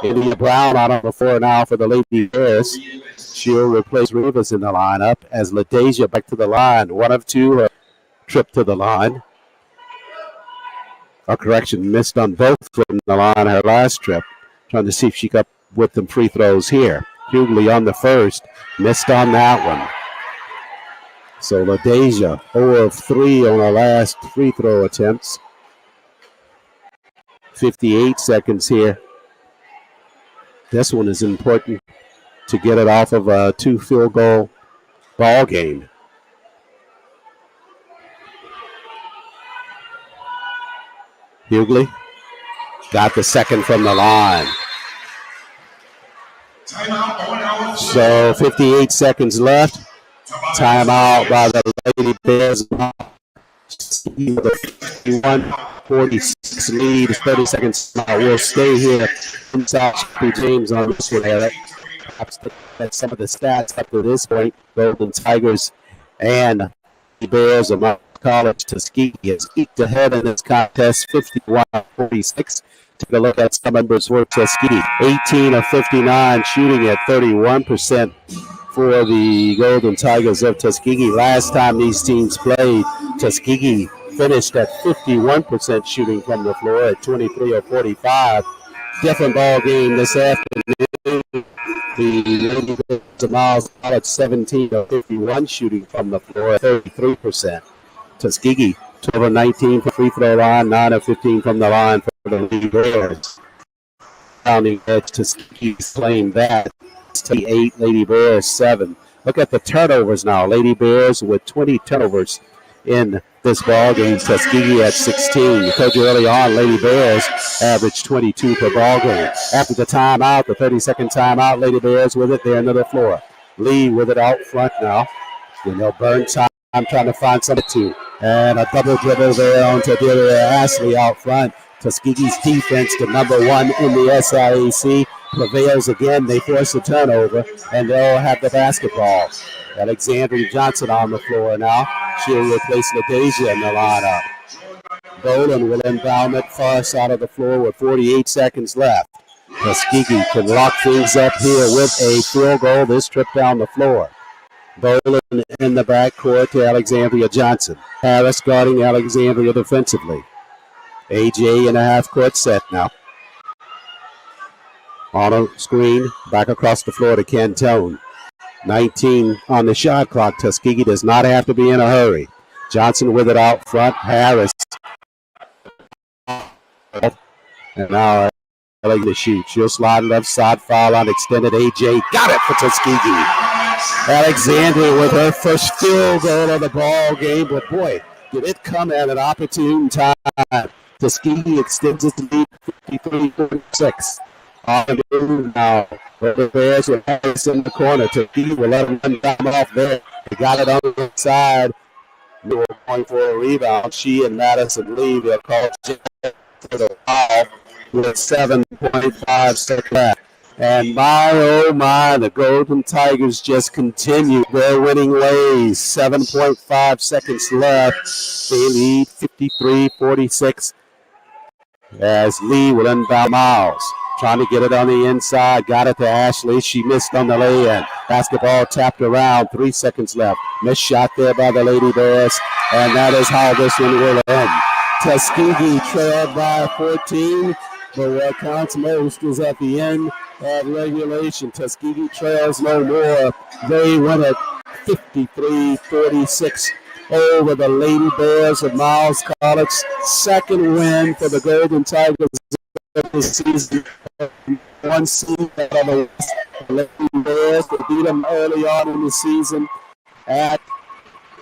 India Brown out on the floor now for the Lady Bears. She'll replace Rivas in the lineup as LaDeja back to the line. 1 of 2 trip to the line. A correction, missed on both from the line her last trip. Trying to see if she got with them free throws here. Hughley on the first, missed on that one. So LaDeja 0 of 3 on her last free throw attempts. 58 seconds here. This one is important to get it off of a 2 field goal ball game. Hughley got the second from the line. So 58 seconds left. Timeout by the Lady Bears. 51-46 lead. 30 seconds. We'll stay here inside Chappie James on this one, Eric. Perhaps at some of the stats up to this point. Golden Tigers and the Bears of Mount College Tuskegee has eked ahead in this contest, 51-46. Take a look at some members for Tuskegee. 18 of 59, shooting at 31% for the Golden Tigers of Tuskegee. Last time these teams played, Tuskegee finished at 51% shooting from the floor at 23 of 45. Different ball game this afternoon. The Lady Bears of Miles College 17 of 51 shooting from the floor at 33%. Tuskegee 12 of 19 from free throw line, 9 of 15 from the line for the Lady Bears. Pounding edge, Tuskegee's claim that. 8, Lady Bears 7. Look at the turnovers now. Lady Bears with 20 turnovers in this ball game. Tuskegee at 16. I told you early on, Lady Bears averaged 22 per ball game. After the timeout, the 30-second timeout, Lady Bears with it. They're into the floor. Lee with it out front now. They'll burn time trying to find something to. And a double dribble there onto Delia Ashley out front. Tuskegee's defense, the number one in the SIAC, prevails again. They force a turnover, and they'll have the basketball. Alexandria Johnson on the floor now. She'll replace Nadeja in the lineup. Boland will inbound it far side of the floor with 48 seconds left. Tuskegee can lock things up here with a field goal. This trip down the floor. Boland in the backcourt to Alexandria Johnson. Harris guarding Alexandria defensively. AJ in a half-court set now. On a screen, back across the floor to Cantone. 19 on the shot clock. Tuskegee does not have to be in a hurry. Johnson with it out front. Harris. And now like to shoot. She'll slide left side, foul on extended. AJ got it for Tuskegee. Alexandria with her first field goal of the ball game, but boy, did it come at an opportune time. Tuskegee extends its lead 53-46. On the move now, the Bears with Harris in the corner. Tuskegee will let them run down off there. They got it on the side. They were going for a rebound. She and Madison Lee, they'll call for the foul with 7.5 seconds left. And my, oh my, the Golden Tigers just continue their winning ways. 7.5 seconds left. They lead 53-46 as Lee will inbound Miles. Trying to get it on the inside. Got it to Ashley. She missed on the lay-in. Basketball tapped around. 3 seconds left. Missed shot there by the Lady Bears. And that is how this one will end. Tuskegee trailed by 14. But what counts most is at the end of regulation. Tuskegee trails no more. They win it 53-46 over the Lady Bears of Miles College. Second win for the Golden Tigers of the season. One seed on the West. The Lady Bears that beat them early on in the season at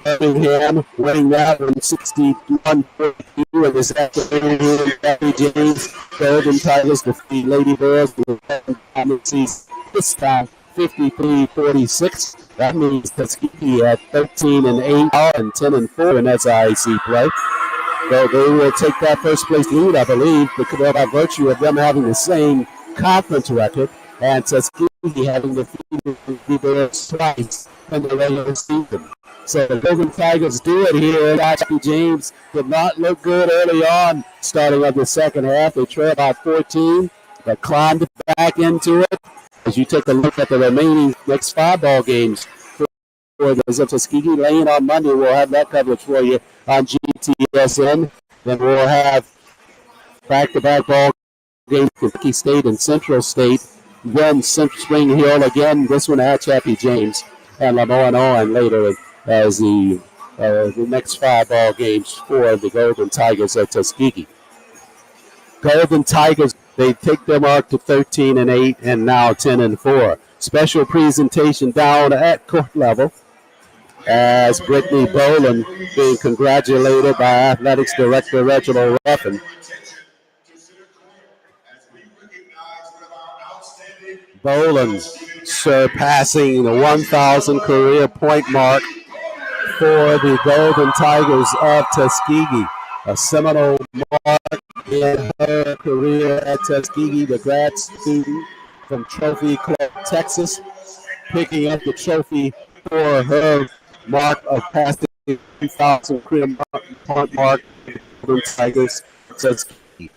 Birmingham, winning that one 61-42. And this afternoon, Chappie James, Golden Tigers defeat Lady Bears in the season. This time, 53-46. That means Tuskegee at 13-8 and 10-4 in SIAC play. So they will take that first place lead, I believe, because by virtue of them having the same conference record and Tuskegee having defeated the Bears twice in the regular season. So the Golden Tigers do it here. Chappie James did not look good early on, starting of the second half. They trailed by 14, but climbed back into it. As you take a look at the remaining next 5 ball games for the Tuskegee Lane on Monday, we'll have that coverage for you on GTSN. Then we'll have back-to-back ball games, Kentucky State and Central State. Then Spring Hill again, this one at Chappie James. And LeMoyne later as the next 5 ball games for the Golden Tigers at Tuskegee. Golden Tigers, they take their mark to 13-8 and now 10-4. Special presentation down at court level as Brittany Boland being congratulated by Athletics Director Reginald Ruffin Boland surpassing the 1,000 career point mark for the Golden Tigers of Tuskegee. A seminal mark in her career at Tuskegee, the grad student from Trophy Club, Texas, picking up the trophy for her mark of passing the 2,000 career point mark for the Golden Tigers of Tuskegee.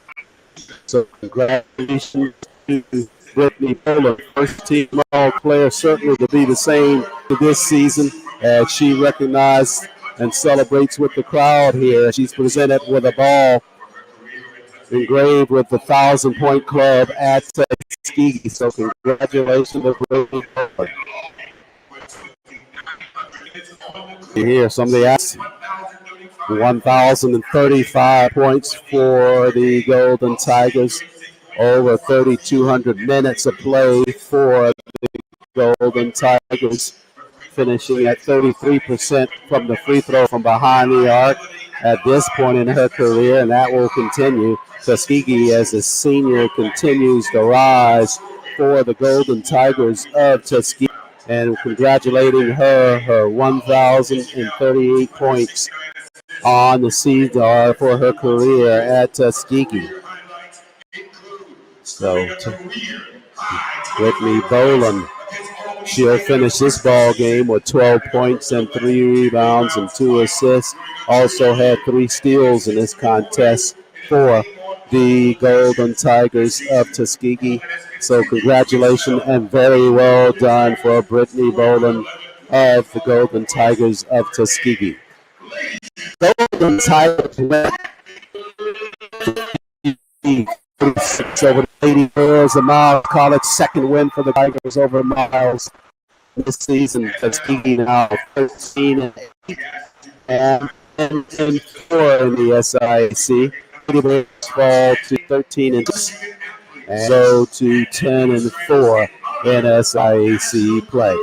So congratulations to Brittany Boland, first team All-Player, certainly to be the same to this season as she recognized and celebrates with the crowd here. She's presented with a ball engraved with the 1,000-point club at Tuskegee. So congratulations to Brittany Boland. You hear some of the acts. 1,035 points for the Golden Tigers. Over 3,200 minutes of play for the Golden Tigers, finishing at 33% from the free throw from behind the arc at this point in her career, and that will continue. Tuskegee, as a senior, continues to rise for the Golden Tigers of Tuskegee, and congratulating her 1,038 points on the season for her career at Tuskegee. So Brittany Boland, she'll finish this ball game with 12 points and 3 rebounds and 2 assists. Also had 3 steals in this contest for the Golden Tigers of Tuskegee. So congratulations and very well done for Brittany Boland of the Golden Tigers of Tuskegee. Golden Tigers went over the Lady Bears of Miles College. Second win for the Tigers over Miles this season. Tuskegee now 13-8 and 10-4 in the SIAC. Lady Bears fall to 13-6 and go to 10-4 in SIAC play.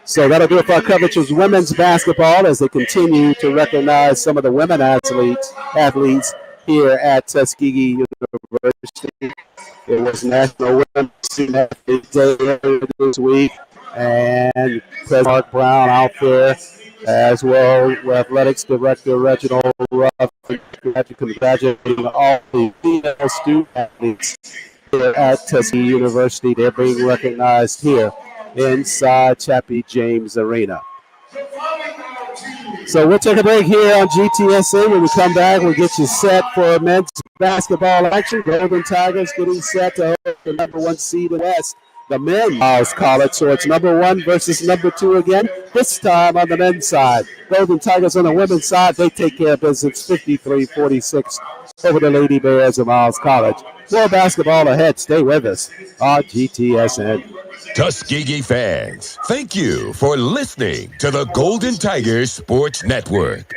So that'll do it for our coverage of women's basketball as they continue to recognize some of the women athletes here at Tuskegee University. It was National Women's Student Athletes Day this week, and President Mark Brown out there, as well with Athletics Director Reginald Ruff, congratulating all the female student athletes here at Tuskegee University. They're being recognized here inside Chappie James Arena. So we'll take a break here on GTSA. When we come back, we'll get you set for men's basketball action. Golden Tigers getting set to hold the number 1 seed in the West, the men Miles College. So it's number 1 versus number 2 again, this time on the men's side. Golden Tigers on the women's side, they take care of business 53-46 over the Lady Bears of Miles College. More basketball ahead. Stay with us on GTSN. Tuskegee fans, thank you for listening to the Golden Tigers Sports Network.